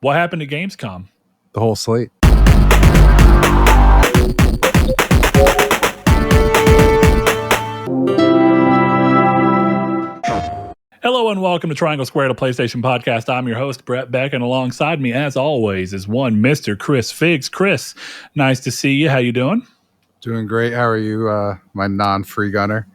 What happened to Gamescom? The whole slate. Hello and welcome to Triangle Square, the PlayStation podcast. I'm your host, Brett Beck, and alongside me, as always, is one Mr. Chris Figs. Chris, nice to see you. How you doing? Doing great. How are you, my non-free gunner?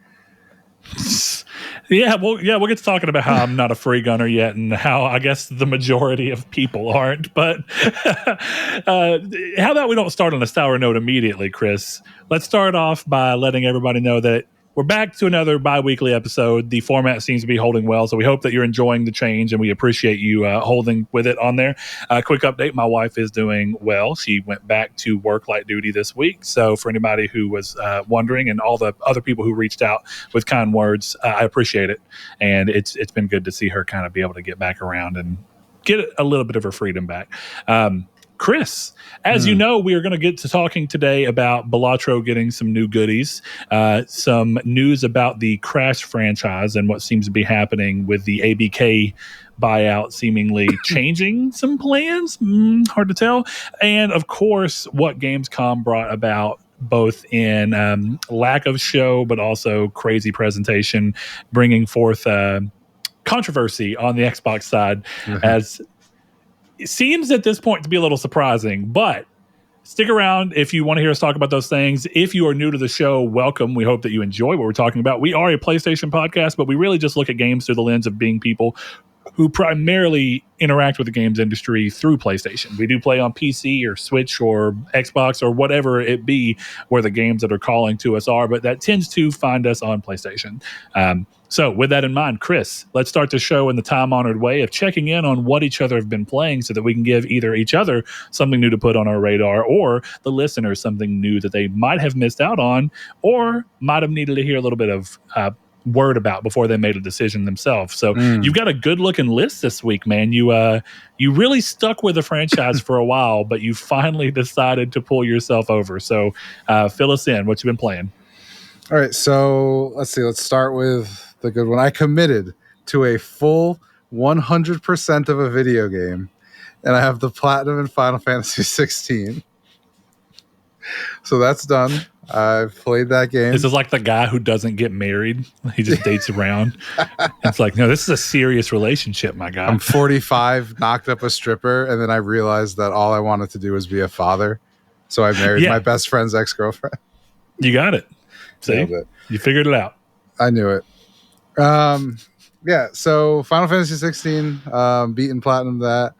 We'll get to talking about how I'm not a free gunner yet and how I guess the majority of people aren't. But how about we don't start on a sour note immediately, Chris? Let's start off by letting everybody know that we're back to another bi-weekly episode. The format seems to be holding well, so we hope that you're enjoying the change, and we appreciate you holding with it on there. Quick update, my wife is doing well. She went back to work light duty this week, so for anybody who was wondering and all the other people who reached out with kind words, I appreciate it, and it's been good to see her kind of be able to get back around and get a little bit of her freedom back. Chris, as you know, we are going to get to talking today about Balatro getting some new goodies, some news about the Crash franchise and what seems to be happening with the ABK buyout seemingly changing some plans. Hard to tell. And of course, what Gamescom brought about, both in lack of show, but also crazy presentation, bringing forth controversy on the Xbox side, as it seems at this point to be a little surprising, but stick around if you want to hear us talk about those things. If you are new to the show, welcome. We hope that you enjoy what we're talking about. We are a PlayStation podcast, but we really just look at games through the lens of being people who primarily interact with the games industry through PlayStation. We do play on PC or Switch or Xbox or whatever it be where the games that are calling to us are, but that tends to find us on PlayStation. So with that in mind, Chris, let's start the show in the time-honored way of checking in on what each other have been playing so that we can give either each other something new to put on our radar or the listeners something new that they might have missed out on or might have needed to hear a little bit of word about before they made a decision themselves. So you've got a good-looking list this week, man. You really stuck with the franchise for a while, but you finally decided to pull yourself over. So fill us in. What you've been playing? All right, so let's see. Let's start with the good one. I committed to a full 100% of a video game, and I have the platinum in Final Fantasy 16. So that's done. I've played that game. This is like the guy who doesn't get married. He just dates around. It's like, no, this is a serious relationship, my guy. I'm 45, knocked up a stripper, and then I realized that all I wanted to do was be a father. So I married my best friend's ex-girlfriend. You got it. See? You figured it out. I knew it. So Final Fantasy 16, beaten platinum that.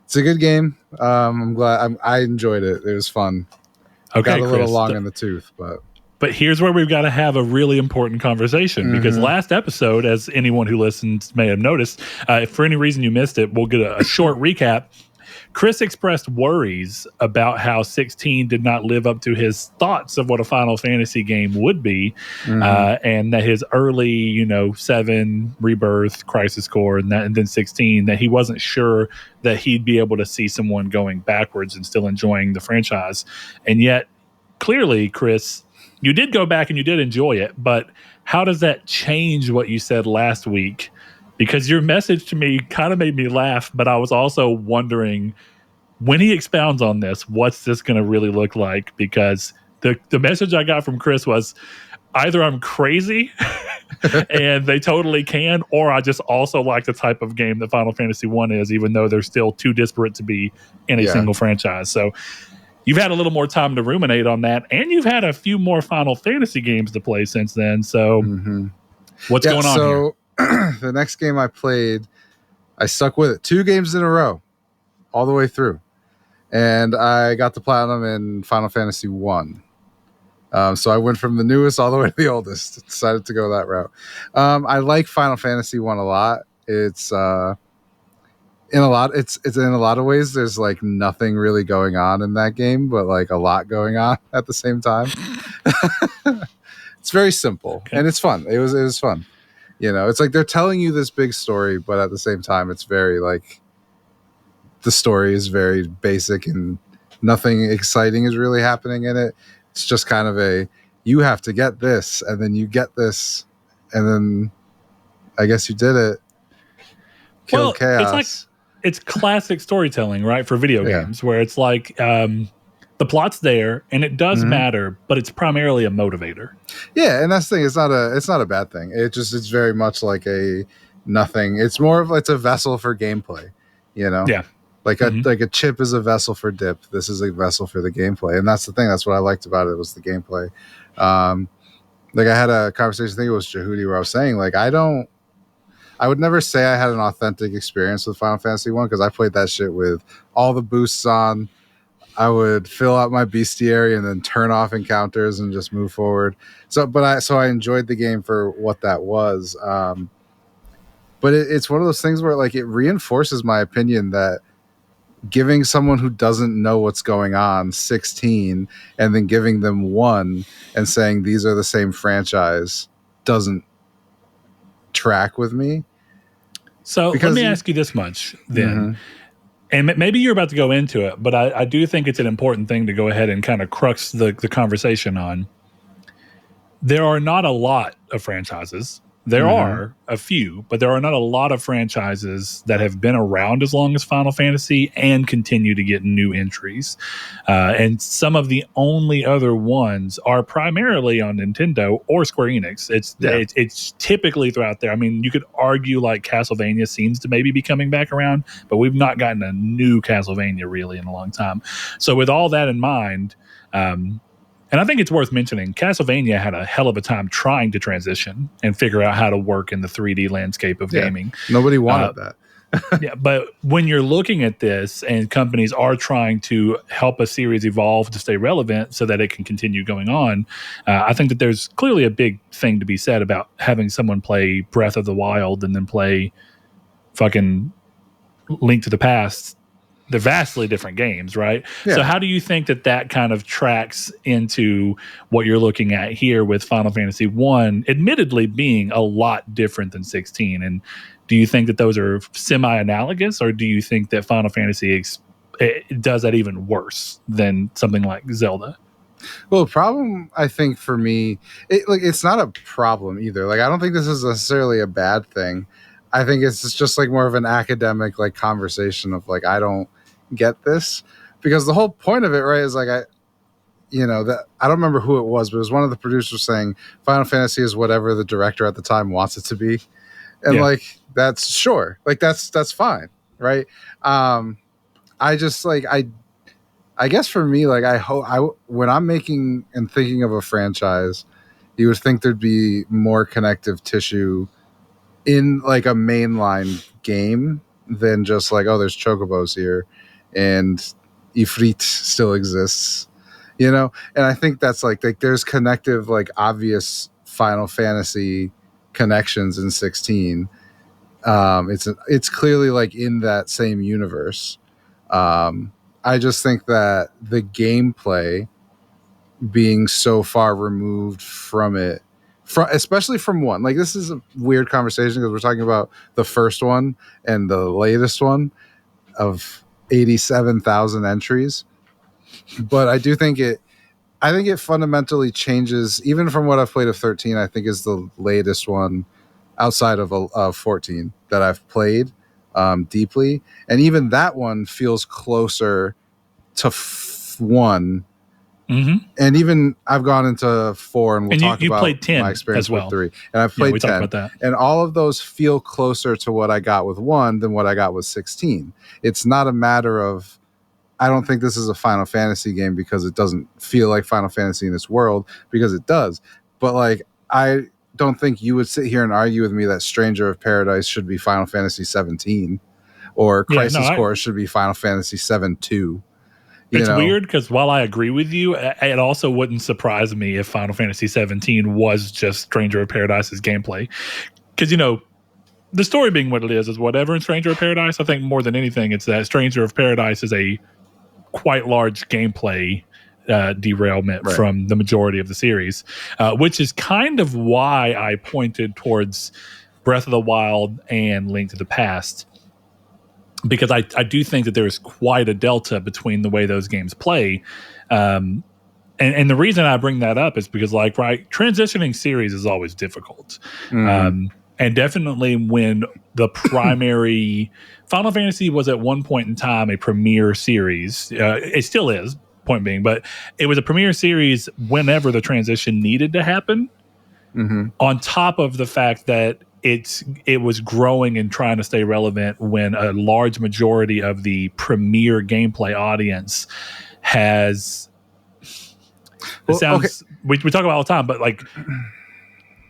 It's a good game. I'm glad I enjoyed it. It was fun. Okay, got a little long in the tooth, but here's where we've got to have a really important conversation because last episode, as anyone who listens may have noticed, if for any reason you missed it, we'll get a short recap. Chris expressed worries about how 16 did not live up to his thoughts of what a Final Fantasy game would be, and that his early, 7, Rebirth, Crisis Core, and then 16, that he wasn't sure that he'd be able to see someone going backwards and still enjoying the franchise. And yet, clearly, Chris, you did go back and you did enjoy it, but how does that change what you said last week? Because your message to me kind of made me laugh, but I was also wondering, when he expounds on this, what's this going to really look like? Because the message I got from Chris was either I'm crazy and they totally can, or I just also like the type of game that Final Fantasy 1 is, even though they're still too disparate to be in a single franchise. So you've had a little more time to ruminate on that, and you've had a few more Final Fantasy games to play since then. So what's going on here? The next game I played, I stuck with it 2 games in a row, all the way through, and I got the platinum in Final Fantasy 1. So I went from the newest all the way to the oldest. Decided to go that route. I like Final Fantasy 1 a lot. It's in a lot of ways. There's like nothing really going on in that game, but like a lot going on at the same time. It's very simple and it's fun. It was fun. It's like they're telling you this big story, but at the same time, it's very like the story is very basic and nothing exciting is really happening in it. It's just kind of you have to get this, and then you get this, and then I guess you did it. Kill chaos. it's classic storytelling, right? For video games, where it's like the plot's there and it does matter, but it's primarily a motivator. Yeah, and that's the thing. It's not a bad thing. It's very much like a nothing. It's more of it's a vessel for gameplay, you know? Yeah. Like a chip is a vessel for dip. This is a vessel for the gameplay. And that's the thing. That's what I liked about it, was the gameplay. Like I had a conversation, I think it was Jehudi, where I was saying, like, I would never say I had an authentic experience with Final Fantasy 1 because I played that shit with all the boosts on. I would fill out my bestiary and then turn off encounters and just move forward. So I enjoyed the game for what that was. But it's one of those things where like it reinforces my opinion that giving someone who doesn't know what's going on 16 and then giving them 1 and saying these are the same franchise doesn't track with me. So let me ask you this much then. And maybe you're about to go into it, but I do think it's an important thing to go ahead and kind of crux the conversation on. There are not a lot of franchises. There are a few, but there are not a lot of franchises that have been around as long as Final Fantasy and continue to get new entries. And some of the only other ones are primarily on Nintendo or Square Enix. It's typically throughout there. I mean, you could argue like Castlevania seems to maybe be coming back around, but we've not gotten a new Castlevania really in a long time. So with all that in mind, and I think it's worth mentioning, Castlevania had a hell of a time trying to transition and figure out how to work in the 3D landscape of gaming. Nobody wanted that. Yeah, but when you're looking at this and companies are trying to help a series evolve to stay relevant so that it can continue going on, I think that there's clearly a big thing to be said about having someone play Breath of the Wild and then play fucking Link to the Past. They're vastly different games, right? Yeah. So how do you think that kind of tracks into what you're looking at here with Final Fantasy 1, admittedly being a lot different than 16? And do you think that those are semi-analogous, or do you think that Final Fantasy does that even worse than something like Zelda? Well, the problem, I think, for me, it's not a problem either. Like, I don't think this is necessarily a bad thing. I think it's just like more of an academic like conversation of like, I don't get this, because the whole point of it, right, is like, I don't remember who it was, but it was one of the producers saying Final Fantasy is whatever the director at the time wants it to be. And like, that's sure. Like, that's fine. Right. I just like, I guess for me, like, when I'm making and thinking of a franchise, you would think there'd be more connective tissue in like a mainline game than just like, oh, there's chocobos here and Ifrit still exists, you know? And I think that's like there's connective, like obvious Final Fantasy connections in 16. It's clearly like in that same universe. I just think that the gameplay being so far removed from it, especially from 1, like this is a weird conversation because we're talking about the first one and the latest one of 87,000 entries, but I do think it fundamentally changes even from what I've played of 13. I think is the latest one outside of 14 that I've played deeply, and even that one feels closer to 1. And even I've gone into 4, and we'll talk about played 10 my experience as well. with 3, and I've played 10, about that. And all of those feel closer to what I got with 1 than what I got with 16. It's not a matter of, I don't think this is a Final Fantasy game because it doesn't feel like Final Fantasy in this world, because it does. But like, I don't think you would sit here and argue with me that Stranger of Paradise should be Final Fantasy 17 or Crisis Core should be Final Fantasy 7-2. It's weird because while I agree with you, it also wouldn't surprise me if Final Fantasy 17 was just Stranger of Paradise's gameplay. Because, the story being what it is whatever in Stranger of Paradise. I think more than anything, it's that Stranger of Paradise is a quite large gameplay derailment from the majority of the series, which is kind of why I pointed towards Breath of the Wild and Link to the Past. Because I do think that there's quite a delta between the way those games play. And the reason I bring that up is because, transitioning series is always difficult. And definitely when the primary Final Fantasy was at one point in time a premier series. It still is, point being, but it was a premier series whenever the transition needed to happen. Mm-hmm. On top of the fact that it was growing and trying to stay relevant when a large majority of the premier gameplay audience has. We talk about all the time, but like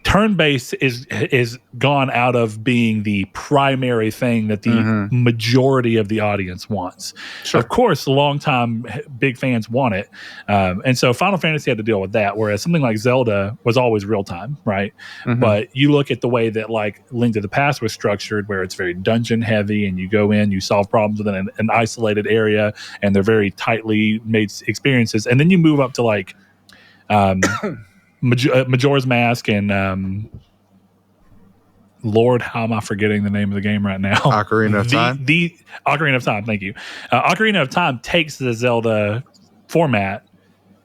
turn-based is gone out of being the primary thing that the majority of the audience wants. Sure. Of course, long-time big fans want it. And so Final Fantasy had to deal with that, whereas something like Zelda was always real-time, right? But you look at the way that like Link to the Past was structured, where it's very dungeon-heavy, and you go in, you solve problems within an isolated area, and they're very tightly made experiences. And then you move up to like Majora's Mask and Lord, how am I forgetting the name of the game right now? Ocarina of Time. The Ocarina of Time. Thank you. Ocarina of Time takes the Zelda format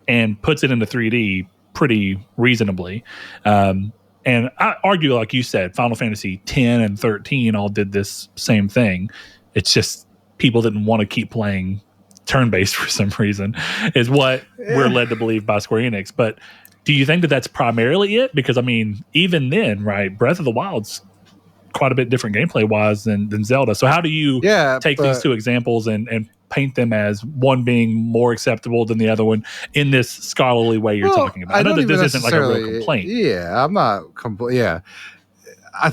and puts it into 3D pretty reasonably. And I argue, like you said, Final Fantasy 10 and 13 all did this same thing. It's just people didn't want to keep playing turn-based for some reason, is what we're led to believe by Square Enix. But do you think that that's primarily it? Because, I mean, even then, right, Breath of the Wild's quite a bit different gameplay-wise than Zelda. So how do you take these two examples and paint them as one being more acceptable than the other one in this scholarly way you're talking about? I know that this isn't like a real complaint. Yeah, I'm not...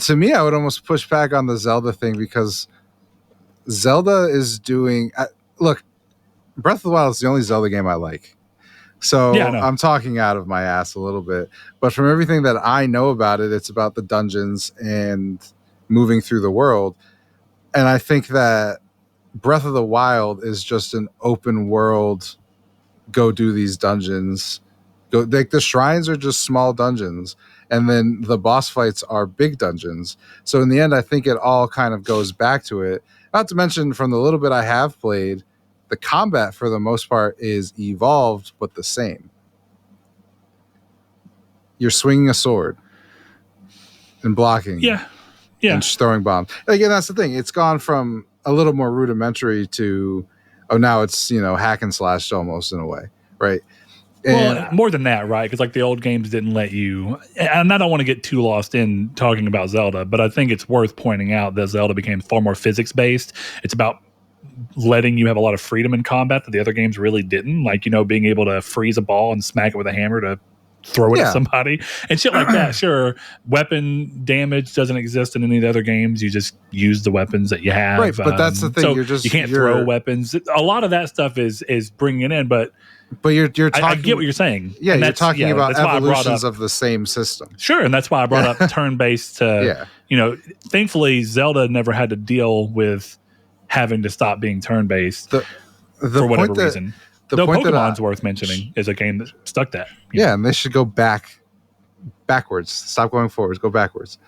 to me, I would almost push back on the Zelda thing, because Zelda is doing... look, Breath of the Wild is the only Zelda game I like. So I'm talking out of my ass a little bit, but from everything that I know about it, it's about the dungeons and moving through the world. And I think that Breath of the Wild is just an open world. Go do these dungeons. Go, like, the shrines are just small dungeons, and then the boss fights are big dungeons. So in the end, I think it all kind of goes back to it. Not to mention, from the little bit I have played, the combat, for the most part, is evolved, but the same. You're swinging a sword and blocking. And throwing bombs. Again, that's the thing. It's gone from a little more rudimentary to, now it's, hack and slash almost, in a way, right? Well, more than that, right? Because like the old games didn't let you, and I don't want to get too lost in talking about Zelda, but I think it's worth pointing out that Zelda became far more physics-based. It's about letting you have a lot of freedom in combat that the other games really didn't, like, being able to freeze a ball and smack it with a hammer to throw it at somebody and shit like that. Sure, weapon damage doesn't exist in any of the other games. You just use the weapons that you have, right? But that's the thing. So you can't throw weapons. A lot of that stuff is bringing it in, but you're talking. I get what you're saying. Yeah, you're talking about evolutions of the same system. Sure, and that's why I brought up turn-based. Thankfully, Zelda never had to deal with having to stop being turn-based for whatever reason. Though Pokemon's worth mentioning is a game that stuck that. And they should go backwards. Stop going forwards, go backwards.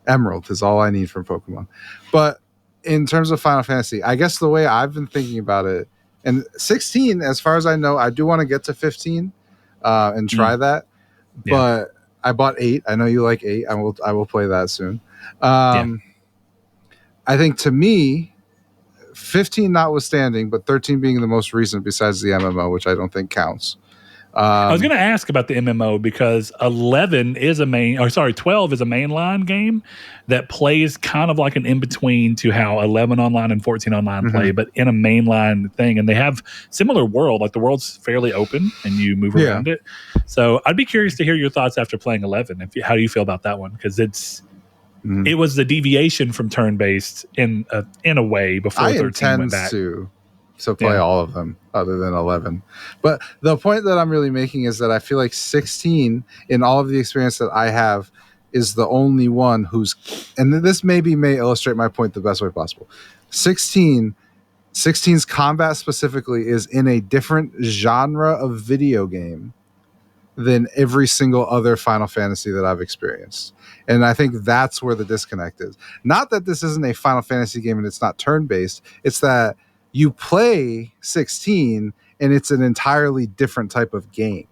Emerald is all I need from Pokemon. But in terms of Final Fantasy, I guess the way I've been thinking about it, and 16, as far as I know, I do want to get to 15 and try that. But I bought 8. I know you like 8. I will play that soon. I think, to me, 15 notwithstanding, but 13 being the most recent besides the MMO, which I don't think counts. I was going to ask about the MMO because 12 is a mainline game that plays kind of like an in-between to how 11 online and 14 online play, but in a mainline thing. And they have similar world, like the world's fairly open and you move around it. So I'd be curious to hear your thoughts after playing 11. How do you feel about that one? Because it was the deviation from turn-based in a way before 13 went back. To play all of them other than 11. But the point that I'm really making is that I feel like 16, in all of the experience that I have, is the only one who's, and this may illustrate my point the best way possible. 16's combat specifically is in a different genre of video game than every single other Final Fantasy that I've experienced. And I think that's where the disconnect is. Not that this isn't a Final Fantasy game and it's not turn-based. It's that you play 16 and it's an entirely different type of game.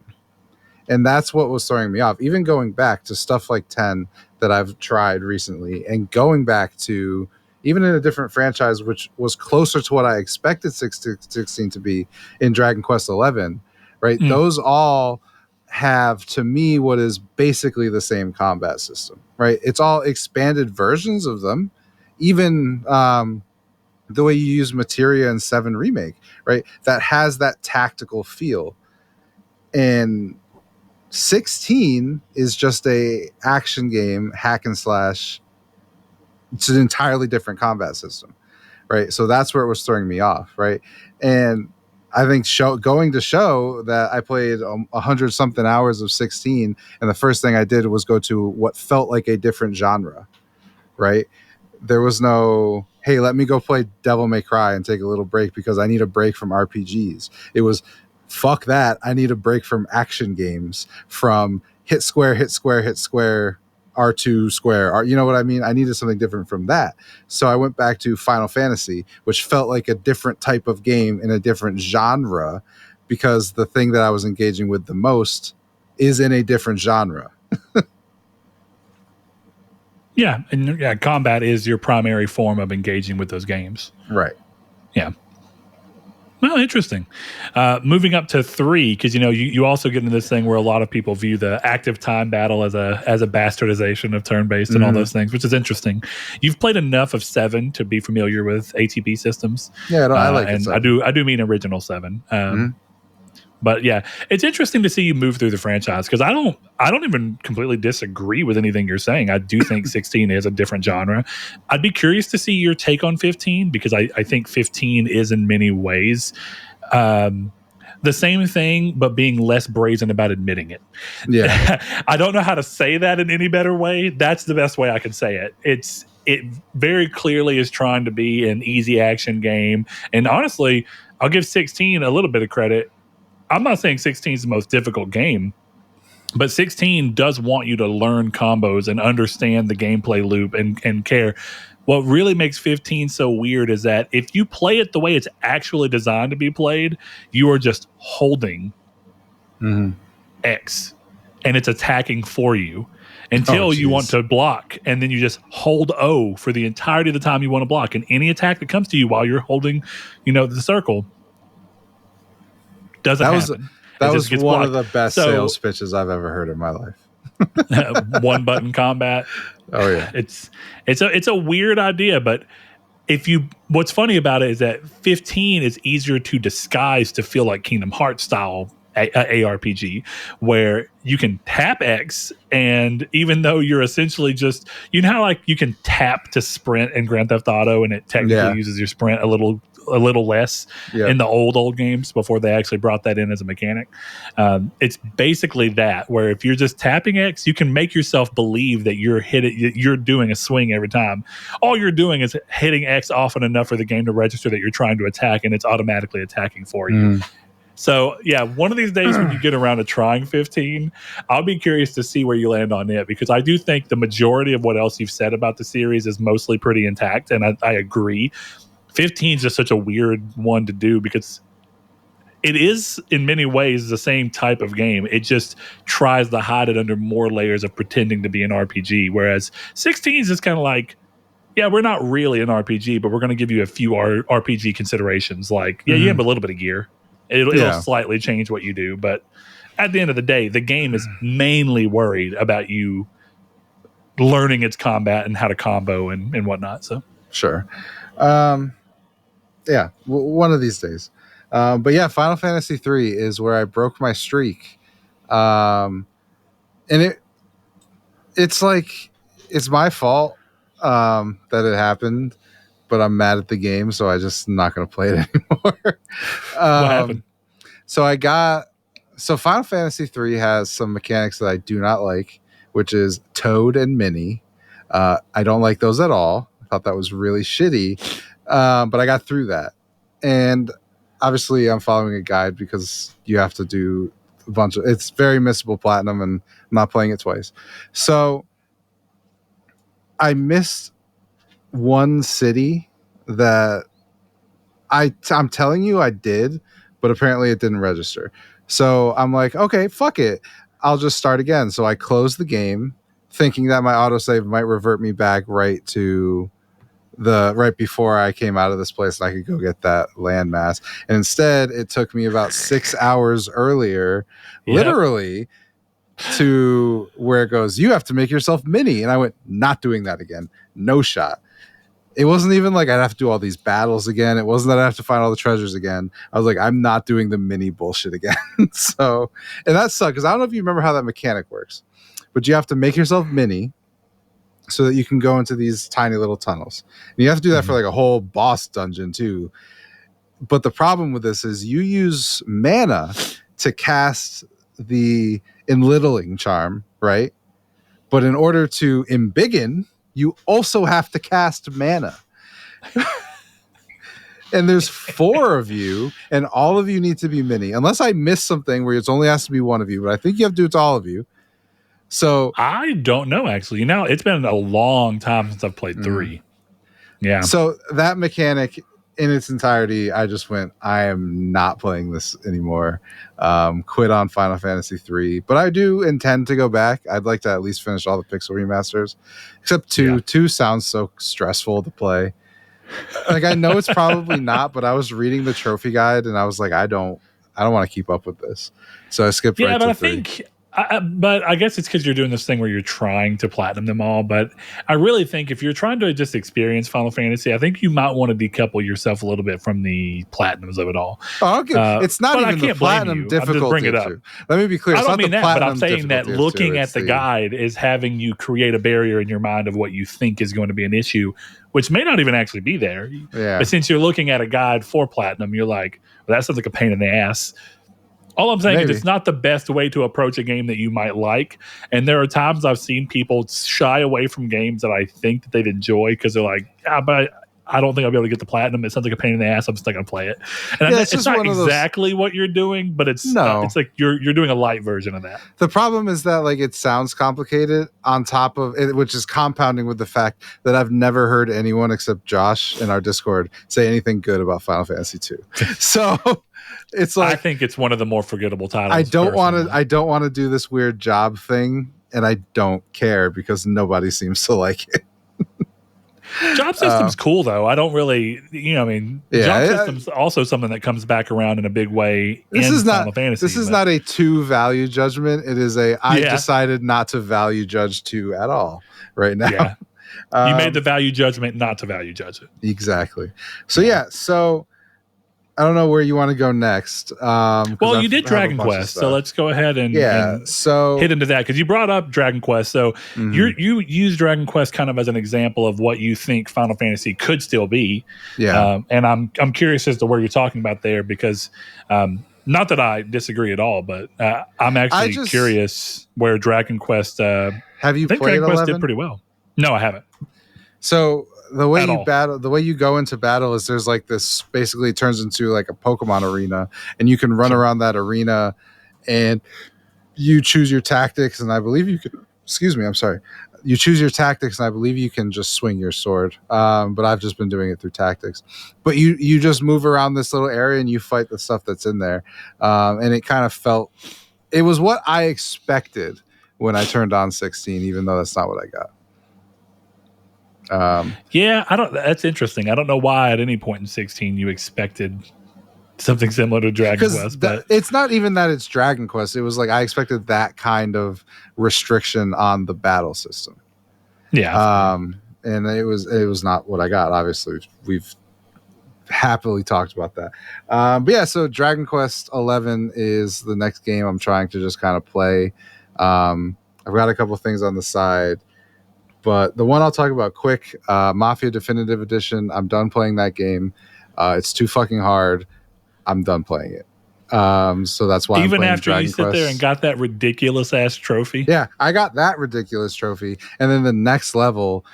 And that's what was throwing me off. Even going back to stuff like 10 that I've tried recently, and going back to even in a different franchise, which was closer to what I expected 16 to be in Dragon Quest 11, right? Those all have, to me, what is basically the same combat system, right? It's all expanded versions of them. Even the way you use Materia in 7 Remake, right? That has that tactical feel. And 16 is just a action game, hack and slash. It's an entirely different combat system, right? So that's where it was throwing me off, right? And I think going to show that I played 100 something hours of 16, and the first thing I did was go to what felt like a different genre, right? There was no, hey, let me go play Devil May Cry and take a little break because I need a break from RPGs. It was, fuck that. I need a break from action games, from hit square, hit square, hit square, R2 square. You know what I mean? I needed something different from that. So I went back to Final Fantasy, which felt like a different type of game in a different genre, because the thing that I was engaging with the most is in a different genre. Yeah, and yeah, combat is your primary form of engaging with those games. Right. Yeah. Well, interesting. Moving up to 3, because you also get into this thing where a lot of people view the active time battle as a bastardization of turn-based and all those things, which is interesting. You've played enough of 7 to be familiar with ATB systems. Yeah, I like it. And I do mean original 7. But yeah, it's interesting to see you move through the franchise, because I don't even completely disagree with anything you're saying. I do think 16 is a different genre. I'd be curious to see your take on 15, because I think 15 is in many ways the same thing, but being less brazen about admitting it. Yeah. I don't know how to say that in any better way. That's the best way I can say it. It very clearly is trying to be an easy action game. And honestly, I'll give 16 a little bit of credit. I'm not saying 16 is the most difficult game, but 16 does want you to learn combos and understand the gameplay loop and care. What really makes 15 so weird is that if you play it the way it's actually designed to be played, you are just holding X and it's attacking for you until you want to block, and then you just hold O for the entirety of the time you want to block. And any attack that comes to you while you're holding, the circle doesn't happen. That was one of the best sales pitches I've ever heard in my life. One button combat. Oh yeah. It's a weird idea, but what's funny about it is that 15 is easier to disguise to feel like Kingdom Hearts style ARPG, where you can tap X, and even though you're essentially just, how like you can tap to sprint in Grand Theft Auto, and it technically uses your sprint a little less in the old games before they actually brought that in as a mechanic. It's basically that, where if you're just tapping X, you can make yourself believe that you're doing a swing every time. All you're doing is hitting X often enough for the game to register that you're trying to attack, and it's automatically attacking for you. So, yeah, one of these days when you get around to trying 15, I'll be curious to see where you land on it, because I do think the majority of what else you've said about the series is mostly pretty intact, and I agree. 15 is just such a weird one to do, because it is in many ways the same type of game. It just tries to hide it under more layers of pretending to be an RPG, whereas 16 is just kind of like, yeah, we're not really an RPG, but we're going to give you a few RPG considerations. Like, you have a little bit of gear. It'll slightly change what you do, but at the end of the day, the game is mainly worried about you learning its combat and how to combo and whatnot. So sure. One of these days. But yeah, Final Fantasy 3 is where I broke my streak. And it's like, it's my fault that it happened, but I'm mad at the game, so I just not going to play it anymore. What happened? So Final Fantasy 3 has some mechanics that I do not like, which is Toad and Minnie. I don't like those at all. I thought that was really shitty. But I got through that. And obviously I'm following a guide, because you have to do a bunch of, it's very missable platinum, and I'm not playing it twice. So I missed one city that I'm telling you I did, but apparently it didn't register. So I'm like, okay, fuck it. I'll just start again. So I closed the game thinking that my autosave might revert me back right before I came out of this place and I could go get that landmass. And instead it took me about 6 hours earlier, literally, to where it goes, you have to make yourself mini. And I went, not doing that again. No shot. It wasn't even like I'd have to do all these battles again. It wasn't that I have to find all the treasures again. I was like, I'm not doing the mini bullshit again. So, and that sucked because I don't know if you remember how that mechanic works, but you have to make yourself mini so that you can go into these tiny little tunnels. And you have to do that for like a whole boss dungeon too. But the problem with this is you use mana to cast the enlittling charm, right? But in order to embiggen, you also have to cast mana. And there's 4 of you, and all of you need to be mini. Unless I missed something where it only has to be one of you, but I think you have to do it to all of you. So I don't know, actually. It's been a long time since I've played 3. Yeah. So that mechanic in its entirety, I just went, I am not playing this anymore. Quit on Final Fantasy 3. But I do intend to go back. I'd like to at least finish all the pixel remasters. Except 2. Yeah. 2 sounds so stressful to play. Like, I know it's probably not, but I was reading the trophy guide and I was like, I don't want to keep up with this. So I skipped right to 3. But I guess it's because you're doing this thing where you're trying to platinum them all. But I really think if you're trying to just experience Final Fantasy, I think you might want to decouple yourself a little bit from the platinums of it all. Oh, okay. It's not even the platinum difficulty. Bring it up. Let me be clear. I don't mean that, but I'm saying that looking at the guide is having you create a barrier in your mind of what you think is going to be an issue, which may not even actually be there. Yeah. But since you're looking at a guide for platinum, you're like, well, that sounds like a pain in the ass. All I'm saying is it's not the best way to approach a game that you might like. And there are times I've seen people shy away from games that I think that they'd enjoy because they're like, but I don't think I'll be able to get the platinum. It sounds like a pain in the ass. I'm just not going to play it. And it's not exactly what you're doing, but it's like you're doing a light version of that. The problem is that like it sounds complicated on top of it, which is compounding with the fact that I've never heard anyone except Josh in our Discord say anything good about Final Fantasy 2. So it's like, I think it's one of the more forgettable titles. I don't want to do this weird job thing, and I don't care because nobody seems to like it. Job system's cool though. I don't really, job system's also something that comes back around in a big way in Final Fantasy. This is not a 2 value judgment. It is I decided not to value judge 2 at all right now. Yeah. You made the value judgment not to value judge it. Exactly. So I don't know where you want to go next. Well, you did Dragon Quest, so let's go ahead and hit into that because you brought up Dragon Quest. So you use Dragon Quest kind of as an example of what you think Final Fantasy could still be. Yeah, and I'm curious as to where you're talking about there because not that I disagree at all, but I'm actually curious where Dragon Quest. Have you played Dragon 11? Quest did pretty well. No, I haven't. So the way you go into battle is there's like this, basically it turns into like a Pokemon arena, and you can run around that arena and you choose your tactics, and I believe you can, you choose your tactics, and I believe you can just swing your sword. But I've just been doing it through tactics. But you just move around this little area and you fight the stuff that's in there. And it kind of it was what I expected when I turned on 16, even though that's not what I got. That's interesting. I don't know why at any point in 16 you expected something similar to Dragon Quest, but it's not even that it's Dragon Quest. It was like I expected that kind of restriction on the battle system. Yeah. And it was not what I got. Obviously, we've happily talked about that. But yeah, so Dragon Quest 11 is the next game I'm trying to just kind of play. I've got a couple things on the side. But the one I'll talk about quick, Mafia Definitive Edition, I'm done playing that game. It's too fucking hard. I'm done playing it. So that's why even I'm after Dragon you sit Quest. There and got that ridiculous ass trophy. Yeah, I got that ridiculous trophy. And then the next level,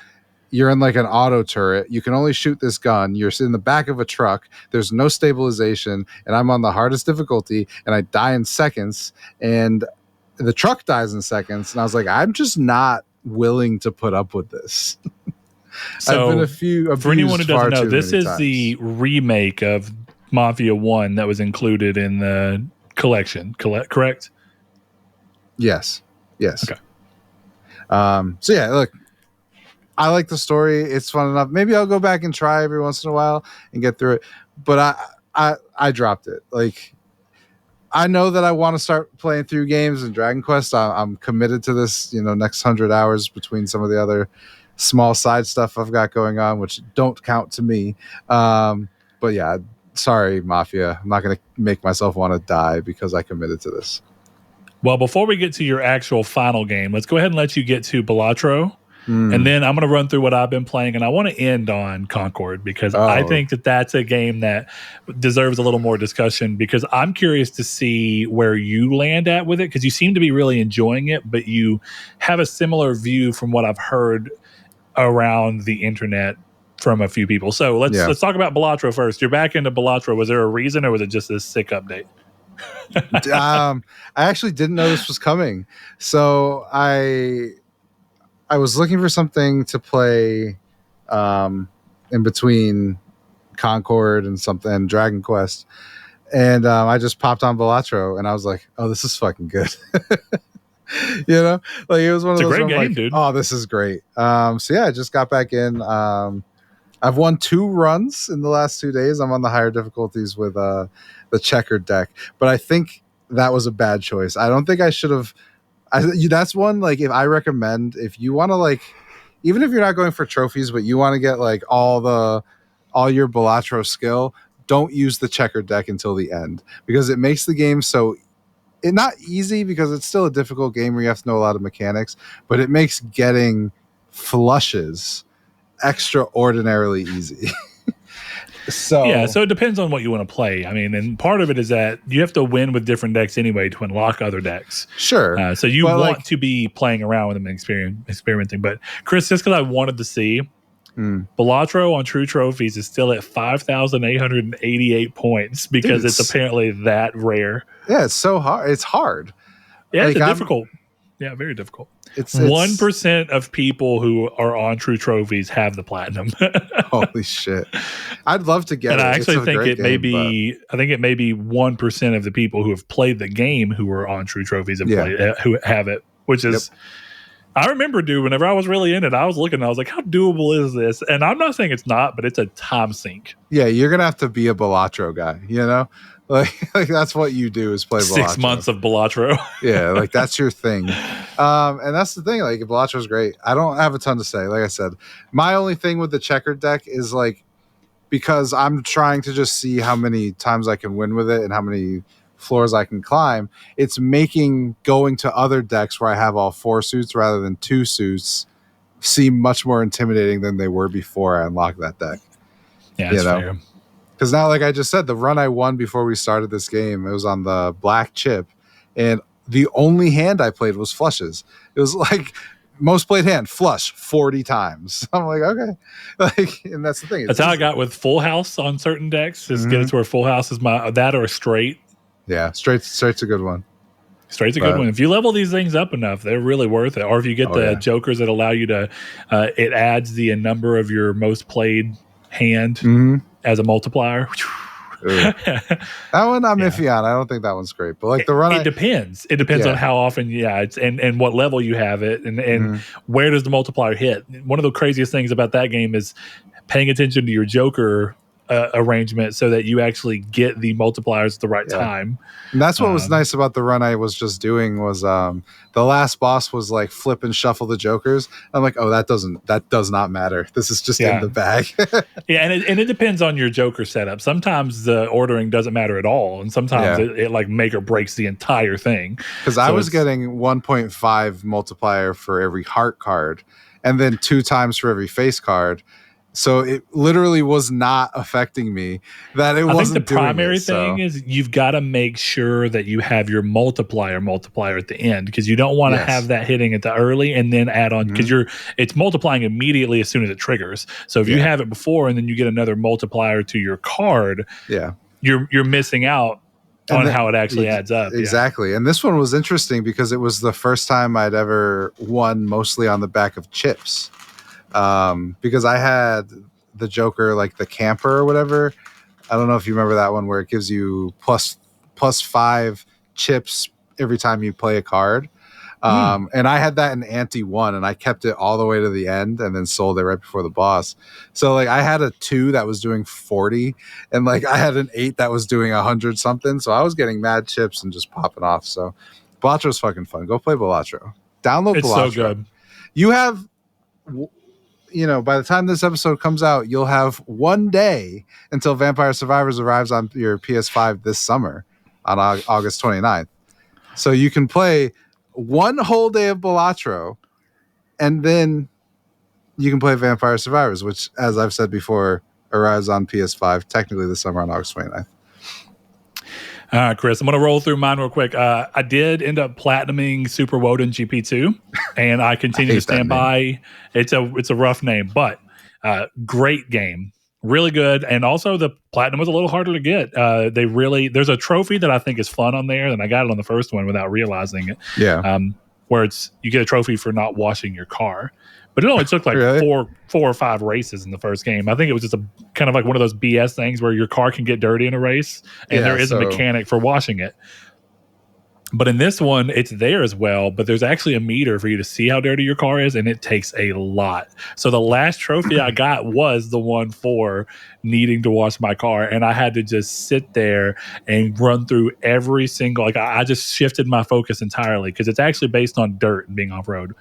you're in like an auto turret. You can only shoot this gun. You're in the back of a truck. There's no stabilization. And I'm on the hardest difficulty. And I die in seconds. And the truck dies in seconds. And I was like, I'm just not willing to put up with this. So I've been for anyone who doesn't know, this is the remake of Mafia 1 that was included in the collection, correct? Yes. Okay. So yeah, look, I like the story. It's fun enough. Maybe I'll go back and try every once in a while and get through it. But I dropped it. Like, I know that I want to start playing through games and Dragon Quest. I'm committed to this, next 100 hours between some of the other small side stuff I've got going on, which don't count to me. But yeah, sorry, Mafia. I'm not going to make myself want to die because I committed to this. Well, before we get to your actual final game, let's go ahead and let you get to Balatro. And then I'm going to run through what I've been playing, and I want to end on Concord because I think that that's a game that deserves a little more discussion because I'm curious to see where you land at with it because you seem to be really enjoying it, but you have a similar view from what I've heard around the internet from a few people. So let's talk about Balatro first. You're back into Balatro. Was there a reason or was it just this sick update? I actually didn't know this was coming. So I was looking for something to play in between Concord and Dragon Quest. And I just popped on Balatro and I was like, oh, this is fucking good. Like it was one of those great game, like, dude. Oh, this is great. So yeah, I just got back in. I've won 2 runs in the last 2 days. I'm on the higher difficulties with the checkered deck, but I think that was a bad choice. I don't think I should have. That's one, like, if I recommend, if you want to, like, even if you're not going for trophies, but you want to get like all your Balatro skill, don't use the checkered deck until the end because it makes the game not easy because it's still a difficult game where you have to know a lot of mechanics, but it makes getting flushes extraordinarily easy. So it depends on what you want to play. I mean, and part of it is that you have to win with different decks anyway to unlock other decks. Sure. So you want to be playing around with them and experimenting. But Chris, just because I wanted to see, Balatro on True Trophies is still at 5,888 points because it's apparently that rare. Yeah, it's so hard. It's hard. Yeah, it's difficult. Yeah, very difficult. It's 1% of people who are on True Trophies have the platinum. Holy shit! I'd love to get and it. I actually think it may be. I think it may be 1% of the people who have played the game who are on True Trophies who have it. Which is, I remember, dude. Whenever I was really in it, I was looking. I was like, "How doable is this?" And I'm not saying it's not, but it's a time sink. Yeah, you're gonna have to be a Balatro guy. Like that's what you do is play Balatro. 6 months of Balatro. Yeah, like that's your thing. And that's the thing. Like Balatro's great. I don't have a ton to say. Like I said, my only thing with the checkered deck is like because I'm trying to just see how many times I can win with it and how many floors I can climb. It's making going to other decks where I have all 4 suits rather than 2 suits seem much more intimidating than they were before I unlocked that deck. Yeah, that's fair. Because now, like I just said, the run I won before we started this game, it was on the black chip, and the only hand I played was flushes. It was like most played hand, flush 40 times. I'm like, okay. Like, and that's the thing. That's how I got with full house on certain decks. Is get it to where full house is that or a straight. Yeah, straight's a good one. Straight's a good one. If you level these things up enough, they're really worth it. Or if you get the jokers that allow you to, it adds the number of your most played hand as a multiplier. That one I'm iffy on. I don't think that one's great. But like the run, it depends. It depends on how often. It's and what level you have it, and where does the multiplier hit. One of the craziest things about that game is paying attention to your joker arrangement so that you actually get the multipliers at the right time. And that's what was nice about the run I was just doing was the last boss was like flip and shuffle the jokers. I'm like, oh, that does not matter. This is just in the bag. And it depends on your joker setup. Sometimes the ordering doesn't matter at all, and sometimes it like make or breaks the entire thing. Because I was getting 1.5 multiplier for every heart card, and then 2 times for every face card. So it literally was not affecting me. That it wasn't. I think the primary thing is you've got to make sure that you have your multiplier at the end because you don't want to have that hitting at the early and then add on because it's multiplying immediately as soon as it triggers. So if you have it before and then you get another multiplier to your card, you're missing out on how it actually adds up. Exactly. And this one was interesting because it was the first time I'd ever won mostly on the back of chips. Because I had the Joker, like the camper or whatever. I don't know if you remember that one where it gives you plus 5 chips every time you play a card. And I had that in Ante 1, and I kept it all the way to the end and then sold it right before the boss. So like I had a 2 that was doing 40, and like I had an 8 that was doing 100 something. So I was getting mad chips and just popping off. So Balatro's fucking fun. Go play Balatro. Download It's Balatro. so good. You have, by the time this episode comes out, you'll have one day until Vampire Survivors arrives on your PS5 this summer on August 29th. So you can play one whole day of Balatro, and then you can play Vampire Survivors, which, as I've said before, arrives on PS5 technically this summer on August 29th. All right, Chris, I'm going to roll through mine real quick. I did end up platinuming Super Woden GP2, and I continue to stand by. It's a rough name, but great game. Really good. And also the platinum was a little harder to get. There's a trophy that I think is fun on there, and I got it on the first one without realizing it. Yeah. Where you get a trophy for not washing your car. But it only took like really? four or five races in the first game. I think it was just a kind of like one of those BS things where your car can get dirty in a race, and there is a mechanic for washing it. But in this one, it's there as well, but there's actually a meter for you to see how dirty your car is, and it takes a lot. So the last trophy I got was the one for needing to wash my car, and I had to just sit there and run through every single, I just shifted my focus entirely because it's actually based on dirt and being off-road.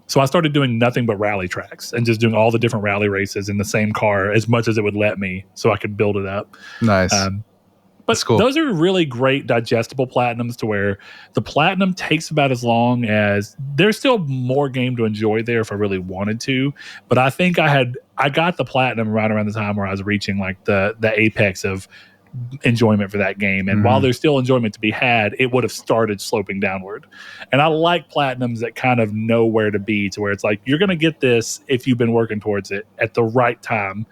So I started doing nothing but rally tracks and just doing all the different rally races in the same car as much as it would let me so I could build it up. Nice. But cool. Those are really great digestible platinums to where the platinum takes about as long as there's still more game to enjoy there if I really wanted to. But I think I got the platinum right around the time where I was reaching like the apex of enjoyment for that game. And while there's still enjoyment to be had, it would have started sloping downward. And I like platinums that kind of know where to be, to where it's like, you're going to get this if you've been working towards it at the right time.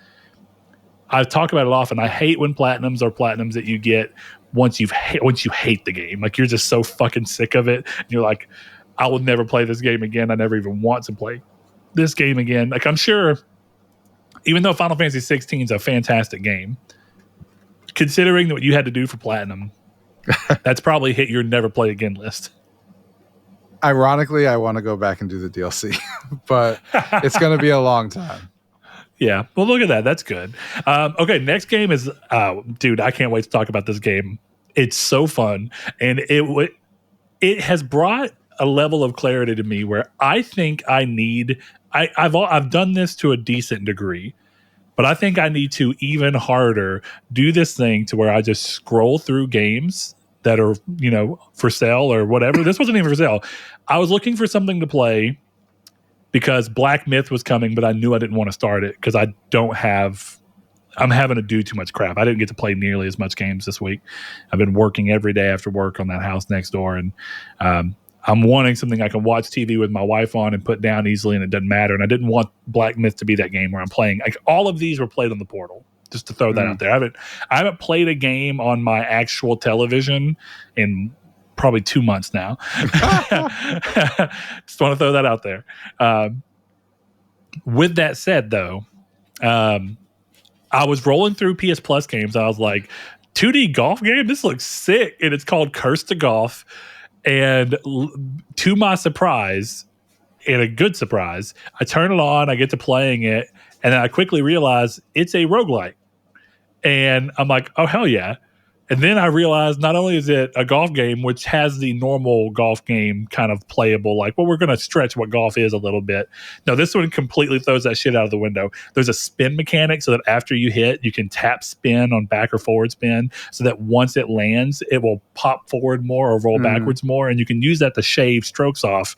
I talk about it often. I hate when platinums are platinums that you get once you hate the game. Like you're just so fucking sick of it. And you're like, I will never play this game again. I never even want to play this game again. Like I'm sure, even though Final Fantasy 16 is a fantastic game, considering what you had to do for platinum, that's probably hit your never play again list. Ironically, I want to go back and do the DLC, but it's going to be a long time. Yeah. Well, look at that. That's good. Okay. Next game is, dude, I can't wait to talk about this game. It's so fun. And it has brought a level of clarity to me where I think I've done this to a decent degree, but I think I need to even harder do this thing to where I just scroll through games that are, for sale or whatever. This wasn't even for sale. I was looking for something to play because Black Myth was coming, but I knew I didn't want to start it because I'm having to do too much crap. I didn't get to play nearly as much games this week. I've been working every day after work on that house next door, and I'm wanting something I can watch TV with my wife on and put down easily, and it doesn't matter. And I didn't want Black Myth to be that game where I'm playing. Like, all of these were played on the Portal, just to throw that out there. I haven't played a game on my actual television in probably 2 months now. Just want to throw that out there. With that said, though, I was rolling through PS Plus games. I was like, 2D golf game? This looks sick. And it's called Curse to Golf. And to my surprise, and a good surprise, I turn it on, I get to playing it, and then I quickly realize it's a roguelike. And I'm like, oh, hell yeah. And then I realized not only is it a golf game, which has the normal golf game kind of playable, like, well, we're going to stretch what golf is a little bit. No, this one completely throws that shit out of the window. There's a spin mechanic so that after you hit, you can tap spin on back or forward spin so that once it lands, it will pop forward more or roll backwards more. And you can use that to shave strokes off.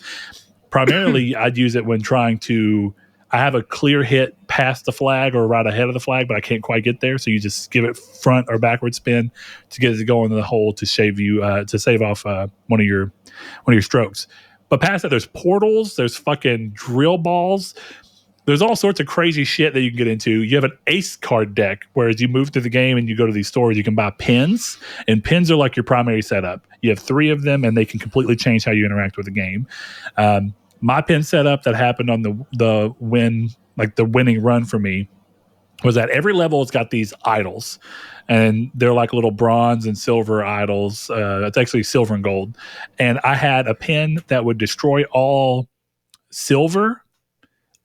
Primarily, I'd use it when trying to... I have a clear hit past the flag or right ahead of the flag, but I can't quite get there. So you just give it front or backward spin to get it to go into the hole to save off one of your strokes. But past that, there's portals, there's fucking drill balls. There's all sorts of crazy shit that you can get into. You have an ace card deck, whereas you move through the game and you go to these stores, you can buy pins, and pins are like your primary setup. You have 3 of them, and they can completely change how you interact with the game. My pin setup that happened on the winning run for me was that every level has got these idols, and they're like little bronze and silver idols. It's actually silver and gold. And I had a pin that would destroy all silver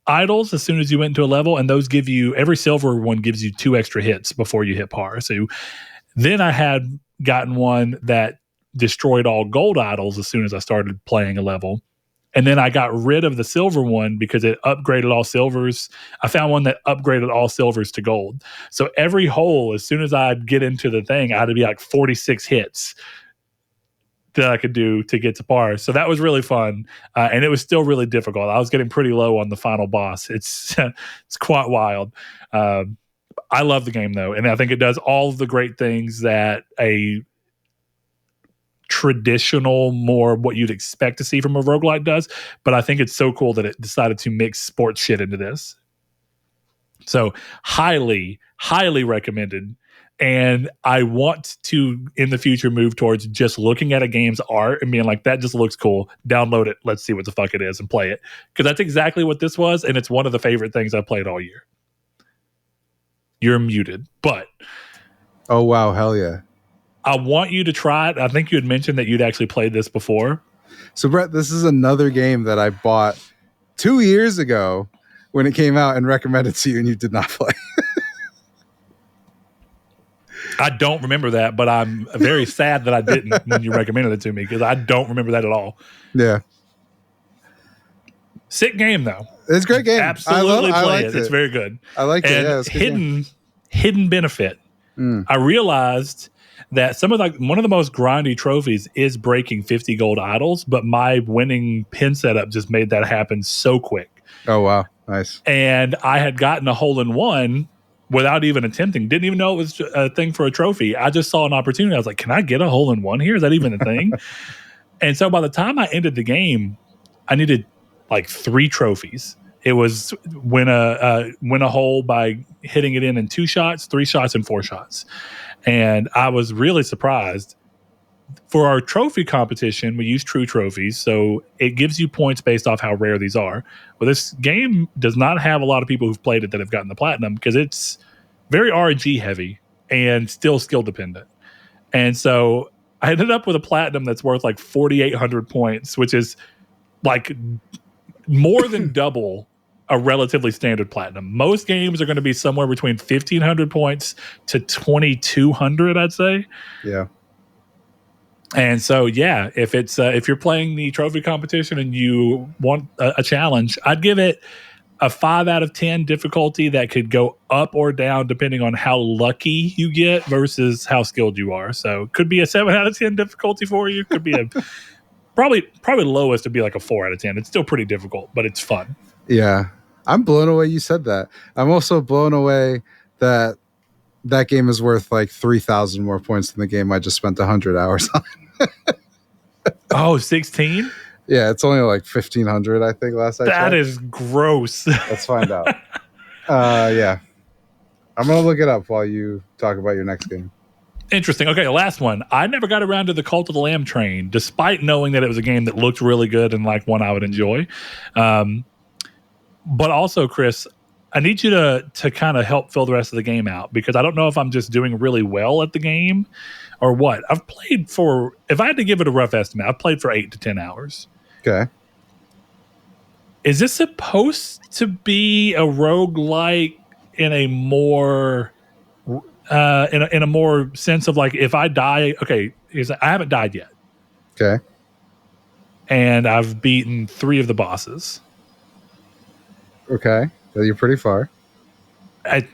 idols as soon as you went into a level, and those give you, every silver one gives you 2 extra hits before you hit par. So then I had gotten one that destroyed all gold idols as soon as I started playing a level. And then I got rid of the silver one because it upgraded all silvers. I found one that upgraded all silvers to gold. So every hole, as soon as I'd get into the thing, I had to be like 46 hits that I could do to get to par. So that was really fun. And it was still really difficult. I was getting pretty low on the final boss. It's quite wild. I love the game though. And I think it does all of the great things that a traditional, more what you'd expect to see from a roguelike does. But I think it's so cool that it decided to mix sports shit into this. So highly, highly recommended. And I want to, in the future, move towards just looking at a game's art and being like, that just looks cool. Download it. Let's see what the fuck it is and play it. Because that's exactly what this was. And it's one of the favorite things I've played all year. You're muted, but. Oh, wow. Hell yeah. I want you to try it. I think you had mentioned that you'd actually played this before. So, Brett, this is another game that I bought 2 years ago when it came out and recommended to you, and you did not play. I don't remember that, but I'm very sad that I didn't when you recommended it to me, because I don't remember that at all. Yeah. Sick game, though. It's a great game. Absolutely play it. It's very good. I like it. And yeah, hidden benefit. I realized that one of the most grindy trophies is breaking 50 gold idols, but my winning pin setup just made that happen so quick. Oh, wow. Nice. And I had gotten a hole-in-one without even attempting. Didn't even know it was a thing for a trophy. I just saw an opportunity. I was like, can I get a hole-in-one here? Is that even a thing? And so by the time I ended the game, I needed like 3 trophies. It was win a hole by hitting it in 2 shots, 3 shots, and 4 shots. And I was really surprised. For our trophy competition, we use true trophies, so it gives you points based off how rare these are. Well, this game does not have a lot of people who've played it that have gotten the platinum, because it's very RNG heavy and still skill dependent. And so I ended up with a platinum that's worth like 4,800 points, which is like more than double a relatively standard platinum. Most games are going to be somewhere between 1,500 points to 2,200, I'd say. Yeah. And so, yeah, if you're playing the trophy competition and you want a challenge, I'd give it a 5 out of 10 difficulty that could go up or down depending on how lucky you get versus how skilled you are. So could be a 7 out of 10 difficulty for you. Could be a probably lowest would be like a 4 out of 10. It's still pretty difficult, but it's fun. Yeah. I'm blown away you said that. I'm also blown away that game is worth like 3,000 more points than the game I just spent 100 hours on. Oh, 16? Yeah, it's only like 1,500, I think, last I checked. That is gross. Let's find out. Yeah. I'm going to look it up while you talk about your next game. Interesting. Okay, the last one. I never got around to the Cult of the Lamb train, despite knowing that it was a game that looked really good and like one I would enjoy. But also, Chris, I need you to kind of help fill the rest of the game out, because I don't know if I'm just doing really well at the game or what. I've played for, if I had to give it a rough estimate, I've played for 8 to 10 hours. Okay. Is this supposed to be a roguelike in a more in a more sense of like, if I die, okay, I haven't died yet. Okay. And I've beaten 3 of the bosses. Okay. Well, you're pretty far.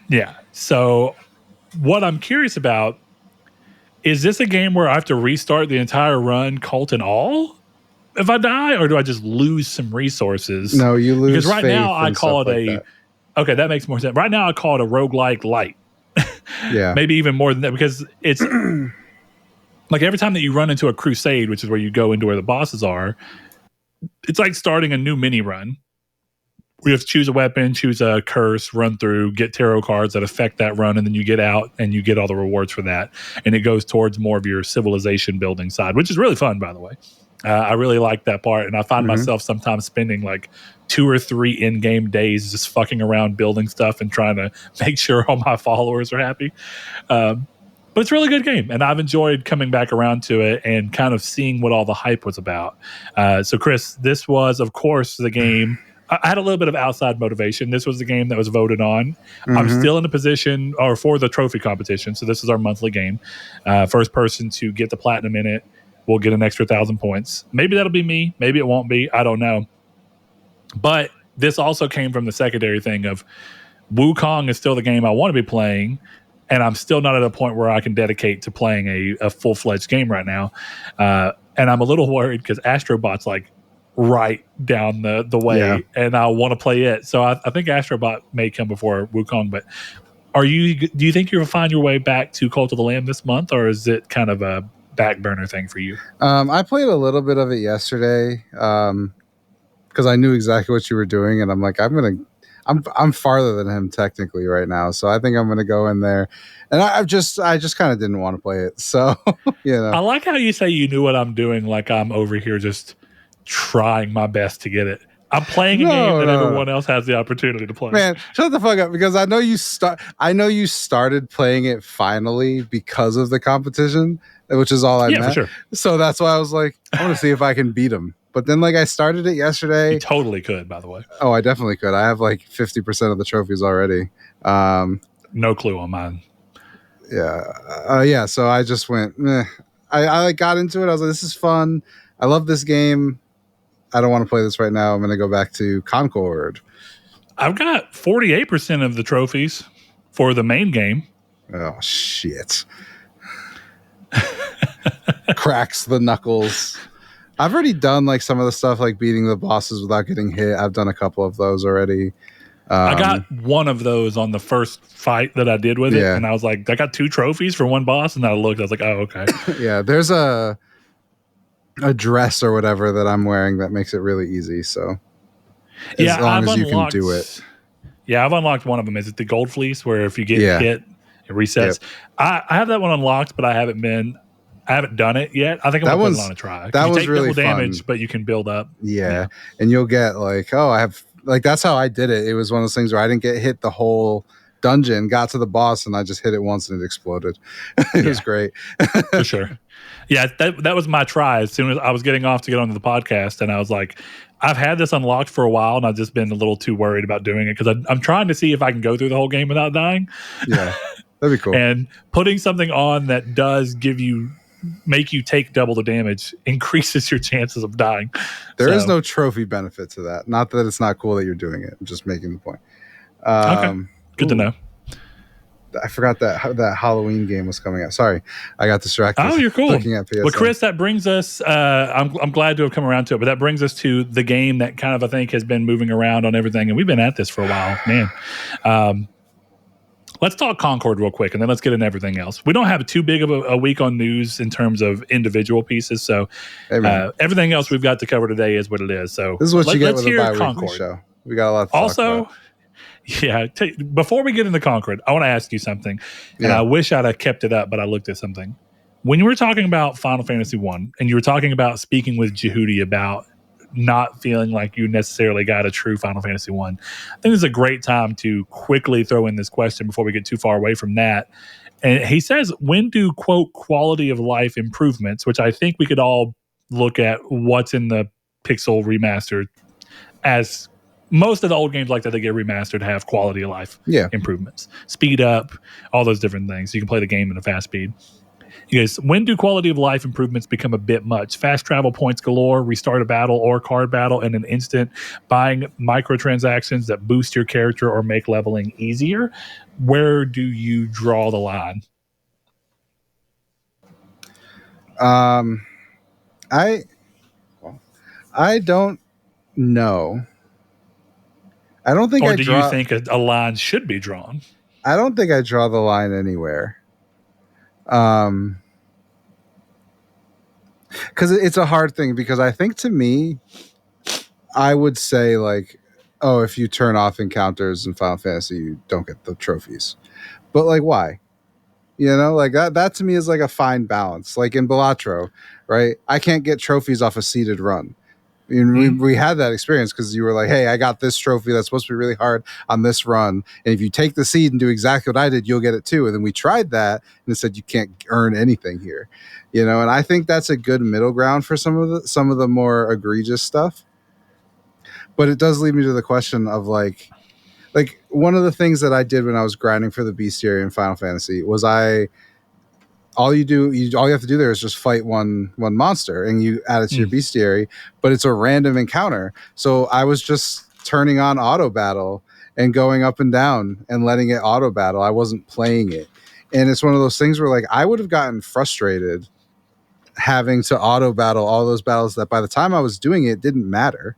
Yeah. So what I'm curious about, is this a game where I have to restart the entire run, cult and all, if I die, or do I just lose some resources? No, you lose. Because right now I call it okay, that makes more sense. Right now I call it a roguelike light. Yeah. Maybe even more than that, because it's like every time that you run into a crusade, which is where you go into where the bosses are, it's like starting a new mini run. We have to choose a weapon, choose a curse, run through, get tarot cards that affect that run, and then you get out and you get all the rewards for that. And it goes towards more of your civilization building side, which is really fun, by the way. I really like that part, and I find Mhm. myself sometimes spending like 2 or 3 in-game days just fucking around building stuff and trying to make sure all my followers are happy. But it's a really good game, and I've enjoyed coming back around to it and kind of seeing what all the hype was about. So, Chris, this was, of course, the game. I had a little bit of outside motivation. This was the game that was voted on. I'm Mhm. still in a position, or for the trophy competition. So this is our monthly game. First person to get the platinum in it will get an extra 1,000 points. Maybe that'll be me. Maybe it won't be. I don't know. But this also came from the secondary thing of Wukong is still the game I want to be playing, and I'm still not at a point where I can dedicate to playing a full-fledged game right now. And I'm a little worried because Astrobot's like right down the way, Yeah. and I want to play it. So I think Astrobot may come before Wukong. But do you think you'll find your way back to Cult of the Lamb this month, or is it kind of a back burner thing for you? I played a little bit of it yesterday because I knew exactly what you were doing, and I'm like, I'm farther than him technically right now, so I think I'm gonna go in there, and I just kind of didn't want to play it, so I like how you say you knew what I'm doing, like I'm over here just trying my best to get it. I'm playing a game that everyone else has the opportunity to play. Man, shut the fuck up, because I know you started playing it finally because of the competition, which is all I meant. For sure. So that's why I was like, I want to see if I can beat him. But then, like, I started it yesterday. You totally could, by the way. Oh, I definitely could. I have like 50% of the trophies already. No clue on mine. Yeah. So I just went, meh. I got into it. I was like, this is fun. I love this game. I don't want to play this right now. I'm going to go back to Concord. I've got 48% of the trophies for the main game. Oh, shit. Cracks the knuckles. I've already done like some of the stuff like beating the bosses without getting hit. I've done a couple of those already. I got one of those on the first fight that I did with it, and I was like, I got 2 trophies for one boss, and I looked, I was like, oh, okay. Yeah, there's a dress or whatever that I'm wearing that makes it really easy. So as long as you can do it. Yeah, I've unlocked one of them. Is it the gold fleece where if you get hit, it resets? Yep. I have that one unlocked, but I haven't done it yet. I think I'm going to put it on a try. That you was take really double damage, fun. but you can build up. Yeah. And you'll get like, I have like, that's how I did it. It was one of those things where I didn't get hit the whole dungeon, got to the boss, and I just hit it once and it exploded. It was great. For sure. Yeah, that was my try. As soon as I was getting off to get onto the podcast, and I was like, I've had this unlocked for a while, and I've just been a little too worried about doing it because I'm trying to see if I can go through the whole game without dying. Yeah, that'd be cool. And putting something on that does make you take double the damage increases your chances of dying. There is no trophy benefit to that. Not that it's not cool that you're doing it. I'm just making the point. Okay. Good to know. I forgot that Halloween game was coming out. Sorry, I got distracted. Oh, you're cool. Looking at PSN. Well, Chris, that brings us. I'm glad to have come around to it, but that brings us to the game that kind of I think has been moving around on everything, and we've been at this for a while, man. Let's talk Concord real quick, and then let's get into everything else. We don't have too big of a week on news in terms of individual pieces, so everything else we've got to cover today is what it is. So this is what you get with a bi-weekly show. We got a lot to talk about. Yeah, before we get into Concord, I want to ask you something, and I wish I'd have kept it up, but I looked at something. When you were talking about Final Fantasy 1, and you were talking about speaking with Jehudi about not feeling like you necessarily got a true Final Fantasy 1, I think this is a great time to quickly throw in this question before we get too far away from that. And he says, when do, quote, quality of life improvements, which I think we could all look at what's in the Pixel remastered as most of the old games like that, they get remastered, have quality of life improvements, speed up, all those different things. You can play the game in a fast speed. He goes, when do quality of life improvements become a bit much? Fast travel points galore, restart a battle or card battle in an instant, buying microtransactions that boost your character or make leveling easier. Where do you draw the line? I don't know. I don't think. Or do you think a line should be drawn? I don't think I draw the line anywhere. Because it's a hard thing. Because I think to me, I would say like, oh, if you turn off encounters in Final Fantasy, you don't get the trophies. But like, why? You know, like that to me is like a fine balance. Like in Balatro, right? I can't get trophies off a seated run. And we had that experience because you were like, hey, I got this trophy that's supposed to be really hard on this run. And if you take the seed and do exactly what I did, you'll get it too. And then we tried that and it said you can't earn anything here. You know, and I think that's a good middle ground for some of the more egregious stuff. But it does lead me to the question of like one of the things that I did when I was grinding for the bestiary in Final Fantasy was all you have to do there is just fight one monster and you add it to your bestiary, but it's a random encounter. So I was just turning on auto battle and going up and down and letting it auto battle. I wasn't playing it. And it's one of those things where like I would have gotten frustrated having to auto battle all those battles that by the time I was doing it didn't matter.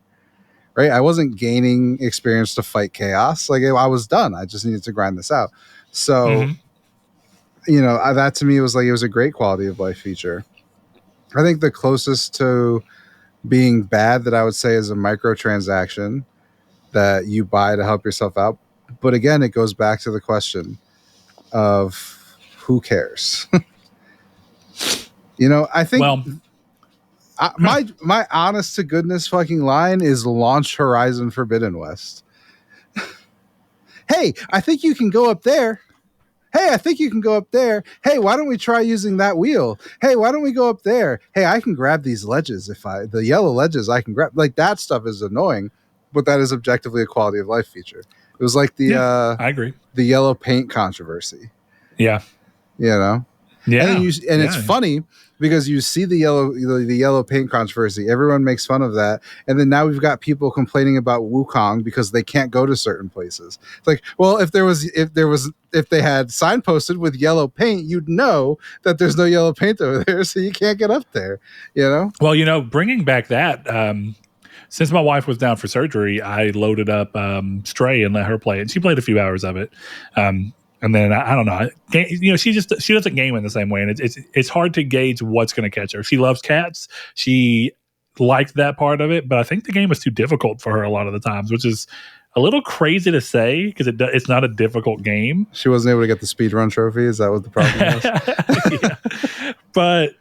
Right? I wasn't gaining experience to fight chaos. Like I was done. I just needed to grind this out. So you know, that to me was like, it was a great quality of life feature. I think the closest to being bad that I would say is a microtransaction that you buy to help yourself out. But again, it goes back to the question of who cares? You know, I think my honest to goodness fucking line is launch Horizon Forbidden West. Hey, I think you can go up there. Hey, I think you can go up there. Hey, why don't we try using that wheel? Hey, why don't we go up there? Hey, I can grab these ledges. The yellow ledges I can grab. Like that stuff is annoying, but that is objectively a quality of life feature. It was like I agree. The yellow paint controversy. Yeah. You know? Yeah. And it's funny because you see the yellow paint controversy. Everyone makes fun of that. And then now we've got people complaining about Wukong because they can't go to certain places. It's like, well, if they had signposted with yellow paint, you'd know that there's no yellow paint over there, so you can't get up there, you know? Well, you know, bringing back that, since my wife was down for surgery, I loaded up Stray and let her play it. She played a few hours of it. And then I don't know, you know, she doesn't game in the same way, and it's hard to gauge what's going to catch her. She loves cats. She liked that part of it, but I think the game was too difficult for her a lot of the times, which is a little crazy to say because it's not a difficult game. She wasn't able to get the speedrun trophy. Is that what the problem was? Yeah. But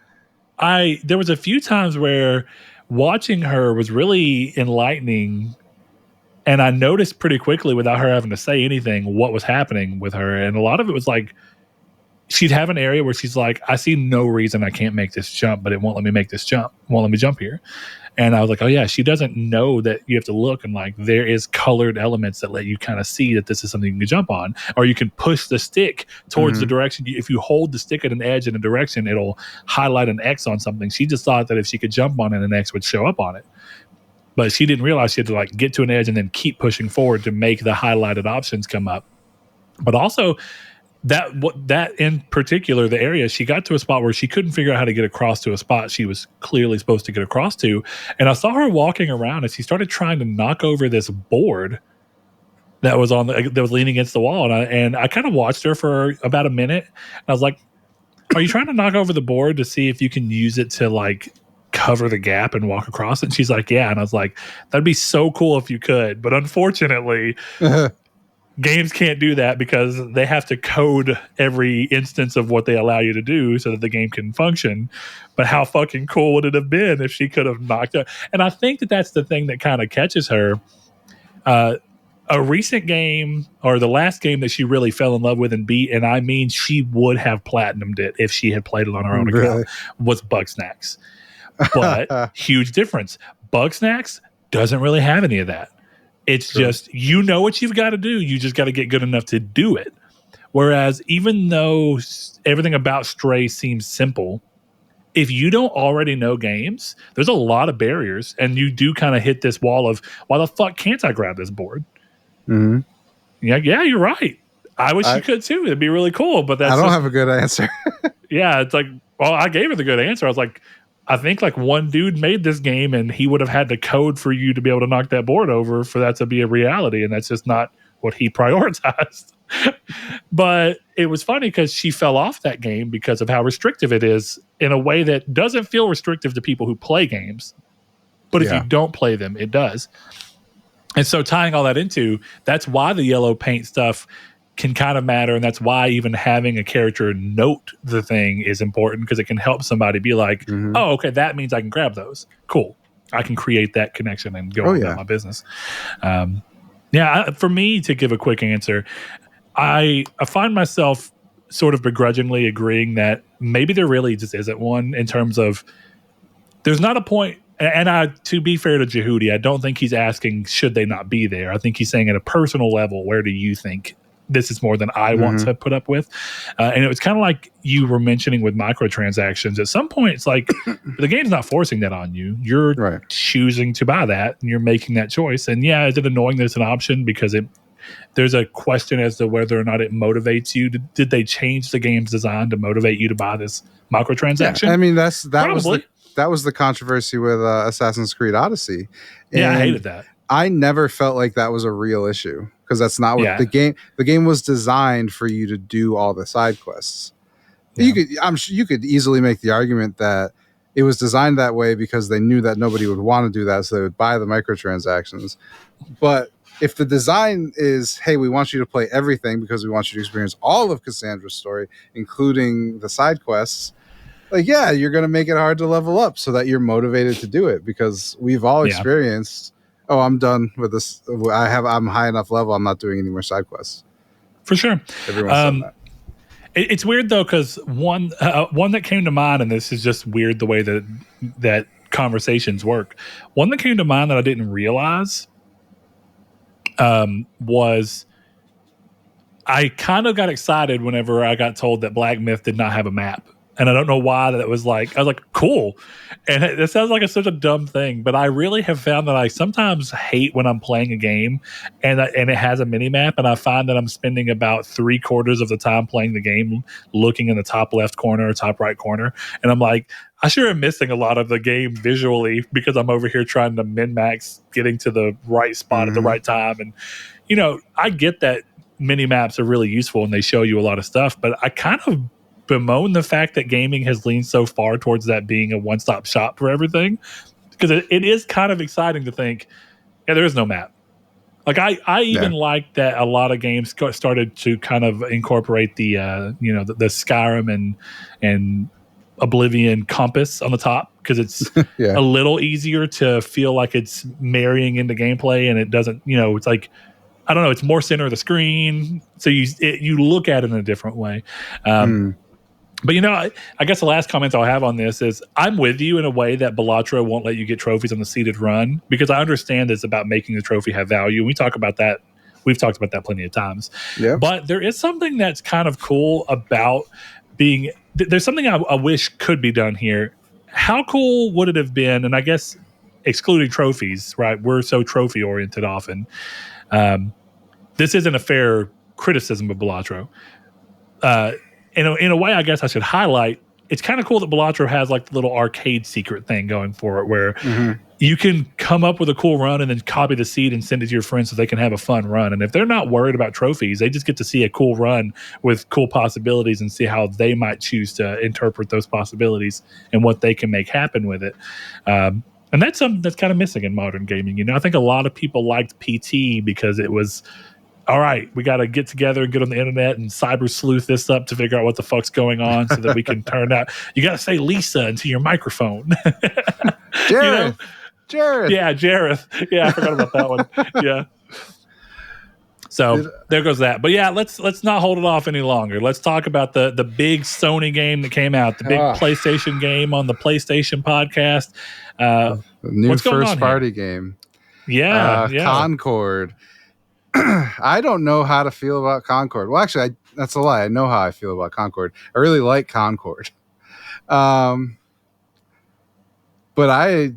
there was a few times where watching her was really enlightening. And I noticed pretty quickly, without her having to say anything, what was happening with her. And a lot of it was like, she'd have an area where she's like, I see no reason I can't make this jump, but it won't let me make this jump. It won't let me jump here. And I was like, oh yeah, she doesn't know that you have to look and like, there is colored elements that let you kind of see that this is something you can jump on. Or you can push the stick towards the direction. If you hold the stick at an edge in a direction, it'll highlight an X on something. She just thought that if she could jump on it, an X would show up on it. But she didn't realize she had to like get to an edge and then keep pushing forward to make the highlighted options come up. But also that in particular, the area, she got to a spot where she couldn't figure out how to get across to a spot she was clearly supposed to get across to. And I saw her walking around and she started trying to knock over this board that was leaning against the wall. And I kind of watched her for about a minute. And I was like, are you trying to knock over the board to see if you can use it to like cover the gap and walk across it? And she's like, yeah. And I was like, that'd be so cool if you could, but unfortunately games can't do that because they have to code every instance of what they allow you to do so that the game can function. But how fucking cool would it have been if she could have knocked it? And I think that that's the thing that kind of catches her. A recent game, or the last game that she really fell in love with and beat, and I mean she would have platinumed it if she had played it on her own account, was Bugsnax. But huge difference. Bugsnax doesn't really have any of that. It's just, you know what you've got to do. You just got to get good enough to do it. Whereas even though everything about Stray seems simple, if you don't already know games, there's a lot of barriers, and you do kind of hit this wall of, why the fuck can't I grab this board? Mm-hmm. Yeah, you're right. I wish you could too. It'd be really cool, but I don't have a good answer. Yeah, it's like, well, I gave her the good answer. I was like, I think like one dude made this game and he would have had to code for you to be able to knock that board over for that to be a reality. And that's just not what he prioritized. But it was funny because she fell off that game because of how restrictive it is in a way that doesn't feel restrictive to people who play games. But if you don't play them, it does. And so tying all that into, that's why the yellow paint stuff can kind of matter. And that's why even having a character note the thing is important, because it can help somebody be like, oh, okay, that means I can grab those. Cool. I can create that connection and go about my business. For me, to give a quick answer, I find myself sort of begrudgingly agreeing that maybe there really just isn't one, in terms of there's not a point. And to be fair to Jehudi, I don't think he's asking should they not be there. I think he's saying at a personal level, where do you think this is more than I want to put up with? And it was kind of like you were mentioning with microtransactions. At some point, it's like the game's not forcing that on you. You're choosing to buy that, and you're making that choice. And yeah, is it annoying that it's an option because there's a question as to whether or not it motivates you? Did they change the game's design to motivate you to buy this microtransaction? Yeah, I mean, that was the controversy with Assassin's Creed Odyssey. And I hated that. I never felt like that was a real issue, because that's not what the game was designed for you to do all the side quests. I'm sure you could easily make the argument that it was designed that way because they knew that nobody would want to do that, so they would buy the microtransactions. But if the design is, hey, we want you to play everything because we want you to experience all of Cassandra's story, including the side quests, like, yeah, you're going to make it hard to level up so that you're motivated to do it, because we've all experienced, oh, I'm done with this. I'm high enough level. I'm not doing any more side quests. For sure. Everyone's done that. It's weird though, because one that came to mind, and this is just weird the way that conversations work. One that came to mind that I didn't realize was I kind of got excited whenever I got told that Black Myth did not have a map. And I don't know why that was like, I was like, cool. And it sounds like it's such a dumb thing, but I really have found that I sometimes hate when I'm playing a game and it has a mini map, and I find that I'm spending about 3/4 of the time playing the game looking in the top left corner or top right corner. And I'm like, I sure am missing a lot of the game visually because I'm over here trying to min-max getting to the right spot at the right time. And, I get that mini maps are really useful and they show you a lot of stuff, but I kind of bemoan the fact that gaming has leaned so far towards that being a one-stop shop for everything, because it is kind of exciting to think, there is no map. Like I even like that a lot of games started to kind of incorporate the the Skyrim and Oblivion compass on the top, because it's a little easier to feel like it's marrying into gameplay, and it doesn't, it's like, I don't know, it's more center of the screen, so you look at it in a different way. But I guess the last comment I'll have on this is I'm with you in a way that Balatro won't let you get trophies on the seated run, because I understand it's about making the trophy have value. We talk about that. We've talked about that plenty of times. Yeah. But there is something that's kind of cool about being. There's something I wish could be done here. How cool would it have been? And I guess excluding trophies, right? We're so trophy oriented often. This isn't a fair criticism of Balatro. In a way, I guess I should highlight, it's kind of cool that Balatro has like the little arcade secret thing going for it, where you can come up with a cool run and then copy the seed and send it to your friends so they can have a fun run. And if they're not worried about trophies, they just get to see a cool run with cool possibilities and see how they might choose to interpret those possibilities and what they can make happen with it. And that's something that's kind of missing in modern gaming. I think a lot of people liked PT because it was, all right, we got to get together and get on the internet and cyber sleuth this up to figure out what the fuck's going on so that we can turn out. You got to say Lisa into your microphone. Jareth. Yeah, Jareth. Yeah, I forgot about that one. Yeah. So there goes that. But yeah, let's not hold it off any longer. Let's talk about the big Sony game that came out, the big PlayStation game on the PlayStation podcast. The new first party game. Yeah. Concord. I don't know how to feel about Concord. Well, actually, that's a lie. I know how I feel about Concord. I really like Concord. But I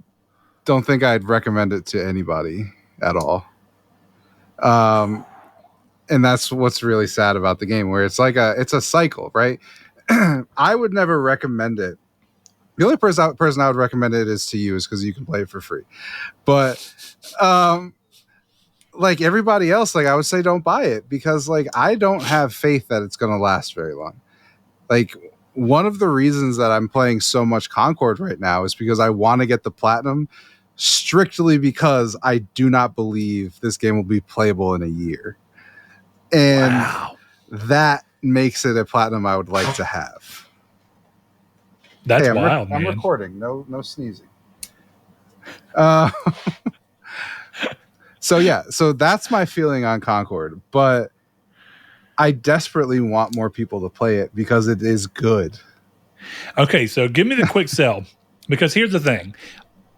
don't think I'd recommend it to anybody at all. And that's what's really sad about the game, where it's like it's a cycle, right? I would never recommend it. The only person I would recommend it is to you, is because you can play it for free. But like everybody else, like I would say don't buy it, because like I don't have faith that it's going to last very long. Like one of the reasons that I'm playing so much Concord right now is because I want to get the platinum, strictly because I do not believe this game will be playable in a year. And that makes it a platinum I would like to have. That's wild, I'm man. recording. No sneezing. So that's my feeling on Concord, but I desperately want more people to play it because it is good. Okay, so give me the quick sell, because here's the thing.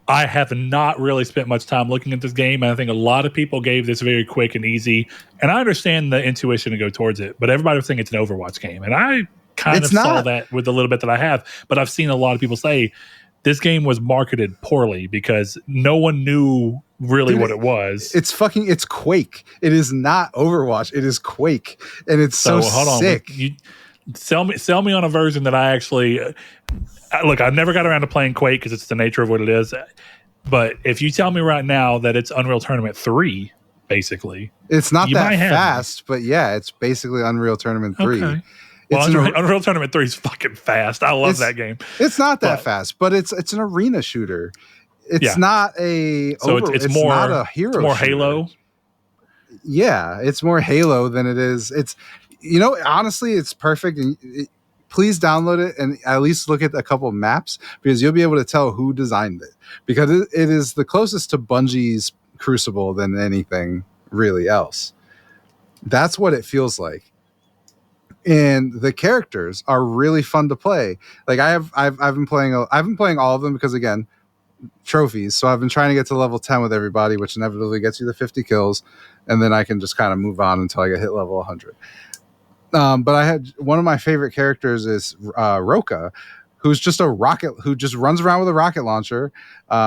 I have not really spent much time looking at this game, and I think a lot of people gave this very quick and easy, and I understand the intuition to go towards it, but everybody was saying it's an Overwatch game, and I kind of saw that with the little bit that I have, but I've seen a lot of people say this game was marketed poorly because no one knew really what it was. It's Quake. It is not Overwatch. It is Quake, and it's so sick. Sell me on a version that I actually look. I never got around to playing Quake because it's the nature of what it is. But if you tell me right now that it's Unreal Tournament 3, basically, it's not that fast, but yeah, it's basically Unreal Tournament 3. Okay. Well, Unreal Tournament 3 is fucking fast. I love that game. It's not that fast, but it's an arena shooter. It's not a it's more not a hero. It's more shooter. Halo. Yeah, it's more Halo than it is. It's honestly, it's perfect. And please download it and at least look at a couple of maps because you'll be able to tell who designed it because it is the closest to Bungie's Crucible than anything really else. That's what it feels like. And the characters are really fun to play. Like I've been playing all of them because again, trophies. So I've been trying to get to level 10 with everybody, which inevitably gets you the 50 kills, and then I can just kind of move on until I get hit level 100. But I had one of my favorite characters is Roka, who's just who just runs around with a rocket launcher.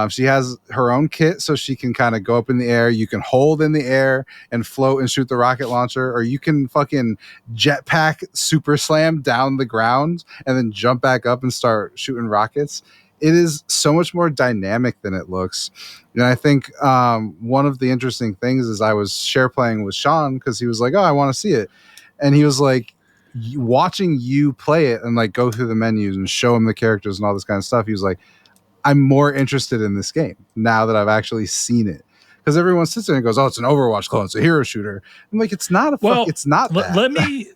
She has her own kit, so she can kind of go up in the air. You can hold in the air and float and shoot the rocket launcher, or you can fucking jetpack super slam down the ground and then jump back up and start shooting rockets. It is so much more dynamic than it looks. And I think one of the interesting things is I was share playing with Sean because he was like, oh, I want to see it. And he was like, watching you play it and like go through the menus and show him the characters and all this kind of stuff. He was like, I'm more interested in this game now that I've actually seen it. Because everyone sits there and goes, oh, it's an Overwatch clone. It's a hero shooter. I'm like, it's not it's not that.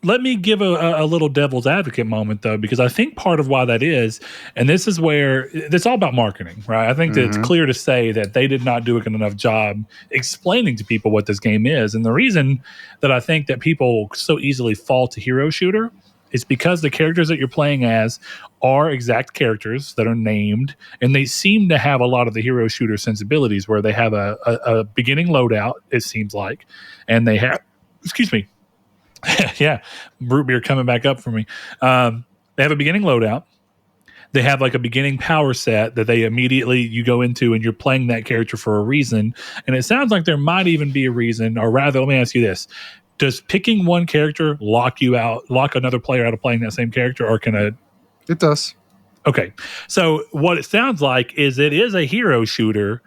Let me give a little devil's advocate moment, though, because I think part of why that is, and this is where it's all about marketing, right? I think that it's clear to say that they did not do a good enough job explaining to people what this game is. And the reason that I think that people so easily fall to hero shooter is because the characters that you're playing as are exact characters that are named, and they seem to have a lot of the hero shooter sensibilities where they have a beginning loadout, it seems like, and they have, excuse me, yeah, root beer coming back up for me. They have a beginning loadout. They have like a beginning power set that they immediately you go into, and you're playing that character for a reason. And it sounds like there might even be a reason, or rather, let me ask you this. Does picking one character lock another player out of playing that same character, or can It does. Okay. So what it sounds like is it is a hero shooter,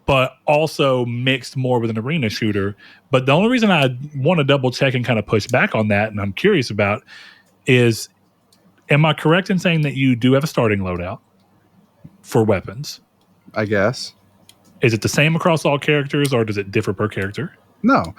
but also mixed more with an arena shooter. But the only reason I want to double check and kind of push back on that, and I'm curious about, is am I correct in saying that you do have a starting loadout for weapons? I guess. Is it the same across all characters, or does it differ per character? No,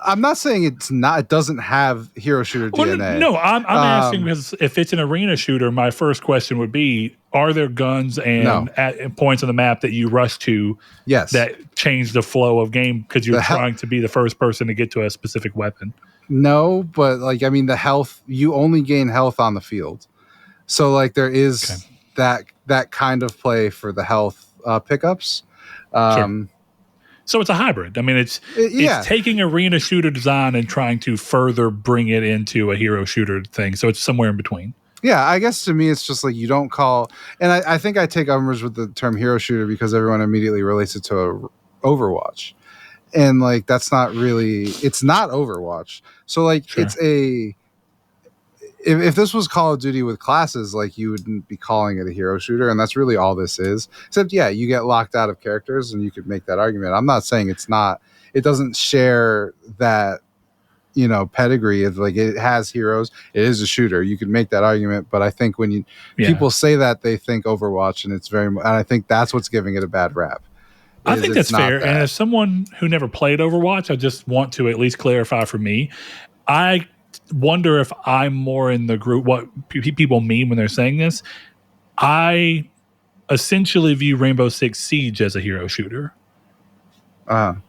I'm not saying it's not. It doesn't have hero shooter DNA. No, I'm asking because if it's an arena shooter, my first question would be: are there guns and at points on the map that you rush to? Yes, that change the flow of game because you're trying to be the first person to get to a specific weapon. No, but like I mean, the health you only gain health on the field, so like there is that kind of play for the health pickups. Sure. So it's a hybrid. I mean, it's taking arena shooter design and trying to further bring it into a hero shooter thing. So it's somewhere in between. Yeah, I guess to me, it's just like you don't call, and I think I take umbrage with the term hero shooter because everyone immediately relates it to Overwatch. And like, that's not really, it's not Overwatch. So like, it's if this was Call of Duty with classes, like you wouldn't be calling it a hero shooter, and that's really all this is. Except, you get locked out of characters, and you could make that argument. I'm not saying it's not. It doesn't share that, pedigree of like it has heroes. It is a shooter. You could make that argument, but I think when people say that, they think Overwatch, and it's and I think that's what's giving it a bad rap. I think that's fair. And as someone who never played Overwatch, I just want to at least clarify for me, I wonder if I'm more in the group, what people mean when they're saying this. I essentially view Rainbow Six Siege as a hero shooter. And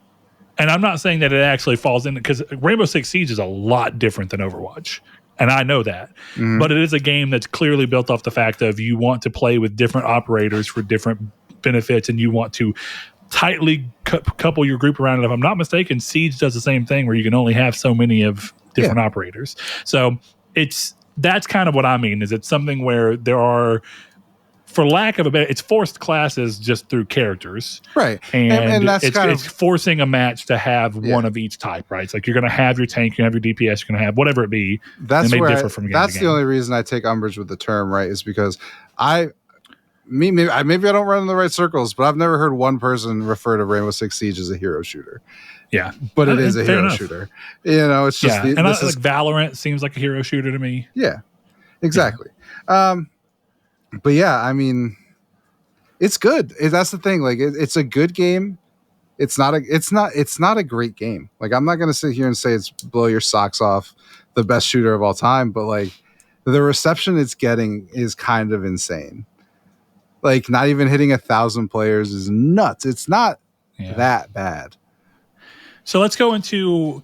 I'm not saying that it actually falls in, because Rainbow Six Siege is a lot different than Overwatch. And I know that. But it is a game that's clearly built off the fact of you want to play with different operators for different benefits, and you want to tightly couple your group around it. If I'm not mistaken, Siege does the same thing, where you can only have so many of different operators. So that's kind of what I mean, is it's something where there are, for lack of a better, it's forced classes just through characters. Right. And that's it's forcing a match to have one of each type, right? It's like you're going to have your tank, you're going to have your DPS, you're going to have whatever it be. That's where differ from game to game. The only reason I take umbrage with the term, right, is because maybe I don't run in the right circles, but I've never heard one person refer to Rainbow Six Siege as a hero shooter. Yeah, but it is a hero shooter. It's just like Valorant seems like a hero shooter to me. Yeah, exactly. Yeah. But yeah, I mean, it's good. That's the thing. Like, it's a good game. It's not a great game. Like, I'm not gonna sit here and say it's blow your socks off, the best shooter of all time. But like, the reception it's getting is kind of insane. Like, not even hitting 1,000 players is nuts. It's not that bad. So let's go into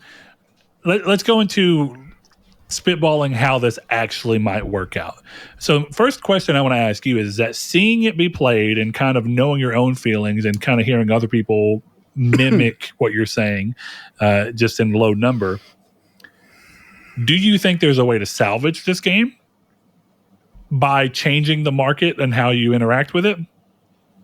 spitballing how this actually might work out. So first question I want to ask you is that, seeing it be played and kind of knowing your own feelings and kind of hearing other people mimic what you're saying, just in low number, do you think there's a way to salvage this game by changing the market and how you interact with it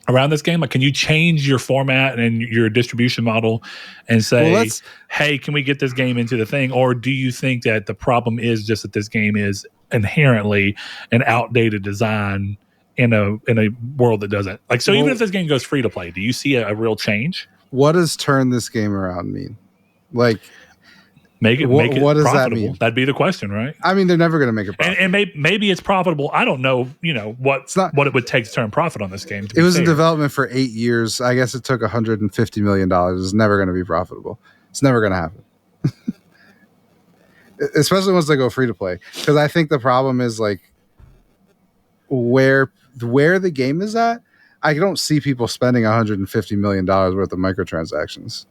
around this game? Like, can you change your format and your distribution model and say, hey, can we get this game into the thing? Or do you think that the problem is just that this game is inherently an outdated design in a world that doesn't? Like, so even if this game goes free to play, do you see a real change? What does turn this game around mean? Like, Make it what does profitable. That mean? That'd be the question, right? I mean, they're never going to make it profitable. And maybe it's profitable. I don't know, what it would take to turn profit on this game. It was in development for 8 years. I guess it took $150 million. It's never going to be profitable. It's never going to happen. Especially once they go free to play. Because I think the problem is, like, where the game is at, I don't see people spending $150 million worth of microtransactions.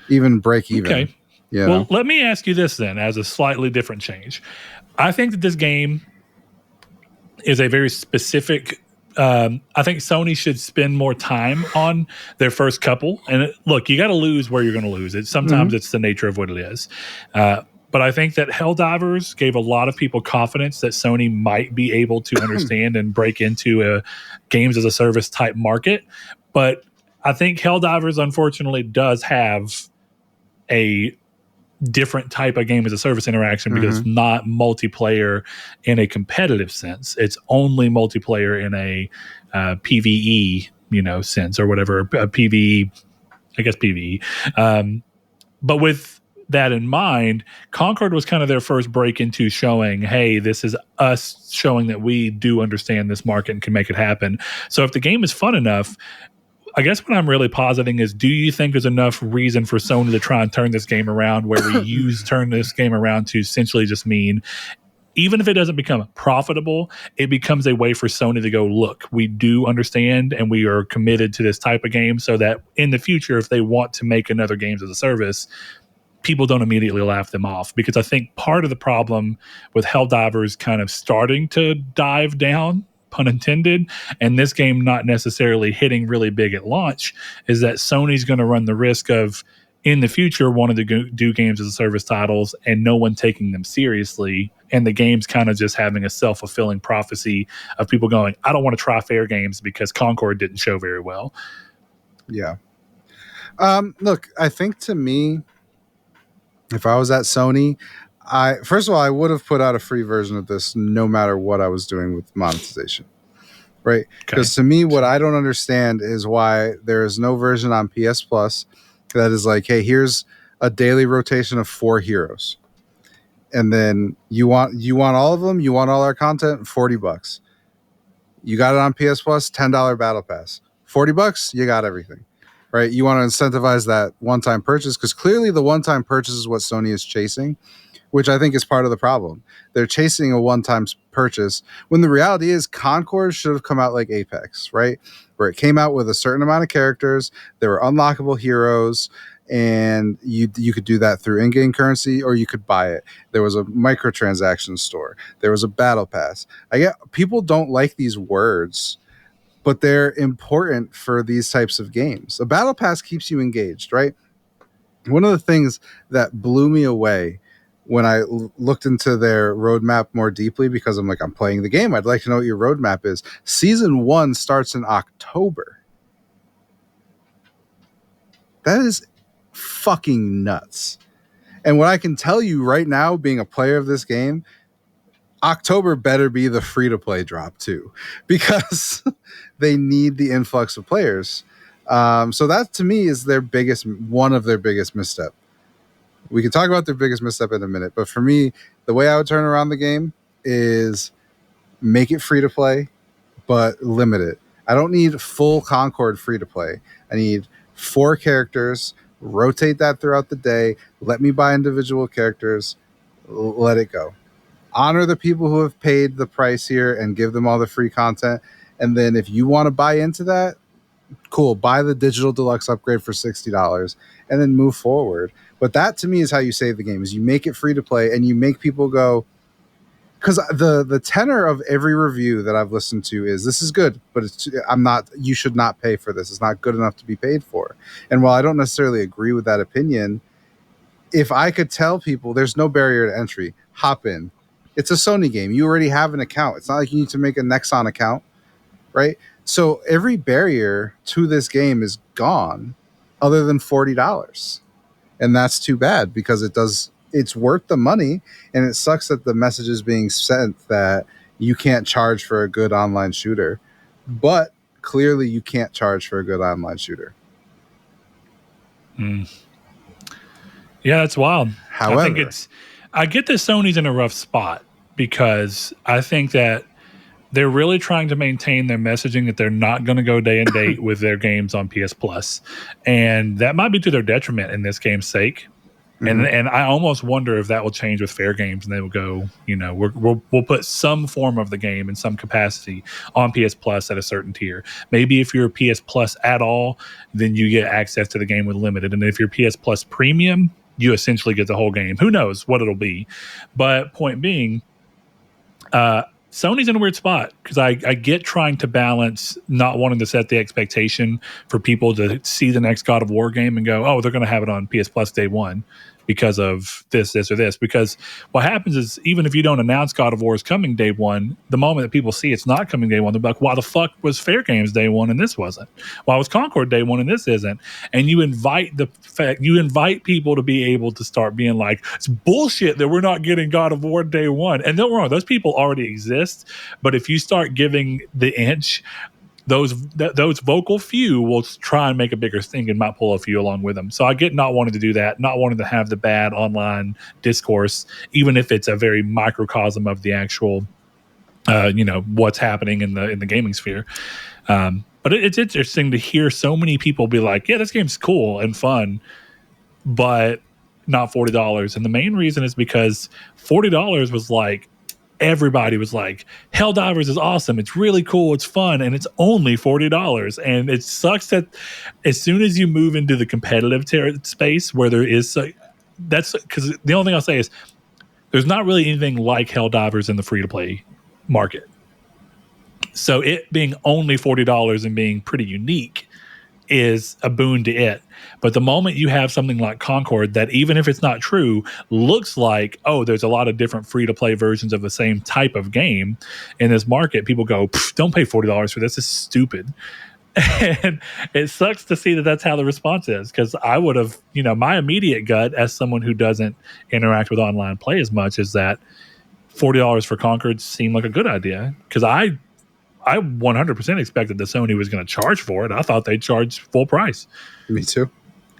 Even break even. Okay. Yeah. Well, let me ask you this then, as a slightly different change. I think that this game is a very specific. I think Sony should spend more time on their first couple. And look, you got to lose where you're going to lose. Sometimes it's the nature of what it is. But I think that Helldivers gave a lot of people confidence that Sony might be able to understand and break into a games as a service type market. But I think Helldivers, unfortunately, does have a different type of game as a service interaction, because it's not multiplayer in a competitive sense. It's only multiplayer in a PvE, sense, or whatever, PvE, I guess PvE. But with that in mind, Concord was kind of their first break into showing, hey, this is us showing that we do understand this market and can make it happen. So if the game is fun enough, I guess what I'm really positing is, do you think there's enough reason for Sony to try and turn this game around, where we turn this game around to essentially just mean, even if it doesn't become profitable, it becomes a way for Sony to go, look, we do understand and we are committed to this type of game, so that in the future, if they want to make another games as a service, people don't immediately laugh them off. Because I think part of the problem with Helldivers kind of starting to dive down, pun intended, and this game not necessarily hitting really big at launch, is that Sony's going to run the risk of, in the future, wanting to do games as a service titles and no one taking them seriously, and the game's kind of just having a self-fulfilling prophecy of people going, I don't want to try fair games because Concord didn't show very well. Yeah. Look, I think, to me, if I was at Sony, first of all, I would have put out a free version of this no matter what I was doing with monetization, right? Because to me, what I don't understand is why there is no version on PS Plus that is like, hey, here's a daily rotation of 4 heroes, and then you want all of them, you want all our content, $40. You got it on PS Plus, $10 battle pass, $40, you got everything. Right, you want to incentivize that one-time purchase, because clearly the one-time purchase is what Sony is chasing. which I think is part of the problem. They're chasing a one-time purchase when the reality is Concord should have come out like Apex, right? Where it came out with a certain amount of characters, there were unlockable heroes, and you could do that through in-game currency or you could buy it. There was a microtransaction store. There was a battle pass. I get people don't like these words, but they're important for these types of games. A battle pass keeps you engaged, right? One of the things that blew me away when I looked into their roadmap more deeply, because I'm like, I'm playing the game, I'd like to know what your roadmap is. Season 1 starts in October. That is fucking nuts. And what I can tell you right now, being a player of this game, October better be the free-to-play drop too, because they need the influx of players. So that to me is one of their biggest misstep. We can talk about their biggest misstep in a minute, but for me, the way I would turn around the game is make it free to play, but limit it. I don't need full Concord free to play. I need 4 characters, rotate that throughout the day, let me buy individual characters, let it go. Honor the people who have paid the price here and give them all the free content. And then if you want to buy into that, cool, buy the digital deluxe upgrade for $60 and then move forward. But that to me is how you save the game, is you make it free to play and you make people go, because the tenor of every review that I've listened to is, this is good, but you should not pay for this. It's not good enough to be paid for. And while I don't necessarily agree with that opinion, if I could tell people there's no barrier to entry, hop in. It's a Sony game. You already have an account. It's not like you need to make a Nexon account, right? So every barrier to this game is gone other than $40. And that's too bad, because it's worth the money, and it sucks that the message is being sent that you can't charge for a good online shooter. But clearly you can't charge for a good online shooter. Yeah, that's wild. However, I get that Sony's in a rough spot, because I think that they're really trying to maintain their messaging that they're not going to go day and date with their games on PS Plus. And that might be to their detriment in this game's sake. Mm-hmm. And I almost wonder if that will change with Fair Games, and they will go, we'll put some form of the game in some capacity on PS Plus at a certain tier. Maybe if you're a PS Plus at all, then you get access to the game with limited. And if you're PS Plus Premium, you essentially get the whole game. Who knows what it'll be? But point being, Sony's in a weird spot, because I get trying to balance not wanting to set the expectation for people to see the next God of War game and go, oh, they're going to have it on PS Plus day one because of this, or this. Because what happens is, even if you don't announce God of War is coming day one, the moment that people see it's not coming day one, they're like, why the fuck was Fair Games day one and this wasn't? Why was Concord day one and this isn't? And you invite people to be able to start being like, it's bullshit that we're not getting God of War day one. And don't get me wrong, those people already exist. But if you start giving the inch, those vocal few will try and make a bigger thing and might pull a few along with them. So I get not wanting to do that, not wanting to have the bad online discourse, even if it's a very microcosm of the actual, what's happening in the gaming sphere. But it's interesting to hear so many people be like, yeah, this game's cool and fun, but not $40. And the main reason is because $40 was like, everybody was like, Helldivers is awesome, it's really cool, it's fun, and it's only $40. And it sucks that as soon as you move into the competitive space where there is, that's because the only thing I'll say is there's not really anything like Helldivers in the free-to-play market. So it being only $40 and being pretty unique is a boon to it. But the moment you have something like Concord that, even if it's not true, looks like, oh, there's a lot of different free-to-play versions of the same type of game in this market, people go, don't pay $40 for this. This is stupid. And it sucks to see that that's how the response is, because I would have, my immediate gut as someone who doesn't interact with online play as much is that $40 for Concord seemed like a good idea, because I 100% expected that Sony was going to charge for it. I thought they'd charge full price. Me too.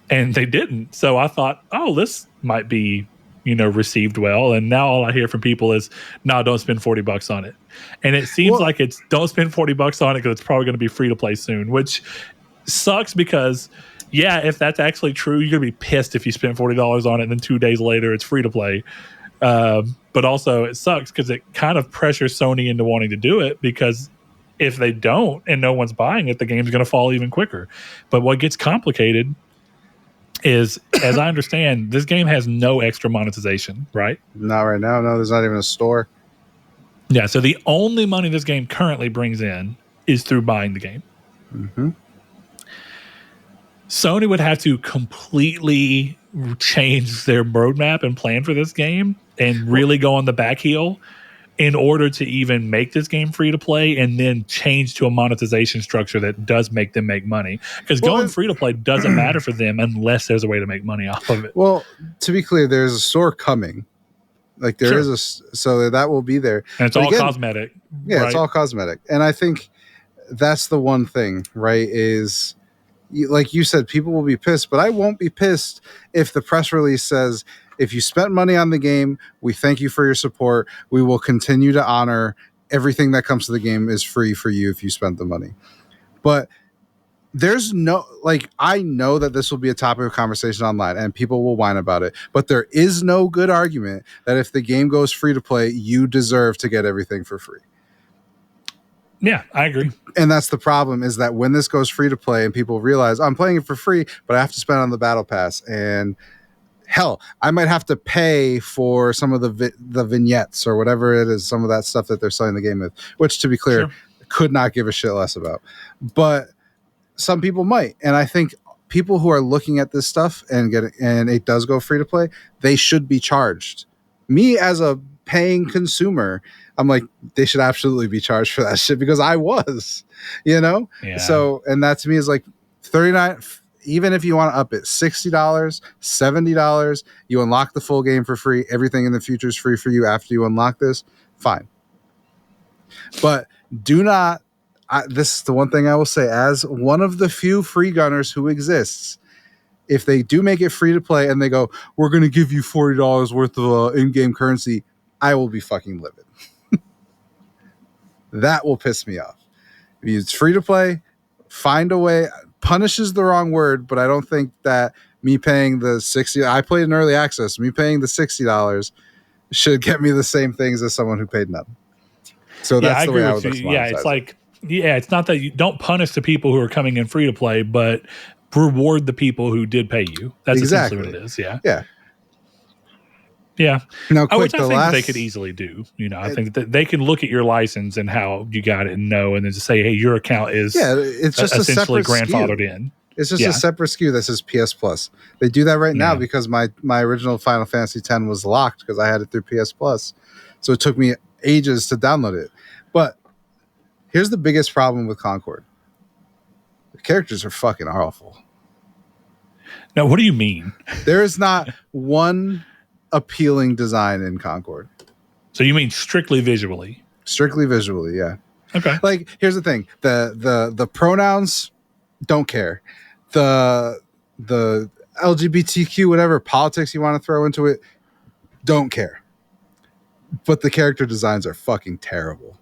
And they didn't. So I thought, oh, this might be, received well. And now all I hear from people is, no, don't spend $40 on it. And it seems like it's don't spend $40 on it because it's probably going to be free to play soon, which sucks because, yeah, if that's actually true, you're going to be pissed if you spend $40 on it and then 2 days later it's free to play. But also it sucks because it kind of pressures Sony into wanting to do it, because if they don't and no one's buying it, the game's going to fall even quicker. But what gets complicated is, as I understand, this game has no extra monetization, right? Not right now. No, there's not even a store. Yeah, so the only money this game currently brings in is through buying the game. Mm-hmm. Sony would have to completely change their roadmap and plan for this game and really go on the back heel in order to even make this game free to play, and then change to a monetization structure that does make them make money. Because going free to play doesn't matter for them unless there's a way to make money off of it. Well, to be clear, there's a store coming. Like there is so that will be there. And it's all cosmetic. Yeah, right? It's all cosmetic. And I think that's the one thing, right? Is like you said, people will be pissed, but I won't be pissed if the press release says, if you spent money on the game, we thank you for your support. We will continue to honor everything that comes to the game is free for you if you spent the money. But there's no, like, I know that this will be a topic of conversation online and people will whine about it, but there is no good argument that if the game goes free to play, you deserve to get everything for free. Yeah, I agree. And that's the problem, is that when this goes free to play and people realize I'm playing it for free, but I have to spend on the battle pass, and hell, I might have to pay for some of the vignettes or whatever it is, some of that stuff that they're selling the game with, which, to be clear, could not give a shit less about. But some people might. And I think people who are looking at this stuff and it does go free to play, they should be charged. Me as a paying consumer, I'm like, they should absolutely be charged for that shit, because I was, Yeah. So, and that to me is like $39. Even if you want to up it, $60, $70, you unlock the full game for free. Everything in the future is free for you after you unlock this. Fine. But do not, this is the one thing I will say, as one of the few free gunners who exists, if they do make it free to play and they go, we're going to give you $40 worth of in-game currency, I will be fucking livid. That will piss me off. If it's free to play, find a way. Punish is the wrong word, but I don't think that me paying the $60, I played in early access, me paying the $60 should get me the same things as someone who paid nothing. So that's the way I would look. Yeah, it's like, it's not that you don't punish the people who are coming in free to play, but reward the people who did pay you. That's essentially what it is. Yeah. Yeah. Yeah. Now, quick, which I think they could easily do. I think that they can look at your license and how you got it and know, and then just say, hey, your account is it's just essentially a separate grandfathered SKU. in. It's just a separate SKU that says PS Plus. They do that right now because my original Final Fantasy X was locked because I had it through PS Plus. So it took me ages to download it. But here's the biggest problem with Concord. The characters are fucking awful. Now, what do you mean? There is not one appealing design in Concord. So you mean strictly visually? Strictly visually, yeah. Okay. Like, here's the thing. The pronouns, don't care. The LGBTQ, whatever politics you want to throw into it, don't care. But the character designs are fucking terrible.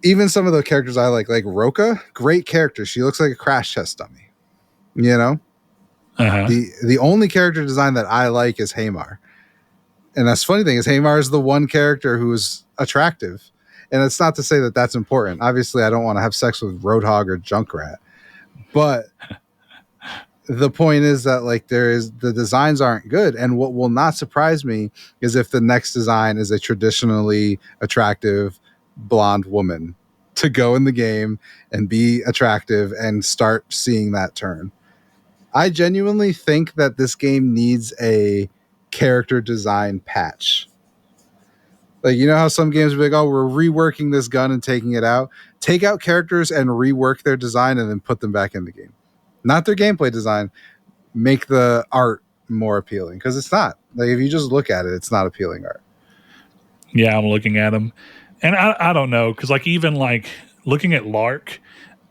Even some of the characters I like Roka, great character. She looks like a crash test dummy. Uh-huh. The only character design that I like is Hamar. And that's the funny thing, is Hamar is the one character who is attractive. And it's not to say that that's important. Obviously, I don't want to have sex with Roadhog or Junkrat. But the point is that the designs aren't good. And what will not surprise me is if the next design is a traditionally attractive blonde woman to go in the game and be attractive and start seeing that turn. I genuinely think that this game needs a character design patch. Like, how some games will be like, oh, we're reworking this gun and taking it out. Take out characters and rework their design and then put them back in the game. Not their gameplay design. Make the art more appealing, because it's not. Like, if you just look at it, it's not appealing art. Yeah, I'm looking at them. And I don't know, because even looking at Lark,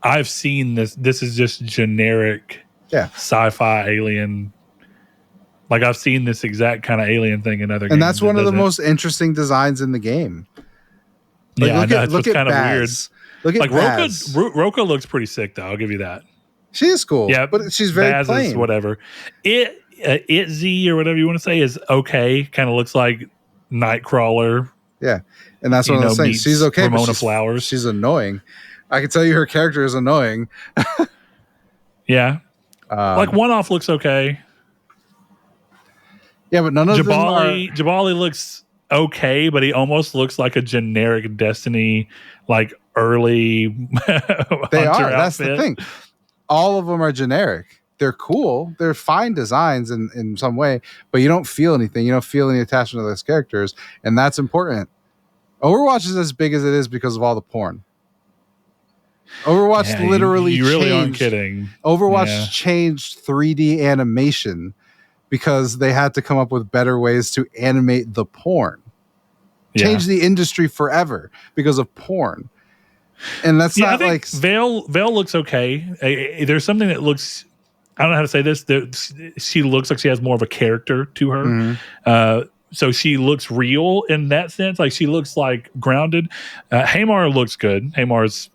I've seen this. This is just generic sci-fi alien. Like, I've seen this exact kind of alien thing in other games. And that's one of the most interesting designs in the game. Like, I know. It's kind of weird. Look at Baz. Roka looks pretty sick, though. I'll give you that. She is cool. Yeah, but she's very Baz plain. Is whatever. It Itzy or whatever you want to say is okay. Kind of looks like Nightcrawler. Yeah, and that's one of those things. She's okay, Ramona but Flowers. She's annoying. I can tell you her character is annoying. Yeah, like One-Off looks okay. Yeah, but none of Jabali looks okay, but he almost looks like a generic Destiny, like early. They are. That's the thing. All of them are generic. They're cool. They're fine designs in some way, but you don't feel anything. You don't feel any attachment to those characters, and that's important. Overwatch is as big as it is because of all the porn. Overwatch literally you really aren't kidding. Overwatch changed 3D animation because they had to come up with better ways to animate the porn. Change the industry forever because of porn. And that's not like Veil looks okay. There's something that looks, I don't know how to say this. She looks like she has more of a character to her. Mm-hmm. So she looks real in that sense. Like she looks like grounded. Hamar looks good. Hamar's,